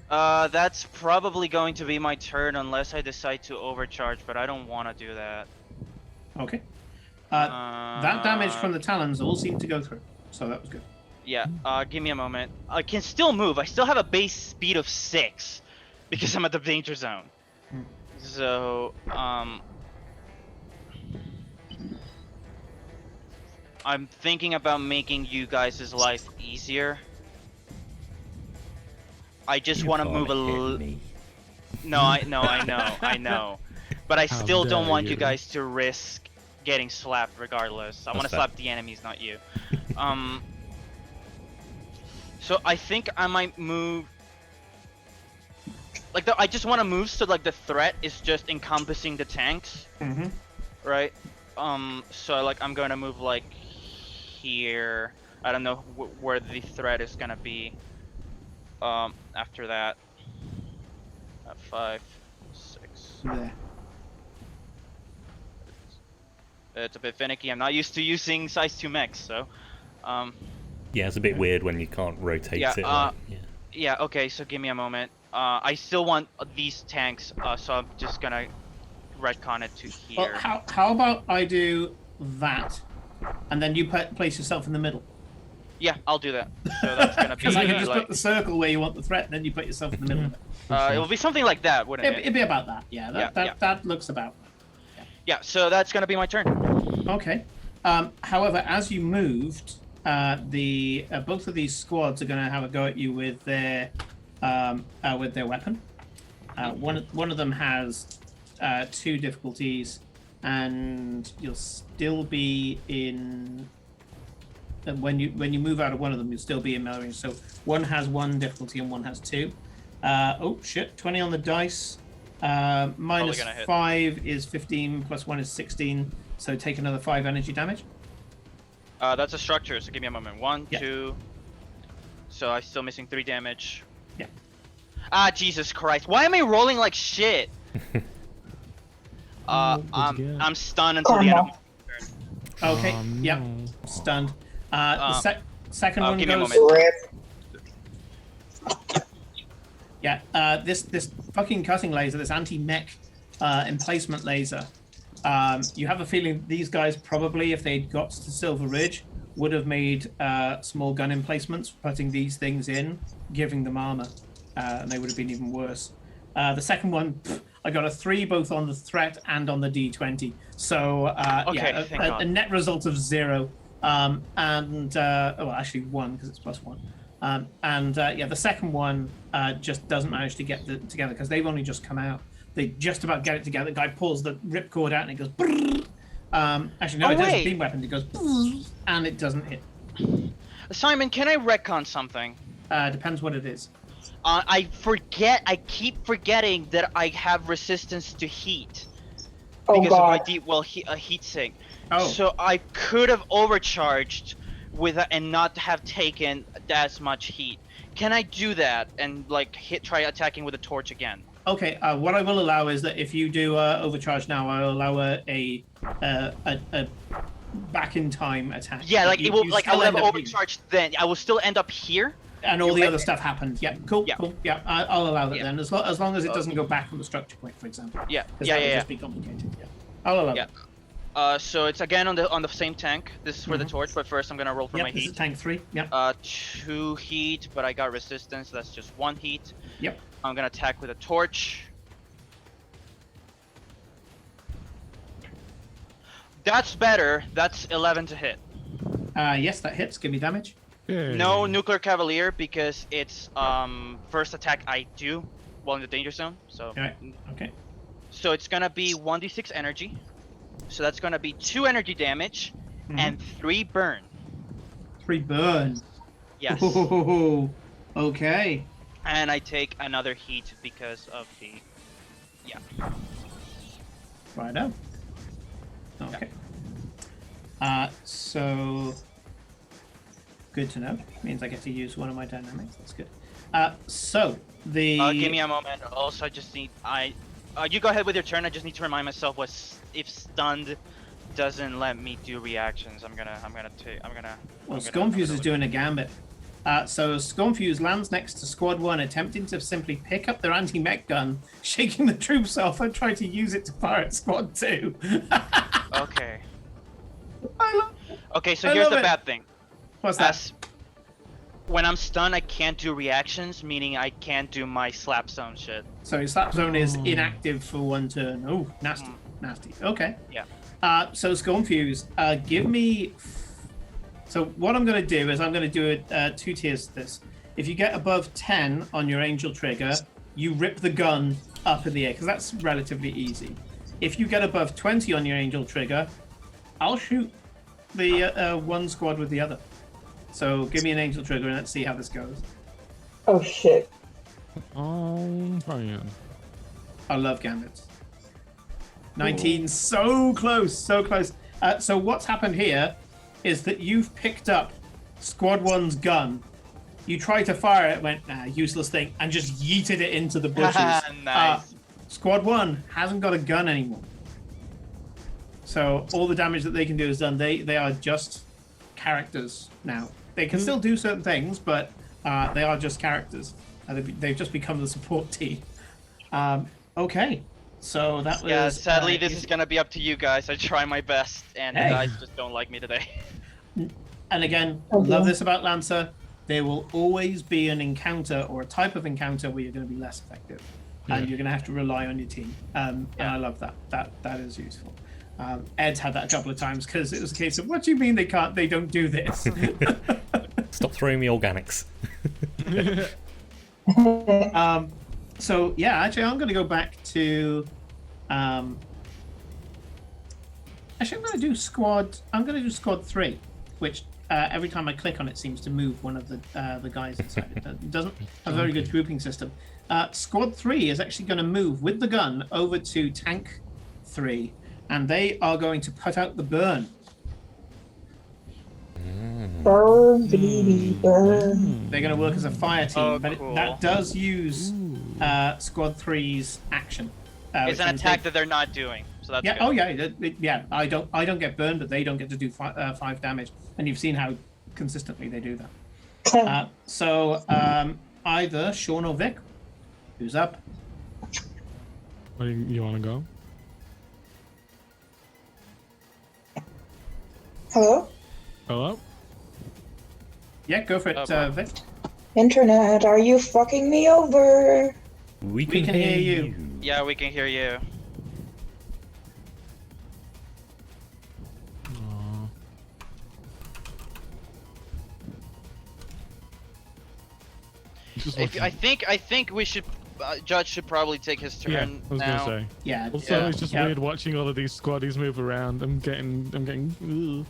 C: That's probably going to be my turn unless I decide to overcharge, but I don't want to do that.
A: Okay. That damage from the talons all seemed to go through, so that was good.
C: Yeah, give me a moment. I can still move. I still have a base speed of 6 because I'm at the danger zone. So, I'm thinking about making you guys' life easier. I just want to move a little. No, I know. But I
E: How
C: still don't
E: dare
C: want you
E: you.
C: guys to risk getting slapped regardless. I want to
B: fair.
C: slap the enemies, not you. So I think I might move. Like I just want to move so like the threat is just encompassing the tanks,
A: Mm-hmm.
C: right? So like I'm gonna move like here. I don't know where the threat is gonna be. After that, at 5, 6.
A: There.
C: It's a bit finicky. I'm not used to using size 2 mechs, so.
B: Yeah, it's a bit weird when you can't rotate
C: Yeah,
B: it. Right? Yeah.
C: Yeah, okay, so give me a moment. I still want these tanks, so I'm just gonna retcon it to
A: Well,
C: here.
A: how about I do that, and then you place yourself in the middle?
C: Yeah, I'll do that. So that's gonna be
A: Because I can just
C: like,
A: put the circle where you want the threat, and then you put yourself in the middle of it.
C: it will be something like that, wouldn't it?
A: It'd be about that. Yeah, that looks about.
C: Yeah, so that's gonna be my turn.
A: Okay. However, as you moved, both of these squads are going to have a go at you with their weapon. One of them has 2 difficulties, and you'll still be in. When you move out of one of them, you'll still be in melee range. So one has 1 difficulty and one has 2. Oh shit! 20 on the dice. Minus
C: gonna hit.
A: 5 is 15. Plus 1 is 16. So take another 5 energy damage.
C: That's a structure, so give me a moment. 1,
A: Yeah.
C: 2. So I'm still missing 3 damage.
A: Yeah.
C: Ah, Jesus Christ! Why am I rolling like shit?
E: what'd you get?
C: I'm stunned until the end of my turn.
A: Okay.
E: Oh,
A: Yep.
E: no.
A: Stunned. The second one
C: give me a
A: goes.
C: moment.
A: Yeah. This fucking cutting laser, this anti-mech emplacement laser. You have a feeling these guys probably, if they'd got to Silver Ridge, would have made small gun emplacements, putting these things in, giving them armor, and they would have been even worse. The second one, I got a 3 both on the threat and on the D20. So
C: Okay,
A: yeah,
C: thank
A: a
C: God.
A: net result of 0. Well, actually one because it's +1. The second one just doesn't manage to get together because they've only just come out. They just about get it together. The guy pulls the ripcord out and it goes. Brrr. Actually, no,
C: Oh,
A: it doesn't.
C: wait.
A: Beam weapon. It goes, brrr, and it doesn't hit.
C: Simon, can I retcon something?
A: Depends what it is.
C: I keep forgetting that I have resistance to heat.
D: Oh
C: Because
D: god.
C: of my heat sink.
A: Oh,
C: So I could have overcharged and not have taken as much heat. Can I do that and like try attacking with a torch again?
A: okay. What I will allow is that if you do overcharge now, I'll allow a back in time attack.
C: Yeah, like
A: You-
C: it will.
A: you
C: Like I
A: still
C: will have
A: end up here.
C: overcharged then. I will still end up here.
A: And all
C: You
A: the
C: let
A: other
C: me-
A: stuff happened. Yeah, cool,
C: Yeah.
A: cool. Yeah, I'll allow that
C: Yeah.
A: then, as long as it doesn't go back on the structure point, for example.
C: Yeah,
A: Because
C: yeah,
A: that would
C: yeah.
A: just be complicated. Yeah, I'll allow
C: Yeah.
A: that.
C: So it's again on the same tank. This is for the torch, but first I'm gonna roll for my
A: Yep, this is
C: heat.
A: tank 3. Yep.
C: 2 heat, but I got resistance. So that's just 1 heat.
A: Yep.
C: I'm gonna attack with a torch. That's better. That's 11 to hit.
A: Yes, that hits. Give me damage.
E: Yay.
C: No nuclear cavalier because it's first attack I do while in the danger zone. So
A: Right. Okay.
C: so it's gonna be 1d6 energy. So that's gonna be 2 energy damage
A: Mhm.
C: and 3 burn.
A: 3 burn.
C: Yes.
A: Ooh, okay.
C: And I take another heat because of the
A: Righto. Okay. So good to know. Means I get to use one of my dynamics. That's good. So the
C: give me a moment. Also, I just need you go ahead with your turn. I just need to remind myself if stunned doesn't let me do reactions. I'm gonna
A: Well, Scornfuse is doing a gambit. So Scornfuse lands next to Squad 1, attempting to simply pick up their anti-mech gun, shaking the troops off, and try to use it to fire at Squad 2.
C: Okay.
A: I love
C: Okay, so
A: I
C: here's
A: love
C: the
A: it.
C: bad thing.
A: What's that?
C: As when I'm stunned, I can't do reactions, meaning I can't do my slap zone shit.
A: So his slap zone is inactive for 1 turn. Oh, nasty, nasty. Okay.
C: Yeah.
A: So Scornfuse, give me. So what I'm going to do is I'm going to do it 2 tiers to this. If you get above 10 on your angel trigger, you rip the gun up in the air because that's relatively easy. If you get above 20 on your angel trigger, I'll shoot the one squad with the other. So give me an angel trigger and let's see how this goes.
D: Oh shit.
E: Oh, Brian.
A: I love gambits. 19, so close, so close. So what's happened here is that you've picked up Squad 1's gun. You tried to fire it, went, nah, useless thing, and just yeeted it into the bushes.
C: Nice.
A: Squad 1 hasn't got a gun anymore. So all the damage that they can do is done. They are just characters now. They can still do certain things, but they are just characters. They've just become the support team. Okay, so that was...
C: Yeah, sadly, this is gonna be up to you guys. I try my best, and
A: Hey.
C: you guys just don't like me today.
A: And again,
D: Okay.
A: love this about Lancer. There will always be an encounter or a type of encounter where you're going to be less effective, and you're going to have to rely on your team. And I love that. That is useful. Ed's had that a couple of times because it was a case of, what do you mean they can't? They don't do this.
B: Stop throwing me organics.
A: So yeah, actually, I'm going to go back to. Actually, I'm going to do squad. I'm going to do squad 3, which every time I click on it seems to move one of the guys inside it. It doesn't have a very good grouping system. Squad 3 is actually going to move with the gun over to tank 3, and they are going to put out the burn.
D: Burn, baby, burn.
A: They're going to work as a fire team,
C: Oh,
A: but
C: cool.
A: that does use Squad 3's action.
C: It's
A: which
C: an
A: means
C: attack
A: they-
C: that they're not doing, so that's
A: Yeah.
C: good.
A: Oh yeah. Yeah. I don't get burned, but they don't get to do 5 damage, and you've seen how consistently they do that. So either Sean or Vic, who's up?
E: Where you want to go?
D: Hello?
E: Hello?
A: Yeah, go for it,
C: Okay.
A: Vic.
D: Internet, are you fucking me over?
B: We
A: can hear you.
C: Yeah, we can hear you.
E: Just
C: If,
E: watching.
C: I think we should. Judge should probably take his turn
E: Yeah, I was
C: now.
E: gonna say.
A: Yeah.
E: Also,
C: Yeah.
E: it's just weird watching all of these squaddies move around. I'm getting.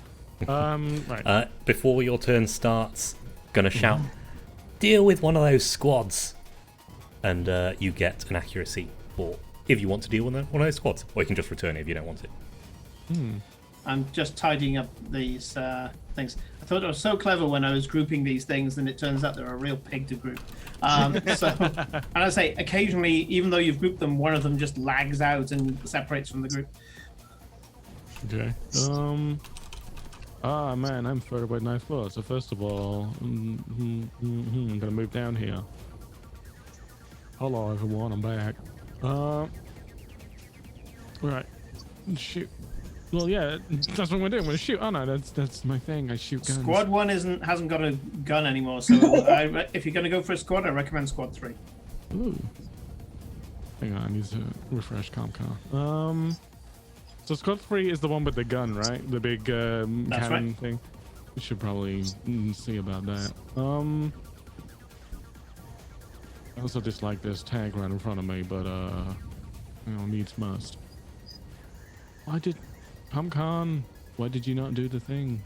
E: Right.
B: Before your turn starts, gonna shout, deal with one of those squads, and you get an accuracy for if you want to deal with one of those squads, or you can just return it if you don't want it.
A: I'm just tidying up these things. I thought it was so clever when I was grouping these things, and it turns out they're a real pig to group. And I say, occasionally, even though you've grouped them, one of them just lags out and separates from the group.
E: Okay. Ah man, I'm further away than I thought. So first of all, I'm gonna move down here. Hello everyone, I'm back. Right. Shoot. Well, yeah, that's what I'm gonna do. I'm gonna shoot. Oh no, that's my thing. I shoot guns.
A: Squad 1 hasn't got a gun anymore, so if you're going to go for a squad, I recommend Squad 3.
E: Ooh. Hang on, I need to refresh ComCon. So Squad 3 is the one with the gun, right? The big cannon
A: right.
E: thing. We should probably see about that. I also dislike this tag right in front of me, but needs must. Why did ComCon? Why did you not do the thing?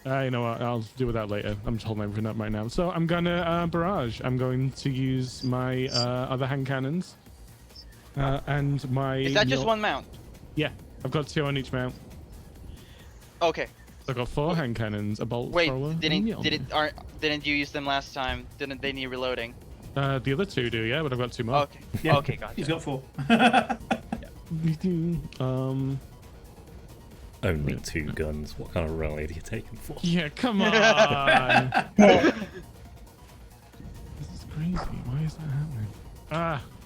E: You know what? I'll deal with that later. I'm just holding everything up right now. So I'm gonna barrage. I'm going to use my other hand cannons and my.
C: Is that just one mount?
E: Yeah, I've got 2 on each mount.
C: Okay.
E: So I've got 4 hand cannons, a bolt
C: Wait,
E: thrower.
C: didn't
E: and
C: didn't you use them last time? Didn't they need reloading?
E: the other 2 do, yeah, but I've got 2 more.
C: Okay.
A: Yeah.
C: Okay, gotcha.
A: He's got 4.
B: Only 2 guns. What kind of rally are you taking for?
E: Yeah, come on. This is crazy. Why is that happening?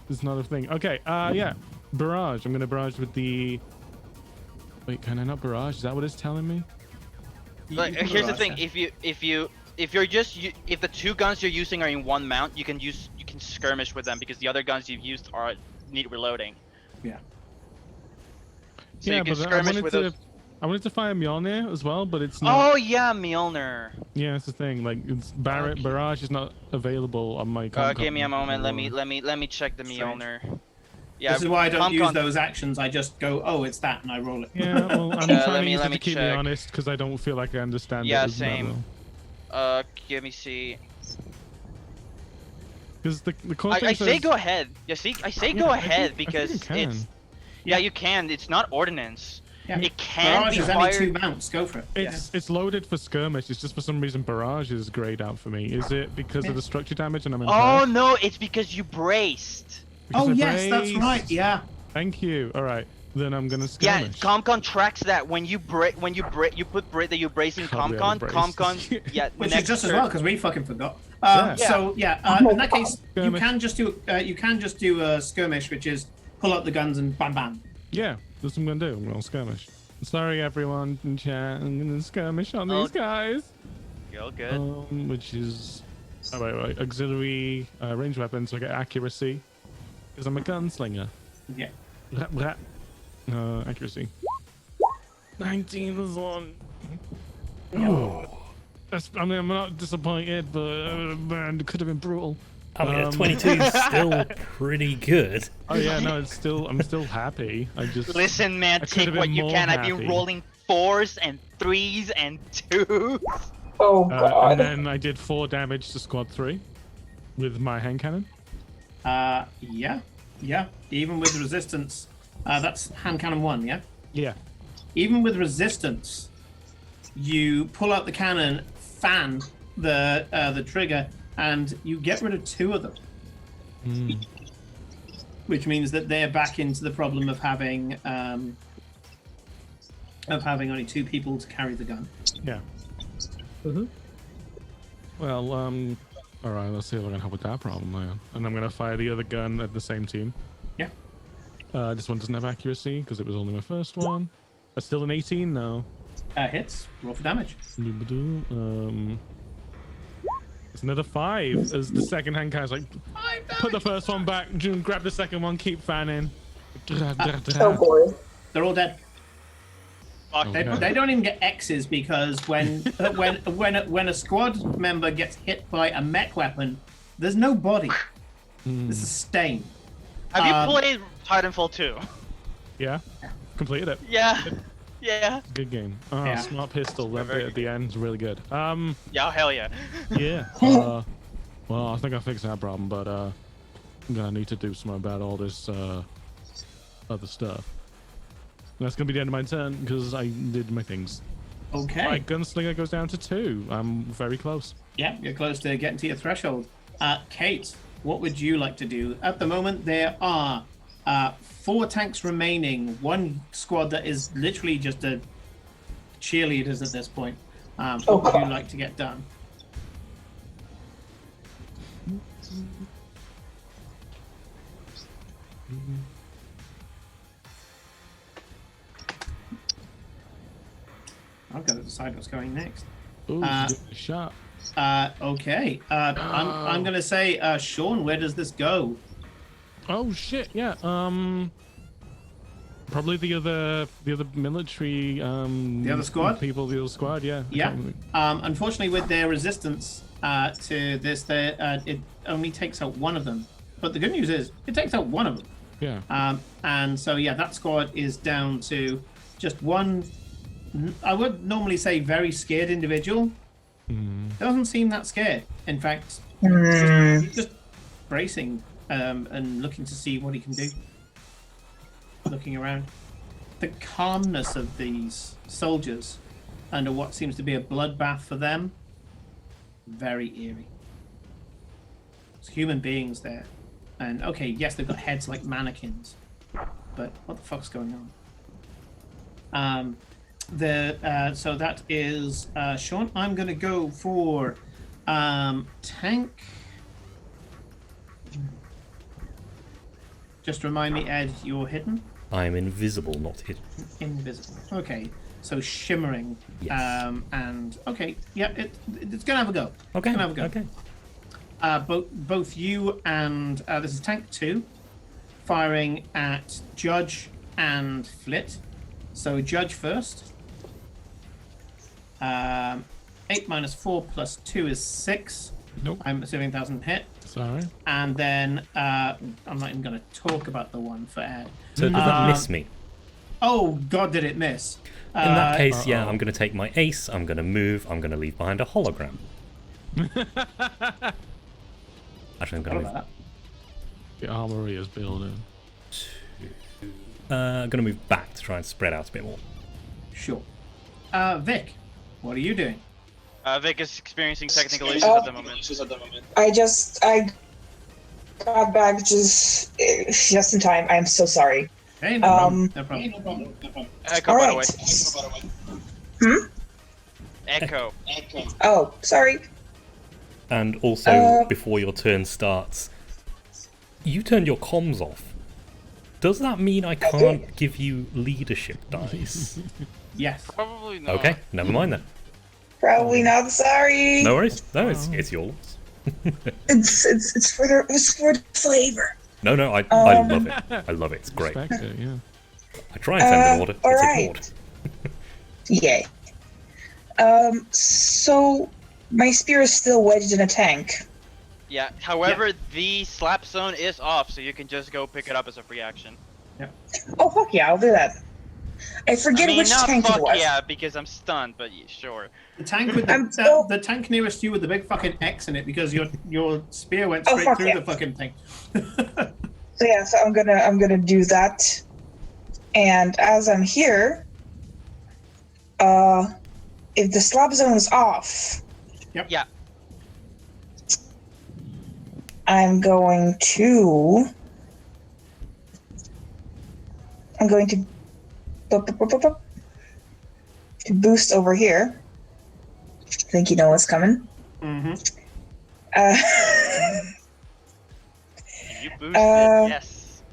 E: This is not a thing. Okay, yeah. Barrage. I'm gonna barrage with the. Wait, can I not barrage? Is that what it's telling me?
C: Like, here's the thing: if the 2 guns you're using are in one mount, you can skirmish with them because the other guns you've used need reloading.
A: Yeah.
C: So
E: yeah,
C: you can
E: but
C: skirmish with those.
E: I wanted to fire Mjolnir as well, but it's not.
C: Oh yeah, Mjolnir.
E: Yeah, it's the thing. Like, it's barrage is not available on my.
C: Give me a moment. Let me check the Mjolnir. Yeah.
A: This is why I don't use those actions. I just go, oh, it's that, and I roll it.
E: Yeah, well, I'm trying to use it to keep me
C: check.
E: honest because I don't feel like I understand it.
C: Yeah,
E: as
C: same.
E: well.
C: Give me see.
E: Because the core thing
C: I say
E: says-
C: go ahead. You see, I say
E: Yeah,
C: go
E: I
C: ahead
E: think
C: because
E: you can.
C: it's. Yeah, you can. It's not ordnance.
A: Yeah.
C: It can
A: Barrage
C: be
A: is only 2
C: fired.
A: mounts. Go for it.
E: It's loaded for skirmish. It's just for some reason barrage is grayed out for me. Is it because of the structure damage and I'm in
C: Oh
E: perk?
C: no, it's because you braced.
E: Because
A: Oh
E: I
A: yes, that's
E: braced.
A: right. Yeah.
E: Thank you. All right, then I'm gonna
C: Yeah,
E: skirmish.
C: ComCon tracks that when you put that you brace in
E: God, we
C: ComCon.
E: haven't braced.
C: ComCon, yeah,
A: Which
C: next
A: is just as
C: turn-
A: well because we fucking forgot.
E: Yeah.
A: So yeah, in that case, you
E: Skirmish.
A: can just do a skirmish, which is pull out the guns and bam bam.
E: Yeah, that's what I'm gonna do. I'm gonna skirmish. Sorry, everyone in chat. I'm gonna skirmish on these guys.
C: You're good.
E: Which is wait, auxiliary range weapon, so I get accuracy because I'm a gunslinger.
A: Yeah.
E: Accuracy. 19 is on. Oh. I mean, I'm not disappointed, but man, it could have been brutal.
B: I mean, 22 is still pretty good.
E: Oh yeah, no, it's still. I'm still happy. I just.
C: Listen, man,
E: I could've
C: take
E: been
C: what you
E: more
C: can. I've
E: happy.
C: been rolling 4s and 3s and 2s.
D: Oh god.
E: And then I did 4 damage to squad 3 with my hand cannon.
A: Yeah. Even with resistance, that's hand cannon 1. Yeah.
E: Yeah.
A: Even with resistance, you pull out the cannon, fan the trigger, and you get rid of 2 of them. Which means that they're back into the problem of having only 2 people to carry the gun.
E: Yeah. Well, all right. Let's see if I can help with that problem then. And I'm gonna fire the other gun at the same team.
A: Yeah.
E: This one doesn't have accuracy because it was only my first one. That's still an 18 now.
A: Hits. Roll for damage.
E: It's another 5 as the second hand guy's like, put the first one back, grab the second one, keep fanning.
D: Oh boy.
A: They're all dead.
C: Fuck.
A: They don't even get X's because when a squad member gets hit by a mech weapon, there's no body. There's a stain.
C: Have you played Titanfall 2?
E: Yeah, completed it.
C: Yeah. Yeah.
E: Good game.
A: Yeah.
E: Smart pistol. That
C: Very
E: bit at the end is really good.
C: Yeah, hell yeah.
E: Yeah. Well, I think I fixed that problem, but I'm gonna need to do something about all this other stuff. That's gonna be the end of my turn because I did my things.
A: Okay.
E: My gunslinger goes down to 2. I'm very close.
A: Yeah, you're close to getting to your threshold. Kate, what would you like to do? At the moment, there are 4 tanks remaining. One squad that is literally just a cheerleaders at this point. What would you like to get done? I've got to decide what's going next.
E: Ooh, shot.
A: Okay. I'm going to say, Sean, where does this go?
E: Oh shit! Yeah. Probably the other military.
A: The other squad?
E: People. The other squad. Yeah.
A: Yeah. Unfortunately, with their resistance to this, it only takes out one of them. But the good news is, it takes out one of them.
E: Yeah.
A: And so, yeah, that squad is down to just one. I would normally say very scared individual. Doesn't seem that scared. In fact, he's just bracing and looking to see what he can do. Looking around. The calmness of these soldiers under what seems to be a bloodbath for them, very eerie. There's human beings there. And okay, yes, they've got heads like mannequins, but what the fuck's going on? So that is Sean. I'm gonna go for tank. Just remind me, Ed, you're hidden.
B: I'm invisible, not hidden.
A: Invisible. Okay, so shimmering.
B: Yes.
A: And okay, yeah, it's gonna have a go.
B: Okay.
A: It's gonna have a go.
B: Okay.
A: Both you and this is tank 2, firing at Judge and Flit. So Judge first. 8 minus 4 plus 2 is 6.
E: Nope.
A: I'm assuming that doesn't hit.
E: Sorry.
A: And then I'm not even going to talk about the one for Ed.
B: So did that miss me?
A: Oh God, did it miss?
B: In that case, yeah, I'm going to take my ace. I'm going to move. I'm going to leave behind a hologram. Actually, I'm going to move.
E: The armory is building.
B: I'm going to move back to try and spread out a bit more.
A: Sure. Vic, what are you doing?
C: Vic is experiencing technical issues at the moment.
D: I got back just in time. I'm so sorry.
A: Hey, no problem. No problem.
C: Echo,
D: All
C: by
D: right.
C: the way. Echo.
D: Oh, sorry.
B: And also, before your turn starts, you turned your comms off. Does that mean I can't give you leadership dice?
A: Yes.
C: Probably not.
B: Okay, never mind then.
D: Probably not. Sorry.
B: No worries. No, it's yours.
D: It's for the flavor.
B: No, I love it. I love it. It's great.
E: Respect it, yeah.
B: I try and send an order.
D: all
B: It's
D: right.
B: ignored.
D: Yay. So my spear is still wedged in a tank.
C: Yeah. However, the slap zone is off, so you can just go pick it up as a free action.
D: Oh fuck yeah, I'll do that. I forget which
C: not
D: tank
C: fuck
D: it was.
C: yeah, because I'm stunned, but yeah, sure.
A: The tank with the tank nearest you with the big fucking X in it because your spear went straight
D: fuck
A: through
D: yeah.
A: the fucking thing.
D: So yeah, so I'm gonna do that. And as I'm here, if the slap zone is off,
C: Yeah.
D: I'm going to boost over here. I think you know what's coming.
A: Mm-hmm.
C: You boosted, yes.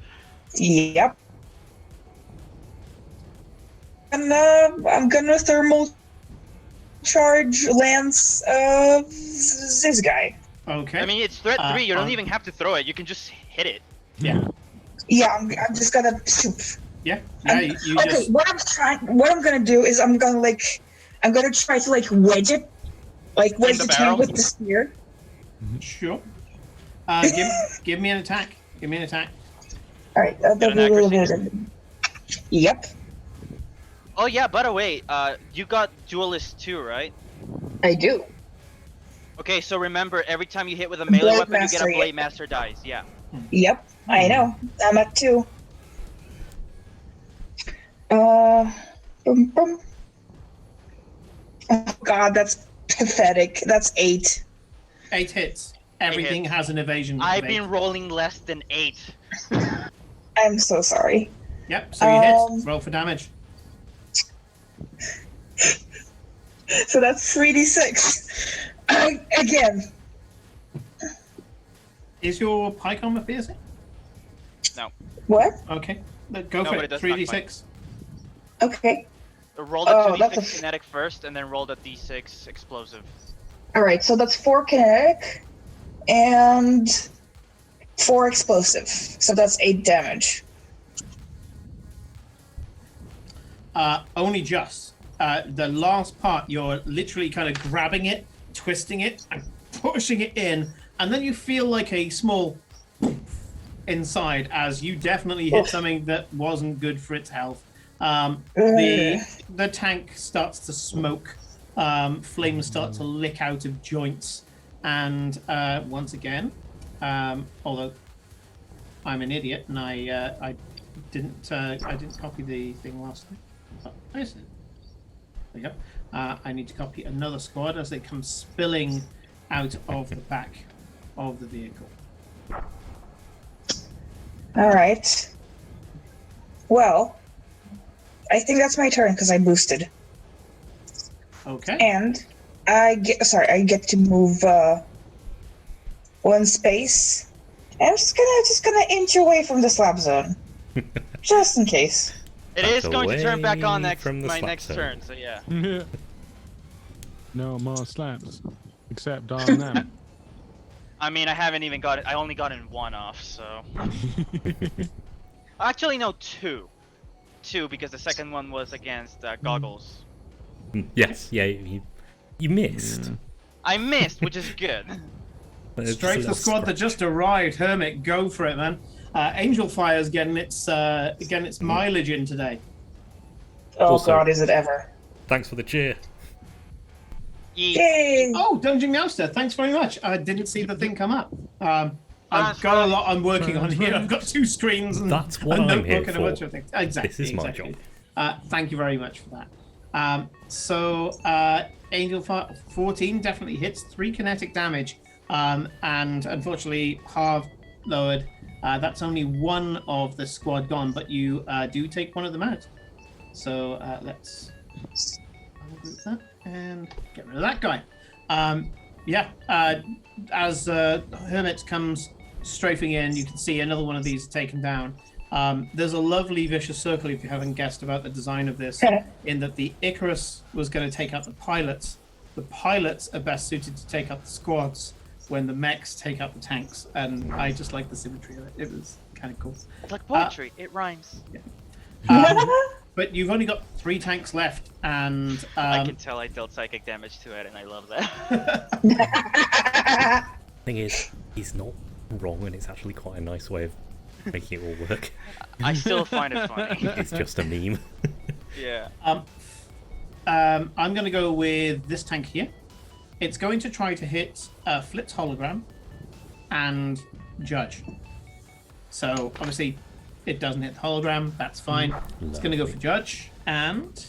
D: Yep. And I'm gonna thermal charge Lance this guy.
A: Okay.
C: I mean, it's threat 3. You don't even have to throw it. You can just hit it.
A: Yeah.
D: Yeah, I'm just gonna shoot.
A: Yeah. Yeah. You
D: Okay,
A: just.
D: what I'm gonna do is I'm gonna try to wedge it, wedge
C: the
D: the
C: barrel?
D: tank with the spear.
A: Sure. Give me an attack. Give me an attack.
D: All right.
C: an accuracy?
D: Yep,
C: Oh yeah, by the way, you got duelist too, right?
D: I do.
C: Okay, so remember, every time you hit with a melee
D: Blade
C: weapon, you get
D: Master,
C: a
D: yeah.
C: Blade Master dice. Yeah.
D: Yep, I know. I'm at 2. Boom, boom. Oh God, that's pathetic. That's 8.
A: 8 hits. Everything
C: hits.
A: has an evasion.
C: I've
A: of 8.
C: been rolling less than 8.
D: I'm so sorry.
A: Yep. So you hit. Roll for damage.
D: So that's 3d6. Again.
A: Is your pike armor piercing?
C: No.
D: What?
A: Okay. Go
C: No,
A: for
C: but
A: it.
C: it does not
A: 3d6.
D: Okay.
C: Roll the
D: Oh,
C: 2d6
D: that's a-
C: kinetic first, and then roll the d6 explosive.
D: All right. So that's 4 kinetic and 4 explosive. So that's 8 damage.
A: Only just. The last part, you're literally kind of grabbing it, twisting it, and pushing it in, and then you feel like a small inside as you definitely hit something that wasn't good for its health. The tank starts to smoke, flames start to lick out of joints, and once again, although I'm an idiot and I didn't copy the thing last time. Oh, I see. There you go. I need to copy another squad as they come spilling out of the back of the vehicle.
D: All right. Well, I think that's my turn because I boosted,
A: Okay.
D: and I get to move 1 space. I'm just gonna inch away from the slap zone, just in case.
C: It is
B: Back
C: going to turn back on
B: away from the
C: my
B: slap
C: next
B: zone.
C: turn, so yeah.
E: No more slaps, except on them.
C: I mean, I haven't even got it. I only got in 1 off, so. Actually, no, 2. 2 because the second one was against Goggles.
B: Yes, yeah, you missed.
C: I missed, which is good.
B: But it's
A: Straight
B: a
A: to the
B: little
A: squad that just arrived. Hermit, go for it, man. Angel Fire's getting its mileage in today.
D: Oh
B: Also-
D: God, is it ever?
B: Thanks for the cheer.
D: Yay!
A: Oh, Dungeon Mouster, thanks very much. I didn't see the thing come up. I've got a lot I'm working on here. I've got 2 screens and
B: That's what
A: a
B: I'm
A: notebook
B: here
A: and a
B: for.
A: bunch of things. Exactly.
B: This is my
A: exactly.
B: job.
A: Thank you very much for that. So Angel Fire 14 definitely hits 3 kinetic damage, and unfortunately half lowered. That's only 1 of the squad gone, but you do take 1 of them out. So let's ungroup that and get rid of that guy. As Hermit comes strafing in, you can see another one of these taken down. There's a lovely vicious circle, if you haven't guessed about the design of this, in that the Icarus was going to take out the pilots. The pilots are best suited to take out the squads when the mechs take out the tanks, and I just like the symmetry of it. It was kind of cool.
C: It's like poetry. It rhymes.
B: Um,
A: But you've only got 3 tanks left, and
C: I can tell I dealt psychic damage to it, and I love that.
B: Thing is, he's not wrong, and it's actually quite a nice way of making it all work.
C: I still find it funny.
B: It's just a meme.
C: Yeah.
A: I'm going to go with this tank here. It's going to try to hit Flip's hologram and Judge. So obviously it doesn't hit the hologram. That's fine. It's going to go for Judge. And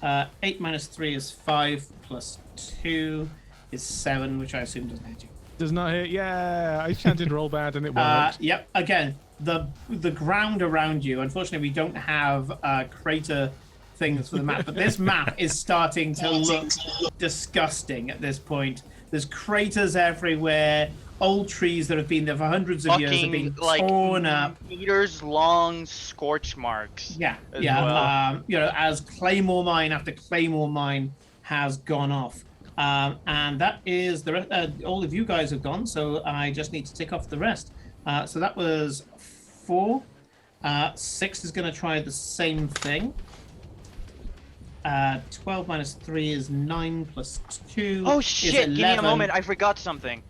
A: 8 minus 3 is 5 plus 2 is 7, which I assume doesn't hit you.
E: Does not hit. Yeah, I chanted roll bad and it worked.
A: Yep. Again, the ground around you. Unfortunately, we don't have crater things for the map, but this map is starting to look disgusting at this point. There's craters everywhere. Old trees that have been there for hundreds of years have been
C: Fucking, like,
A: torn up.
C: meters long scorch marks.
A: Yeah,
C: as
A: yeah.
C: well.
A: As Claymore mine after Claymore mine has gone off. And that is all of you guys have gone, so I just need to tick off the rest. So that was 4. 6 is going to try the same thing. 12 minus 3 is 9 plus 2.
C: Oh
A: is
C: shit! Give me a
A: 11.
C: moment. I forgot something.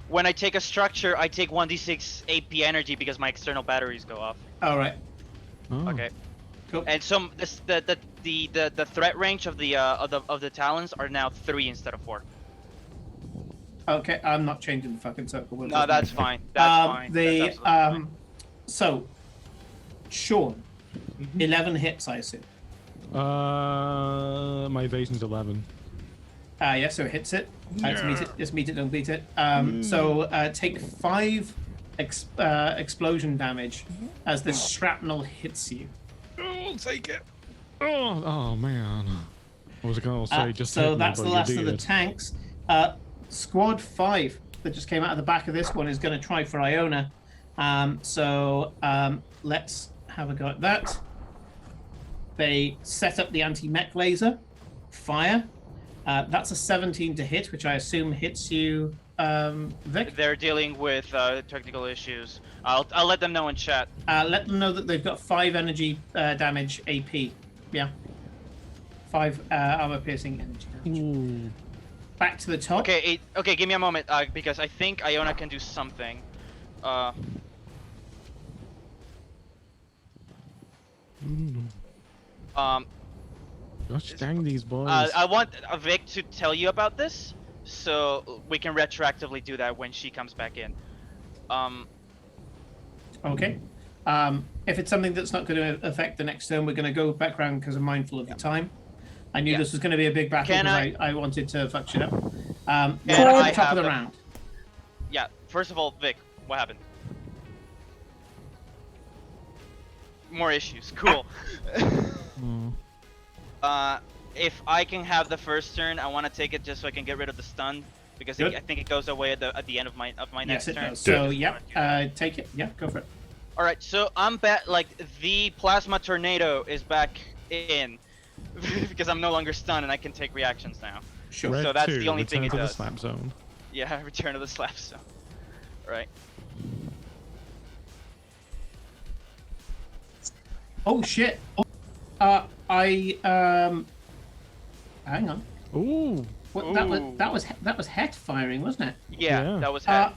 C: When I take a structure, I take 1d6 AP energy because my external batteries go off.
A: All right.
E: Oh.
C: Okay.
A: Cool.
C: And some the threat range of the talons are now 3 instead of 4.
A: Okay, I'm not changing the fucking circle. We'll
C: No,
A: just
C: that's
A: make it.
C: fine. That's fine.
A: The
C: That's absolutely fine.
A: so, Sean, 11 hits, I assume.
E: My evasion's 11.
A: Yeah, so it hits it. Just meet it, don't beat it. So take 5 explosion damage as the shrapnel hits you.
E: Oh, I'll take it. Oh man. I was gonna say just hit
A: So
E: me,
A: that's
E: but
A: the
E: you
A: last of the
E: did.
A: tanks. Squad 5 that just came out of the back of this one is going to try for Iona. Let's have a go at that. They set up the anti-mech laser. Fire. That's a 17 to hit, which I assume hits you, Vic.
C: They're dealing with technical issues. I'll let them know in chat.
A: Let them know that they've got 5 energy damage AP. Yeah. 5 armor piercing energy damage.
E: Ooh.
A: Back to the top.
C: Okay, okay, give me a moment because I think Iona can do something.
E: Gosh dang these boys.
C: I want Vic to tell you about this, so we can retroactively do that when she comes back in.
A: Okay. If it's something that's not going to affect the next turn, we're going to go back round because I'm mindful of the time. I knew this was going to be a big battle
C: Can
A: because I wanted to fuck shit up.
C: Can
A: At
C: I
A: the top
C: have
A: of the
C: the-
A: round.
C: Yeah, first of all, Vic, what happened? More issues. Cool.
E: Oh.
C: If I can have the first turn, I want to take it just so I can get rid of the stun because
A: Good.
C: I think it goes away at the end of my next
A: Yes, it
C: turn.
A: does. So, yep, take it. Yeah, go for it.
C: All right, so I'm back. Like the plasma tornado is back in because I'm no longer stunned and I can take reactions now.
A: Sure.
E: Red
C: So that's
E: 2,
C: the only thing
E: return
C: it
E: to the
C: does.
E: slap zone.
C: Yeah, return to the slap zone. Right.
A: Oh shit. Hang on.
E: Ooh.
A: What,
C: Ooh.
A: that was Het firing, wasn't it?
C: Yeah,
E: Yeah.
C: that was head.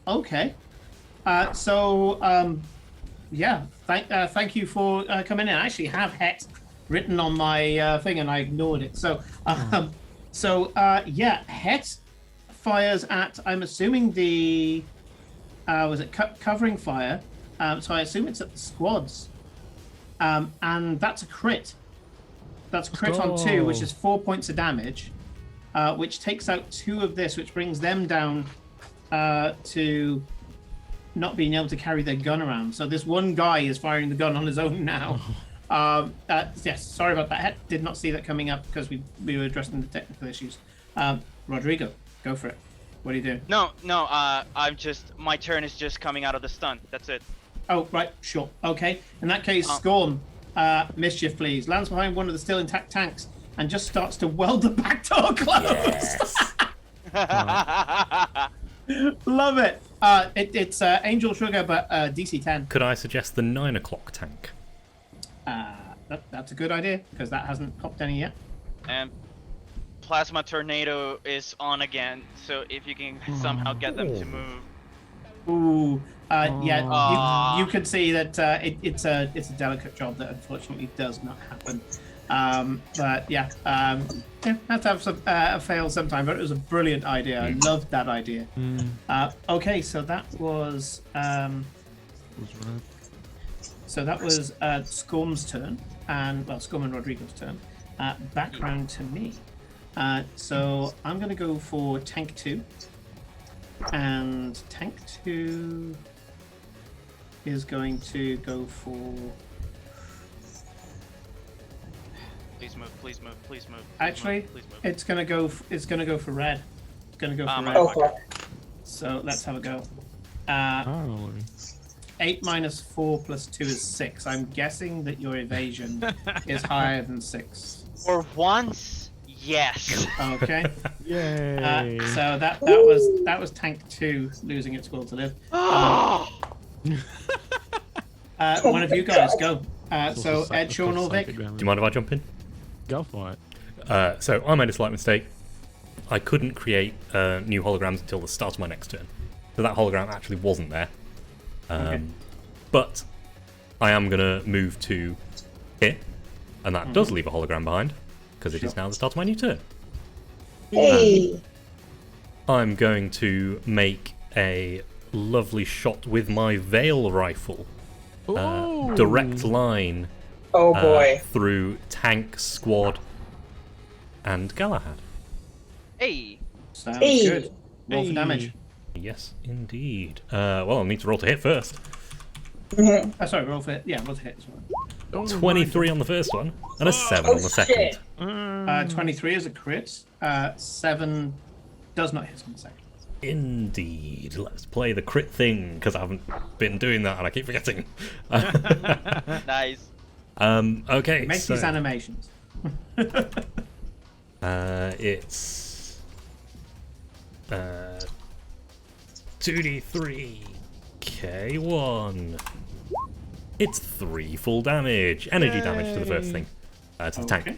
A: Okay. Yeah. Thank you for coming in. I actually have Het written on my thing, and I ignored it. So, yeah, Het fires at. I'm assuming the was it covering fire? So I assume it's at the squads. And that's a crit. That's a crit on 2, which
E: go.
A: is 4 points of damage, which takes out 2 of this, which brings them down to not being able to carry their gun around. So this one guy is firing the gun on his own now. Yes, sorry about that. Did not see that coming up because we were addressing the technical issues. Rodrigo, go for it. What are you doing?
C: No, I'm just my turn is just coming out of the stun. That's it.
A: Oh, right, sure. Okay. In that case, Scorn, mischief, please. Lands behind one of the still intact tanks and just starts to weld the back door closed. Love it. It's Angel Sugar, but DC 10.
B: Could I suggest the 9 o'clock tank?
A: That's a good idea because that hasn't popped any yet.
C: And plasma tornado is on again. So if you can somehow get them to move.
A: Ooh, yeah.
C: Aw.
A: You can see that it's a delicate job that unfortunately does not happen. But yeah, have to have some a fail sometime. But it was a brilliant idea. I loved that idea. Okay, so that was Scorm's turn, and well, Scorm and Rodrigo's turn. Back round to me. So I'm going to go for Tank 2. And Tank 2 is going to go for...
C: Please move, please move, please move.
A: Actually,
C: please move.
A: it's going to go for red. It's going to go for
C: my
A: red.
D: Oh, fuck.
A: So let's have a go.
E: Oh.
A: 8 minus 4 plus 2 is 6. I'm guessing that your evasion is higher than 6.
C: For once, yes.
A: Okay.
E: Yay.
A: So that was Tank 2 losing its will to live. One of you guys go.
E: It's
A: So
E: also
A: Ed, Sean, or Vic?
E: psychic damage.
B: Do you mind if I jump in?
E: Go for it.
B: So I made a slight mistake. I couldn't create new holograms until the start of my next turn. So that hologram actually wasn't there.
A: Okay.
B: But I am going to move to here. And that does leave a hologram behind. Because it is now the start of my new turn.
D: Hey.
B: I'm going to make a lovely shot with my Veil rifle.
E: Ooh.
B: Direct line
D: Oh boy.
B: through Tank, Squad, and Galahad.
C: Hey,
A: Sounds
D: Hey.
A: good. Roll for damage.
B: Yes, indeed. Well, I'll need to roll to hit first.
A: Sorry, roll for roll to hit as well.
E: Oh,
B: 23 on the first one, and a 7
D: Oh,
B: on the second.
D: shit.
A: 23 is a crit. 7 does not hit on the second.
B: Indeed. Let's play the crit thing, because I haven't been doing that and I keep forgetting.
C: nice.
B: Okay,
A: Make
B: so
A: these animations.
B: it's 2d3 K1. It's 3 full damage. Energy damage to the first thing. To the tank.
A: Okay.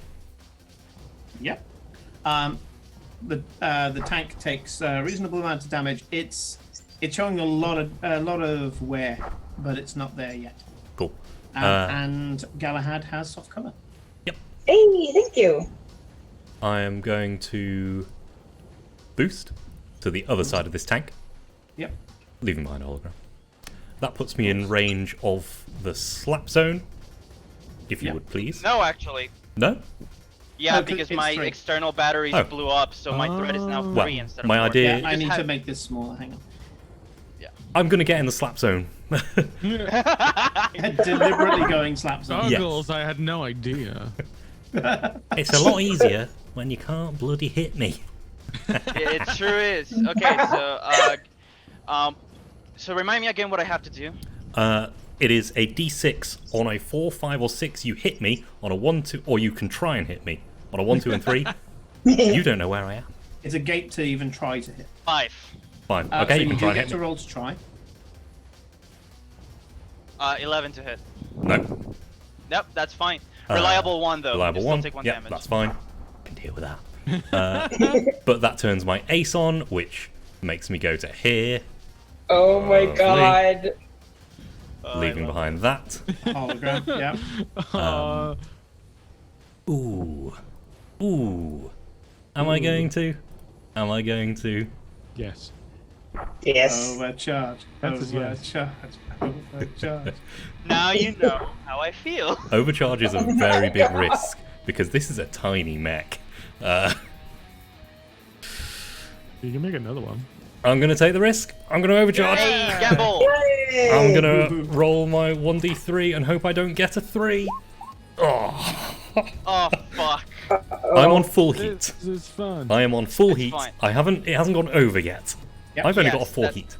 A: Yep. The tank takes a reasonable amount of damage. It's showing a lot of wear, but it's not there yet.
B: Cool.
A: And Galahad has soft cover.
D: Hey, thank you.
B: I am going to boost to the other side of this tank,
A: Yep.
B: leaving behind a hologram. That puts me in range of the slap zone, if you
A: Yeah.
B: would please.
C: No, actually.
B: No?
C: Yeah,
A: Oh, 'cause
C: because
A: it's
C: my
A: 3.
C: external batteries
B: Oh.
C: blew up, so my threat is now 3
B: Well,
C: instead of
B: my
C: 4.
B: idea-
A: Yeah, I
C: Just
A: need
C: have-
A: to make this smaller. Hang on.
B: I'm going to get in the slap zone.
A: Deliberately going slap zone.
B: Yes.
E: Goggles, I had no idea.
B: It's a lot easier when you can't bloody hit me.
C: It sure is. Okay, so remind me again what I have to do.
B: It is a d6 on a 4, 5, or 6. You hit me on a 1, 2, or you can try and hit me on a 1, 2, and 3. You don't know where I am.
A: It's a gate to even try to hit.
C: 5.
B: Fine.
A: So
B: Okay, you
A: you
B: can
A: do
B: try and
A: get
B: hit
A: to
B: me.
A: roll to try.
C: 11 to hit.
B: No.
C: Nope, that's fine. Reliable 1 though.
B: Reliable
C: You still
B: 1.
C: take 1
B: Yep,
C: damage.
B: that's fine. I can deal with that. But that turns my ace on, which makes me go to here,
D: Oh my
B: Lovely.
D: god.
B: leaving behind that.
A: Hologram. Yeah.
B: Ooh. Ooh. Am I going to? Am I going to?
E: Yes.
D: Yes.
A: Overcharge.
E: That's a yes.
A: Overcharge. Overcharge.
C: Now you know how I feel.
B: Overcharge is a very big risk, because this is a tiny mech.
E: You can make another one.
B: I'm going to take the risk. I'm going to overcharge.
C: Hey, gamble!
D: Yay!
B: I'm going to roll my 1d3 and hope I don't get a 3. Oh.
C: Oh fuck.
B: I'm on full heat.
E: This is fun.
B: I am on full
C: It's
B: heat.
C: fine.
B: It hasn't gone over yet.
A: Yep.
B: I've only
C: Yes,
B: got a 4
C: that's-
B: heat.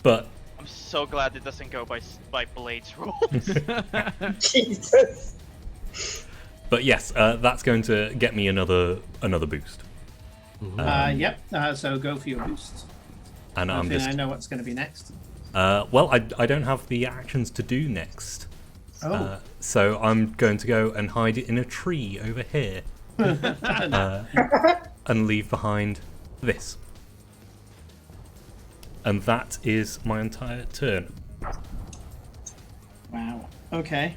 B: But
C: I'm so glad it doesn't go by Blades rules.
D: Jesus.
B: yes, that's going to get me another boost.
A: Yep. So go for your boost.
B: And
A: I
B: I'm
A: think
B: just
A: I know what's going to be next.
B: well, I don't have the actions to do next.
A: Oh.
B: So I'm going to go and hide it in a tree over here. And leave behind this. And that is my entire turn.
A: Wow. Okay.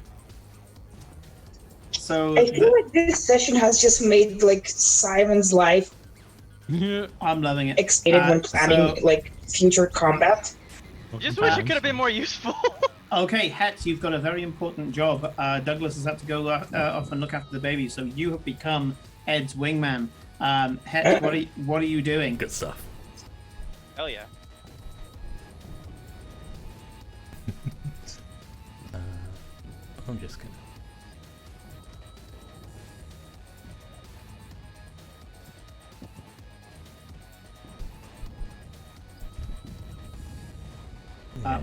A: So
D: I feel like this session has just made like Simon's life
A: I'm loving it.
D: excited when planning
A: so-
D: like future combat.
C: Just wish it could have been more useful.
A: Okay, Het, you've got a very important job. Douglas has had to go off and look after the baby, so you have become Ed's wingman. Het, what are you doing?
B: Good stuff.
C: Hell yeah.
B: I'm just gonna.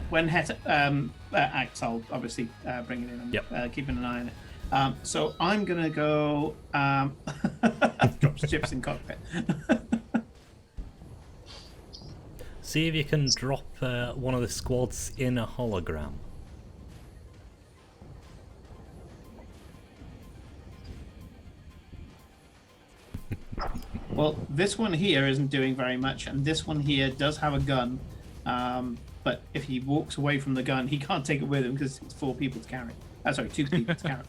A: When Het acts, I'll obviously bring it in and
B: Yep.
A: keeping an eye on it. So I'm gonna go. Drops chips in cockpit.
B: See if you can drop one of the squads in a hologram.
A: Well, this one here isn't doing very much, and this one here does have a gun. But if he walks away from the gun, he can't take it with him because it's 4 people to carry. Sorry, 2 people to carry.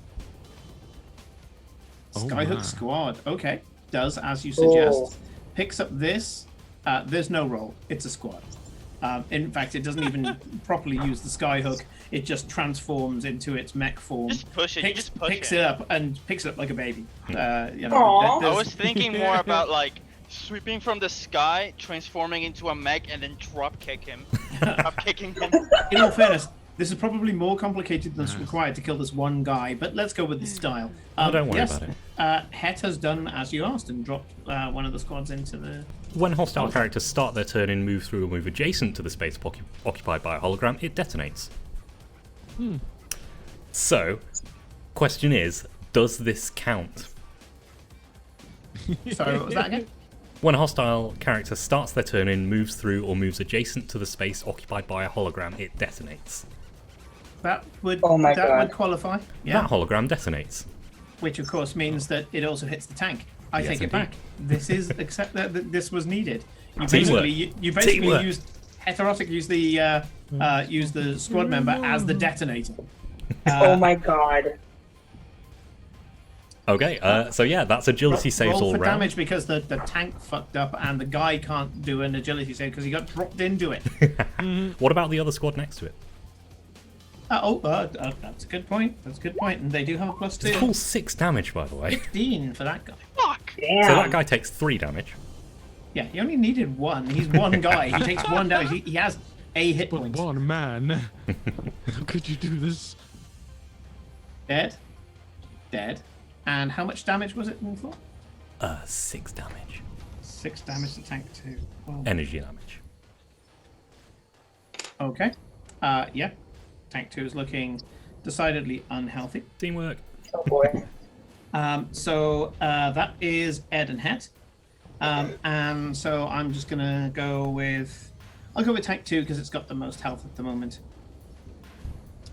E: Oh,
A: Skyhook
E: my.
A: Squad. Okay. Does as you suggest. Picks up this. There's no roll. It's a squad. In fact, it doesn't even properly use the Skyhook. It just transforms into its mech form.
C: Just push it. You just push
A: picks
C: it.
A: it up and picks it up like a baby. You know,
D: Aw.
C: I was thinking more about like sweeping from the sky, transforming into a mech, and then drop kicking him.
A: In all fairness, this is probably more complicated than is required to kill this one guy, but let's go with the style.
B: Don't worry about it.
A: Het has done as you asked and dropped one of the squads into the...
B: When hostile characters start their turn and move through or move adjacent to the space occupied by a hologram, it detonates. So, question is, does this count?
A: Sorry, what was that again?
B: When a hostile character starts their turn and moves through or moves adjacent to the space occupied by a hologram, it detonates.
A: That would,
D: Oh my
A: that
D: God.
A: would qualify. Yeah.
B: That hologram detonates.
A: Which of course means that it also hits the tank. I
B: Yes,
A: take it
B: indeed.
A: back. This is except that this was needed. You
B: Teamwork.
A: basically
B: Teamwork.
A: used Heterotic used the squad member as the detonator.
D: Oh my god.
B: Okay, so yeah, that's agility saves
A: roll
B: all
A: for
B: round.
A: damage because the tank fucked up and the guy can't do an agility save because he got dropped into it.
B: What about the other squad next to it?
A: That's a good point. That's a good point. And they do have a +2.
B: It's full 6 damage, by the way.
A: 15 for that guy.
C: Fuck!
D: Damn.
B: So that guy takes 3 damage.
A: Yeah, he only needed 1. He's one guy. He takes 1 damage. He has a hit
E: But
A: point.
E: one man. How could you do this?
A: Dead. Dead. And how much damage was it for?
B: 6 damage.
A: 6 damage to tank 2. Well,
B: Energy damage.
A: okay. Yeah. Tank 2 is looking decidedly unhealthy.
B: Teamwork.
D: Oh boy.
A: So that is Ed and Het. And so I'm just gonna go with... I'll go with tank 2 because it's got the most health at the moment.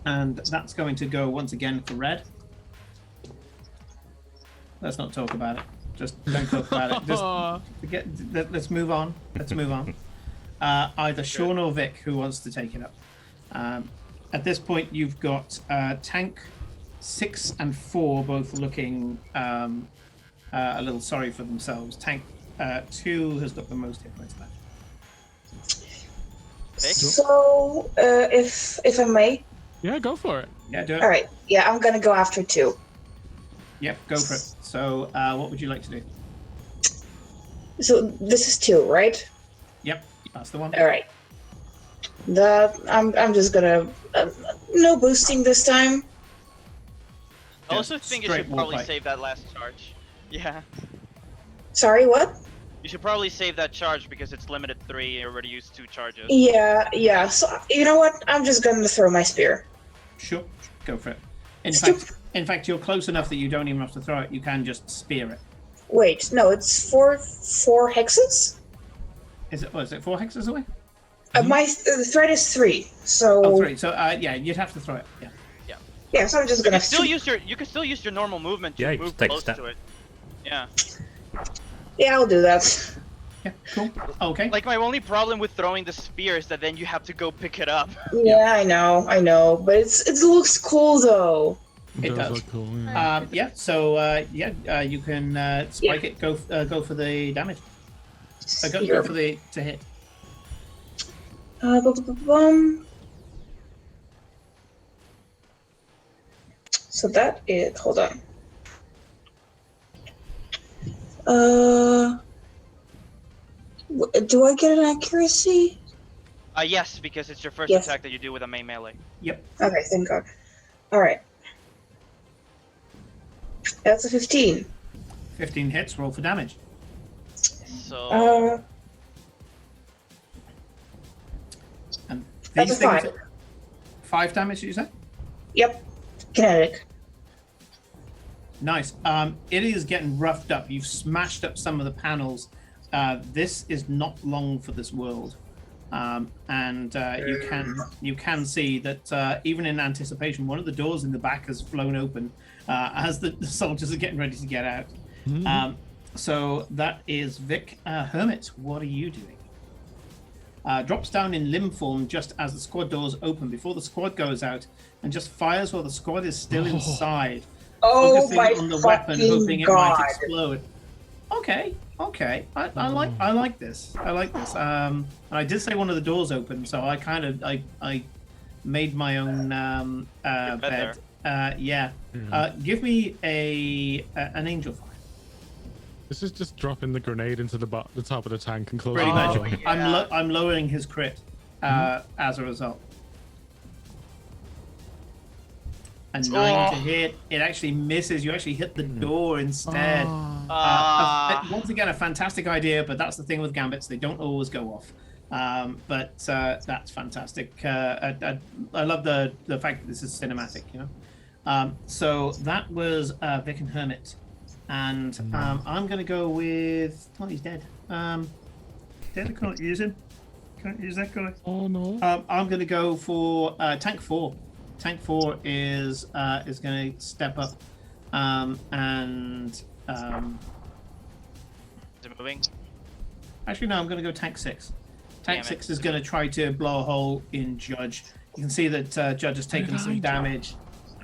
A: And that's going to go once again for Red. Let's not talk about it. Just don't talk about it. Just forget. Let's move on. Let's move on. Either Sean or Vic, who wants to take it up. At this point, you've got tank 6 and 4 both looking a little sorry for themselves. Tank 2 has got the most hit points left.
D: So, if I may,
E: Yeah, go for it.
A: Yeah, do it.
D: all right. Yeah, I'm gonna go after 2.
A: Yep, go for it. So, what would you like to do?
D: So this is 2, right?
A: Yep, that's the one.
D: All right. I'm just gonna no boosting this time.
C: I also think you
A: straight
C: should probably
A: wall fight.
C: save that last charge. Yeah.
D: Sorry, what?
C: You should probably save that charge because it's limited 3. You already used 2 charges.
D: Yeah. So you know what? I'm just gonna throw my spear.
A: Sure, go for it. In
D: Stup-
A: fact, you're close enough that you don't even have to throw it. You can just spear it.
D: Wait, no, it's four hexes.
A: Is it 4 hexes away?
D: The threat is 3, so
A: Oh, 3. So, yeah, you'd have to throw it. Yeah.
D: yeah. So I'm just
C: You
D: gonna
C: can still use your normal movement to
B: Yeah, you
C: move
B: just take a
C: close
B: step.
C: to it. Yeah.
D: Yeah, I'll do that.
A: Yeah, cool. Okay.
C: Like my only problem with throwing the spear is that then you have to go pick it up.
D: Yeah, I know, but it looks cool though.
A: It does.
E: look cool. Yeah.
A: Yeah. So, you can spike it. Go for the damage. Go for the to hit.
D: So that is. Hold on. Do I get an accuracy?
C: Yes, because it's your first
D: Yes.
C: attack that you do with a main melee.
A: Yep.
D: Okay, thank God. All right. That's a 15.
A: 15 hits. Roll for damage.
C: So
A: And
D: That's
A: these
D: a 5.
A: things. 5 damage. Did you say?
D: Yep. Kinetic.
A: Nice. It is getting roughed up. You've smashed up some of the panels. This is not long for this world, and you can see that even in anticipation, one of the doors in the back has flown open as the soldiers are getting ready to get out. So that is Vic. Hermit, what are you doing? Drops down in limb form just as the squad doors open before the squad goes out, and just fires while the squad is still inside.
D: Oh
A: Focusing
D: my
A: on the weapon,
D: fucking
A: hoping it
D: god!
A: might explode. Okay. I like this. And I did say one of the doors open, so I kind of I made my own bed. Yeah. Give me an angel fire.
E: This is just dropping the grenade into the top of the tank and closing
A: Pretty
E: the
A: much.
E: door.
C: Yeah.
A: I'm lowering his crit as a result. A 9 to hit. It actually misses. You actually hit the door instead. Once again, a fantastic idea, but that's the thing with gambits. They don't always go off. But that's fantastic. I love the fact that this is cinematic, you know. So that was Vic and Hermit. And I'm going to go with... Oh, he's dead. Dead, I can't use him. Can't use that guy.
E: Oh no.
A: I'm going to go for Tank 4. Tank 4 is going to step up and...
C: Is it moving?
A: Actually, no, I'm going to go Tank 6. Tank
C: Damn it.
A: 6 is going to try to blow a hole in Judge. You can see that Judge has taken some damage.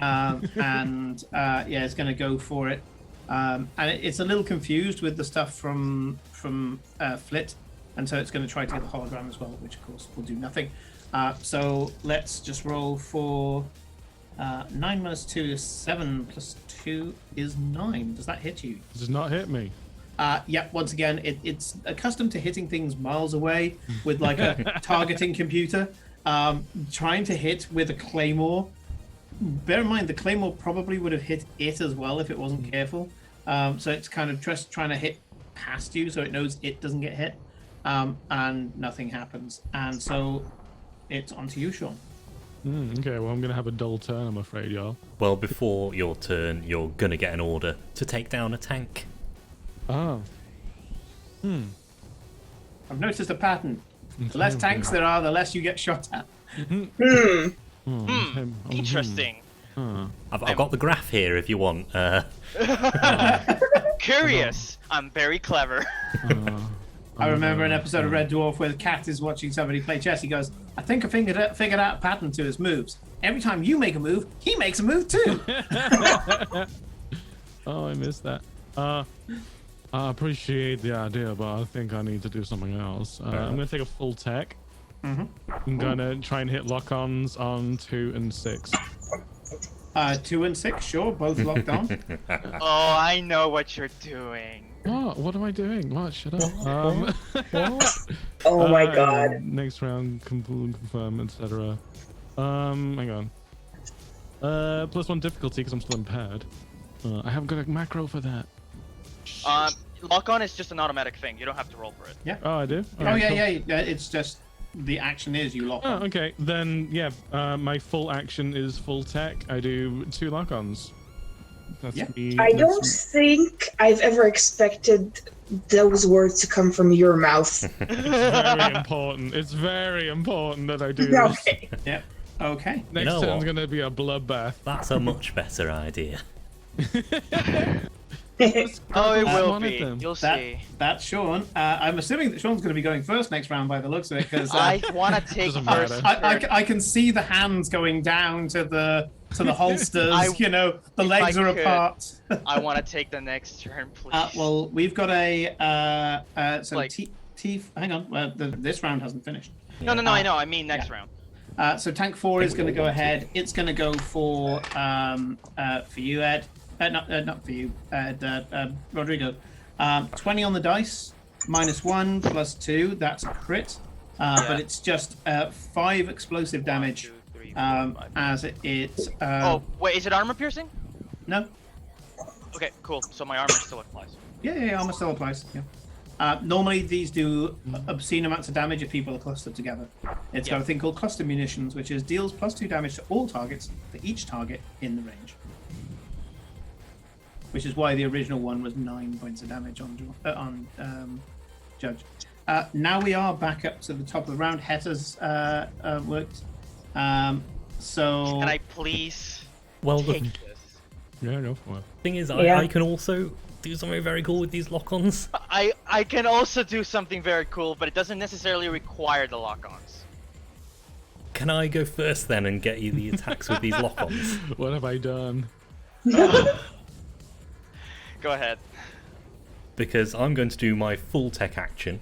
A: And yeah, it's going to go for it. And it's a little confused with the stuff from Flit. And so it's going to try to get the hologram as well, which of course will do nothing. So let's just roll for 9 minus 2 is 7 plus 2 is 9. Does that hit you?
E: Does not hit me.
A: Yeah, once again, it's accustomed to hitting things miles away with like a targeting computer. Trying to hit with a claymore. Bear in mind, the claymore probably would have hit it as well if it wasn't careful. So it's kind of just trying to hit past you so it knows it doesn't get hit. And nothing happens. And so it's onto you, Sean.
E: Okay, well, I'm going to have a dull turn, I'm afraid, y'all.
B: Well, before your turn, you're gonna get an order to take down a tank.
E: Oh.
A: I've noticed a pattern. The less tanks there are, the less you get shot at.
C: Interesting.
B: I've got the graph here if you want.
C: Curious. I'm very clever.
A: I remember an episode of Red Dwarf where the cat is watching somebody play chess. He goes, I think I figured out a pattern to his moves. Every time you make a move, he makes a move too.
E: Oh, I missed that. I appreciate the idea, but I think I need to do something else. I'm going to take a full tech. I'm going to try and hit lock-ons on 2 and 6.
A: 2 and 6, sure, both locked on.
C: Oh, I know what you're doing.
E: What am I doing? What? Shut up.
D: Oh my god.
E: Next round, confirm, etc. Hang on. +1 difficulty because I'm still impaired. I haven't got a macro for that.
C: Lock on is just an automatic thing. You don't have to roll for it.
A: Yeah.
E: Oh, I do?
A: Oh,
E: Alright,
A: yeah,
E: cool.
A: yeah. It's just the action is you lock
E: Oh,
A: on.
E: okay. Then, yeah, my full action is full tech. I do 2 lock-ons. That's
A: Yeah.
E: me.
D: I don't think I've ever expected those words to come from your mouth.
E: It's very important. It's very important that I do this.
D: Okay.
A: Yep. Okay.
E: Next
B: know
E: turn's
B: what?
E: gonna be a bloodbath.
B: That's a much better idea.
C: Oh, it will
E: one of
C: be.
E: them.
C: You'll
A: That,
C: see.
A: that's Sean. I'm assuming that Sean's going to be going first next round by the looks of it, because
C: I want to take
E: Doesn't
C: first.
E: matter.
A: I can see the hands going down to the holsters. The
C: if
A: legs
C: I
A: are
C: could,
A: apart.
C: I want to take the next turn, please.
A: Well, we've got a so
C: Like-
A: hang on. This round hasn't finished.
C: No, I know. I mean next round.
A: So tank 4 is going to go ahead. It's going to go for you, Ed. Not for you, Ed. Rodrigo. 20 on the dice, -1 plus 2. That's a crit. But it's just 5 explosive damage.
C: 1, 2, 3, 4, 5.
A: As it's.
C: Oh, wait, is it armor piercing?
A: No.
C: Okay, cool. So my armor still applies.
A: Yeah, armor still applies. Yeah. Normally, these do obscene amounts of damage if people are clustered together. It's got a thing called cluster munitions, which is deals +2 damage to all targets for each target in the range. Which is why the original one was 9 points of damage on Judge. Now we are back up to the top of the round. Hetter's worked. So.
C: Can I please
B: Well, the
C: take this?
E: Yeah, go for it.
B: thing is,
D: Yeah.
B: I can also do something very cool with these lock-ons?
C: I can also do something very cool, but it doesn't necessarily require the lock-ons.
B: Can I go first then and get you the attacks with these lock-ons?
E: What have I done?
C: Go ahead.
B: Because I'm going to do my full tech action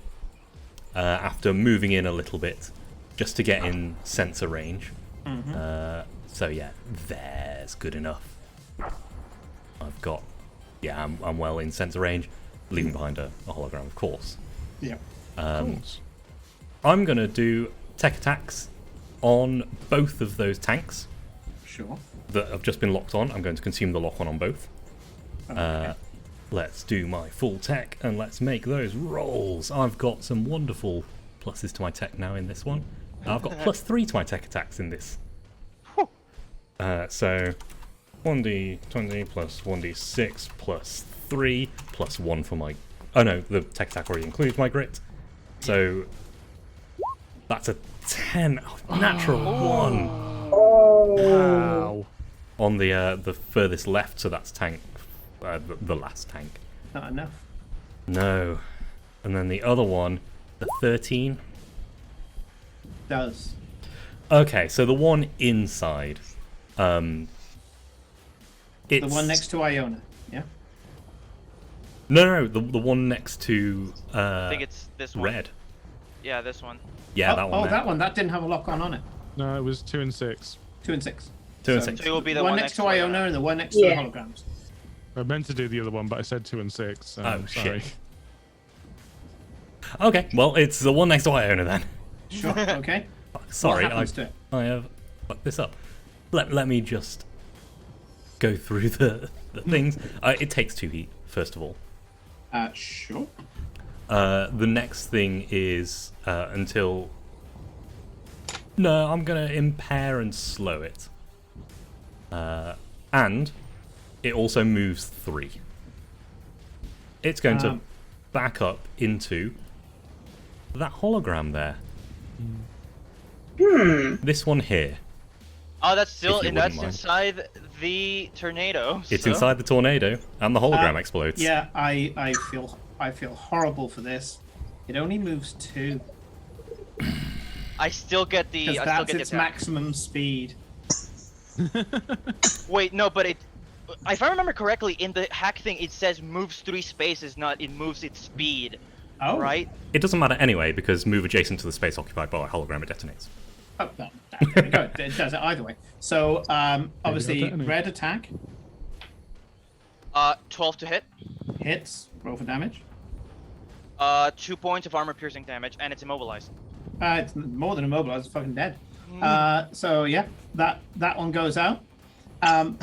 B: after moving in a little bit, just to get in sensor range. So yeah, there's good enough. I've got, yeah, I'm well in sensor range, leaving behind a hologram, of course.
A: Yeah.
B: I'm going to do tech attacks on both of those tanks
A: Sure.
B: that have just been locked on. I'm going to consume the lock-on on both.
A: Okay.
B: Let's do my full tech and let's make those rolls. I've got some wonderful pluses to my tech now in this one. I've got +3 to my tech attacks in this. So 1d20 plus 1d6 plus 3 plus 1 for my... Oh no, the tech attack already includes my grit. So that's a 10. Natural 1.
E: Wow.
B: On the furthest left, so that's tank... the last tank.
A: Not enough.
B: No. And then the other one, the 13.
A: Does.
B: Okay, so the one inside.
A: The
B: It's...
A: one next to Iona. Yeah.
B: No, the one next to
C: I think it's this one.
B: red.
C: Yeah, this one.
B: Yeah,
A: oh,
B: that one.
A: Oh,
B: there.
A: that one. That didn't have a lock on it.
E: No, it was 2 and 6.
A: 2 and 6.
B: 2 and
A: So
B: 6.
C: So it will be the
A: one next to Iona and the one next to
D: Yeah.
A: the holograms.
E: I meant to do the other one, but I said 2 and 6. So
B: Oh,
E: sorry.
B: shit. Okay, well, it's the one next to Iona then.
A: Sure. Okay.
B: Fuck, sorry,
A: What happens to it?
B: I have fucked this up. Let me just go through the things. It takes 2 heat, first of all.
A: Sure.
B: The next thing is until... No, I'm going to impair and slow it. And it also moves 3. It's going to back up into that hologram there. This one here.
C: Oh, that's still
B: If you
C: and that's
B: wouldn't mind.
C: inside the tornado.
B: It's
C: so-
B: inside the tornado, and the hologram explodes.
A: Yeah, I feel horrible for this. It only moves 2
C: I still get the.
A: because
C: I still
A: that's
C: get
A: its
C: the attack.
A: maximum speed.
C: Wait, no, but it. If I remember correctly, in the hack thing, it says moves 3 spaces, not it moves its speed.
A: Oh,
C: Right?
B: It doesn't matter anyway, because move adjacent to the space occupied by a hologram, it detonates.
A: Oh, well, there we go. It does it either way. So, obviously,
E: detonate.
A: red attack
C: 12 to hit.
A: hits. Roll for damage.
C: 2 points of armor piercing damage, and it's immobilized.
A: It's more than immobilized. It's fucking dead. So yeah, that one goes out. And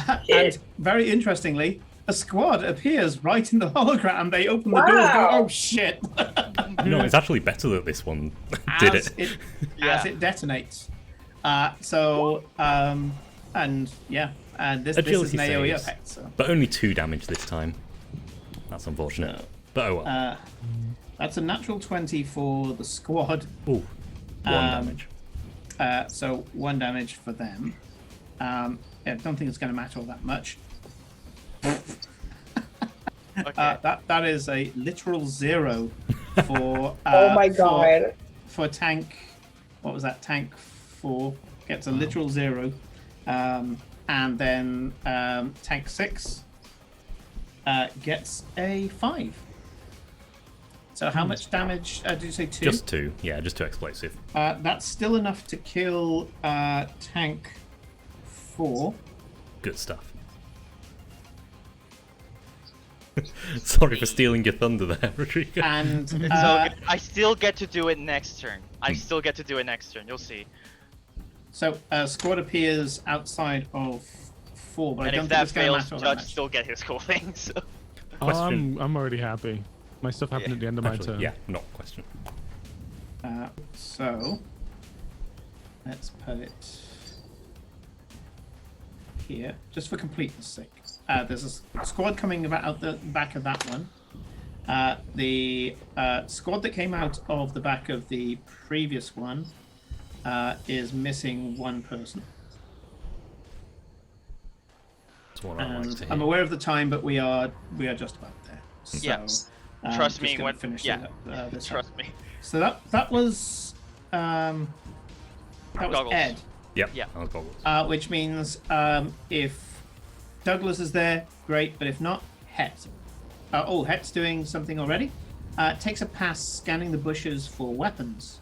A: very interestingly, a squad appears right in the hologram. They open the door and go,
D: Wow.
A: "Oh shit!"
B: No, it's actually better that this one did
A: as
B: it.
C: Yeah.
A: as it detonates. And yeah, and this is
B: Agility
A: an AoE
B: saves.
A: effect. So
B: But only 2 damage this time. That's unfortunate.
A: So,
B: But oh well.
A: that's a natural 20 for the squad.
B: Ooh, 1 damage.
A: So 1 damage for them. Yeah, I don't think it's going to matter all that much.
C: Okay.
A: That is a literal 0 for.
D: Oh my god.
A: For tank, what was that? Tank 4 gets a literal 0, and then tank 6 gets a 5. So how much damage did you say? 2?
B: Just 2. Yeah, just 2 explosive.
A: That's still enough to kill tank 4.
B: Good stuff. Sorry for stealing your thunder there, Rodrigo.
A: And
C: So I still get to do it next turn. I still get to do it next turn. You'll see.
A: so squad appears outside of 4, but I
C: And
A: don't
C: if
A: think
C: that
A: it's going to
C: fails,
A: matter all that
C: Judge
A: much.
C: still get his cool things.
B: Question.
E: I'm already happy. My stuff happened
C: Yeah.
E: at the end of my
B: Actually,
E: turn.
B: yeah, not a question.
A: So let's put it here, just for completeness sake. There's a squad coming out the back of that one. The squad that came out of the back of the previous one is missing 1 person.
B: That's what I like
A: And
B: to
A: I'm
B: hear.
A: aware of the time, but we are just about there. So,
C: Yeah.
A: I'm
C: Trust
A: just
C: me
A: gonna
C: when-
A: finish
C: yeah.
A: this up.
C: Trust me.
A: So that was
C: Goggles.
A: Ed,
B: Yep.
C: Yeah.
B: I'll go.
A: which means if Douglas is there, great, but if not, Het. Het's doing something already. Takes a pass scanning the bushes for weapons.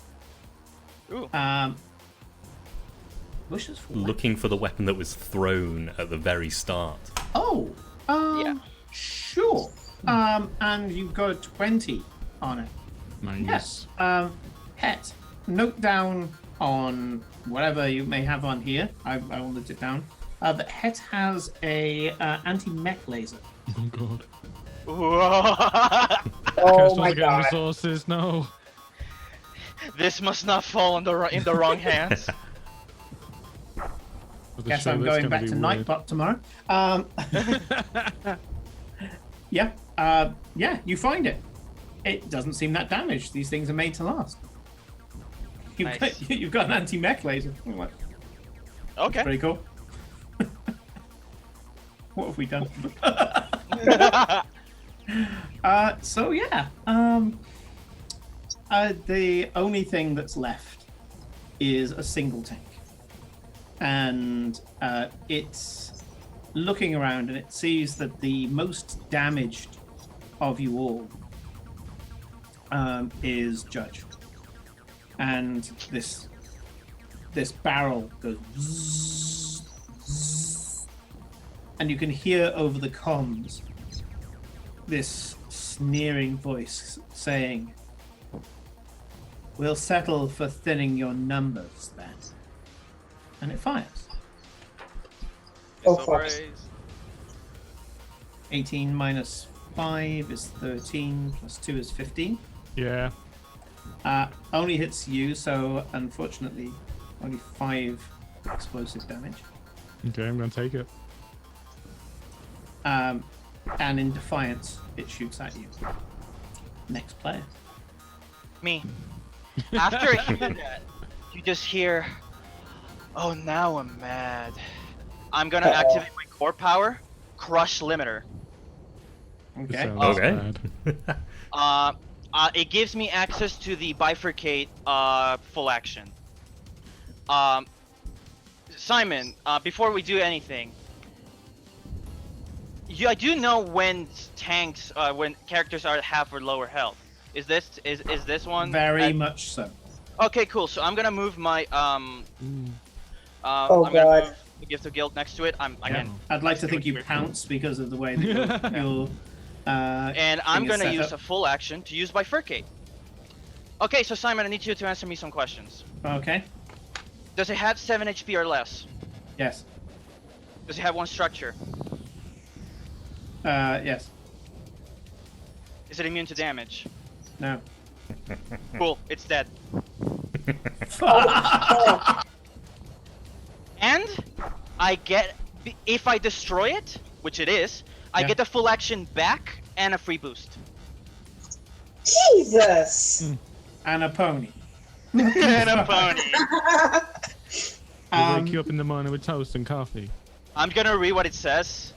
C: Ooh.
A: Bushes for weapons?
B: Looking for the weapon that was thrown at the very start.
A: Oh,
C: Yeah.
A: sure. And you've got a 20 on it.
E: Nice.
A: Yes. Het, note down on whatever you may have on here. I will note it down. That Het has a anti-mech laser.
E: Oh god.
D: Oh
E: Cursed
D: my
E: once again,
D: god.
E: resources, no.
C: This must not fall in the wrong hands.
E: For the
A: Guess
E: show
A: I'm
E: that's
A: going
E: gonna
A: back to
E: be weird.
A: Nightbot tomorrow. Yeah. Yeah, you find it. It doesn't seem that damaged. These things are made to last.
C: Nice.
A: You've got an anti-mech laser. I'm like,
C: Okay.
A: pretty cool. What have we done? So yeah, the only thing that's left is a single tank, and it's looking around and it sees that the most damaged of you all is Judge, and this barrel goes zzz, zzz, and you can hear over the comms this sneering voice saying, "We'll settle for thinning your numbers then." And it fires.
D: Oh,
C: So
D: fuck.
C: praise.
A: 18 minus 5 is 13, plus 2 is 15.
E: Yeah.
A: Only hits you, so unfortunately only 5 explosive damage.
E: Okay, I'm gonna take it.
A: And in defiance, it shoots at you. Next player.
C: Me. After hearing that, you just hear, "Oh, now I'm mad." I'm gonna activate my core power, Crush Limiter.
E: This
A: Okay.
E: sounds
B: Okay.
E: bad.
C: It gives me access to the Bifurcate full action. Simon, before we do anything, I do know when tanks, when characters are at half or lower health. Is this one?
A: Very much so.
C: Okay, cool. So I'm gonna move my
D: Oh,
C: I'm gonna
D: God.
C: move the Gift of Guild next to it. I'm
A: Yeah.
C: again,
A: I'd like to
C: see
A: think
C: what
A: you
C: you're-
A: pounce because of the way that you'll
C: and I'm
A: thing is
C: gonna
A: set
C: use
A: up.
C: a full action to use Bifurcate. Okay, so Simon, I need you to answer me some questions.
A: Okay.
C: Does it have 7 HP or less?
A: Yes.
C: Does it have 1 structure?
A: Yes.
C: Is it immune to damage?
A: No.
C: Cool, it's dead. And I get, if I destroy it, which it is, I
A: Yeah.
C: get the full action back and a free boost.
D: Jesus.
A: And a pony.
C: And a pony.
E: We'll wake you up in the morning with toast and coffee.
C: I'm gonna read what it says.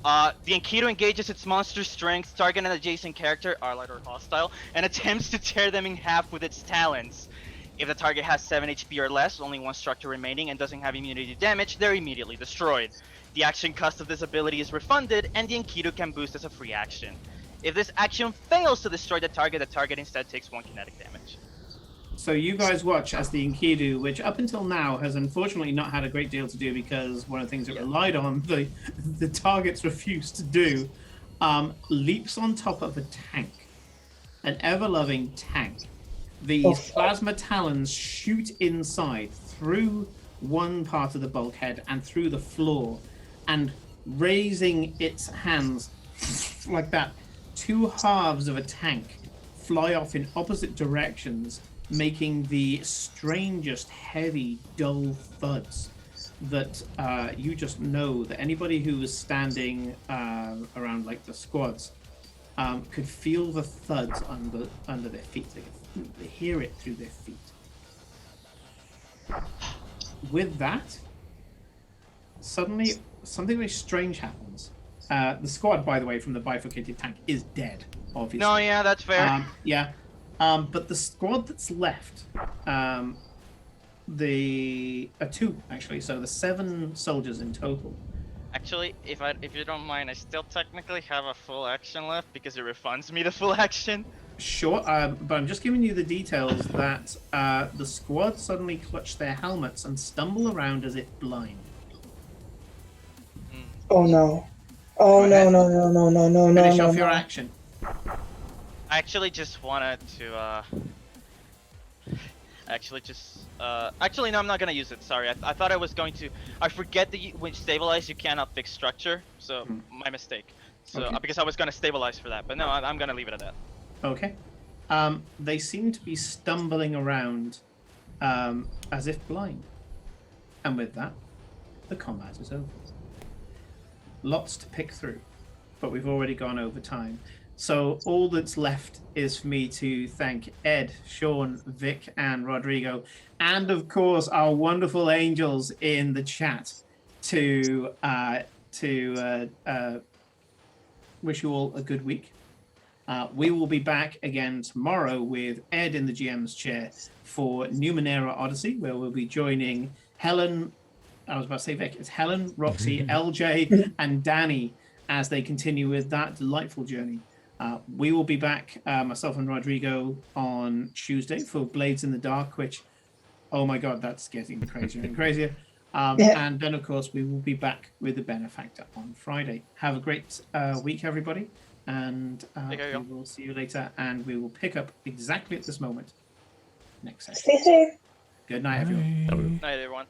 C: The Enkidu engages its monster strength, target an adjacent character, allied or hostile, and attempts to tear them in half with its talons. If the target has 7 HP or less, only 1 structure remaining, and doesn't have immunity to damage, they're immediately destroyed. The action cost of this ability is refunded, and the Enkidu can boost as a free action. If this action fails to destroy the target instead takes 1 kinetic damage.
A: So you guys watch as the Enkidu, which up until now has unfortunately not had a great deal to do because one of the things it relied on, the targets refused to do, leaps on top of a tank, an ever-loving tank. These plasma talons shoot inside through one part of the bulkhead and through the floor, and raising its hands like that, 2 halves of a tank fly off in opposite directions, making the strangest heavy, dull thuds that you just know that anybody who was standing around like the squads could feel the thuds under their feet. They hear it through their feet. With that, suddenly something very strange happens. The squad, by the way, from the bifurcated tank is dead, obviously.
C: No, yeah, that's fair.
A: Yeah. But the squad that's left, two actually. So the 7 soldiers in total.
C: Actually, if you don't mind, I still technically have a full action left because it refunds me the full action.
A: Sure, but I'm just giving you the details that the squad suddenly clutch their helmets and stumble around as if blind.
D: Oh no. Oh
A: Go
D: no,
A: ahead.
D: no.
A: Finish
D: no,
A: off your
D: no.
A: action.
C: I actually just wanted to actually no, I'm not gonna use it. Sorry, I thought I was going to. I forget that when you stabilize, you cannot fix structure. So my mistake. So
A: Okay.
C: because I was gonna stabilize for that, but no, I'm gonna leave it at that.
A: Okay. They seem to be stumbling around as if blind. And with that, the combat is over. Lots to pick through, but we've already gone over time. So all that's left is for me to thank Ed, Sean, Vic, and Rodrigo, and of course our wonderful angels in the chat to wish you all a good week. We will be back again tomorrow with Ed in the GM's chair for Numenera Odyssey, where we'll be joining Helen. I was about to say Vic. It's Helen, Roxy, LJ, and Danny as they continue with that delightful journey. We will be back, myself and Rodrigo, on Tuesday for Blades in the Dark, which, oh my god, that's getting crazier and crazier. And then, of course, we will be back with the Benefactor on Friday. Have a great week, everybody. And we will see you later. And we will pick up exactly at this moment next session.
D: Stay safe.
A: Good night, everyone.
C: Night, everyone.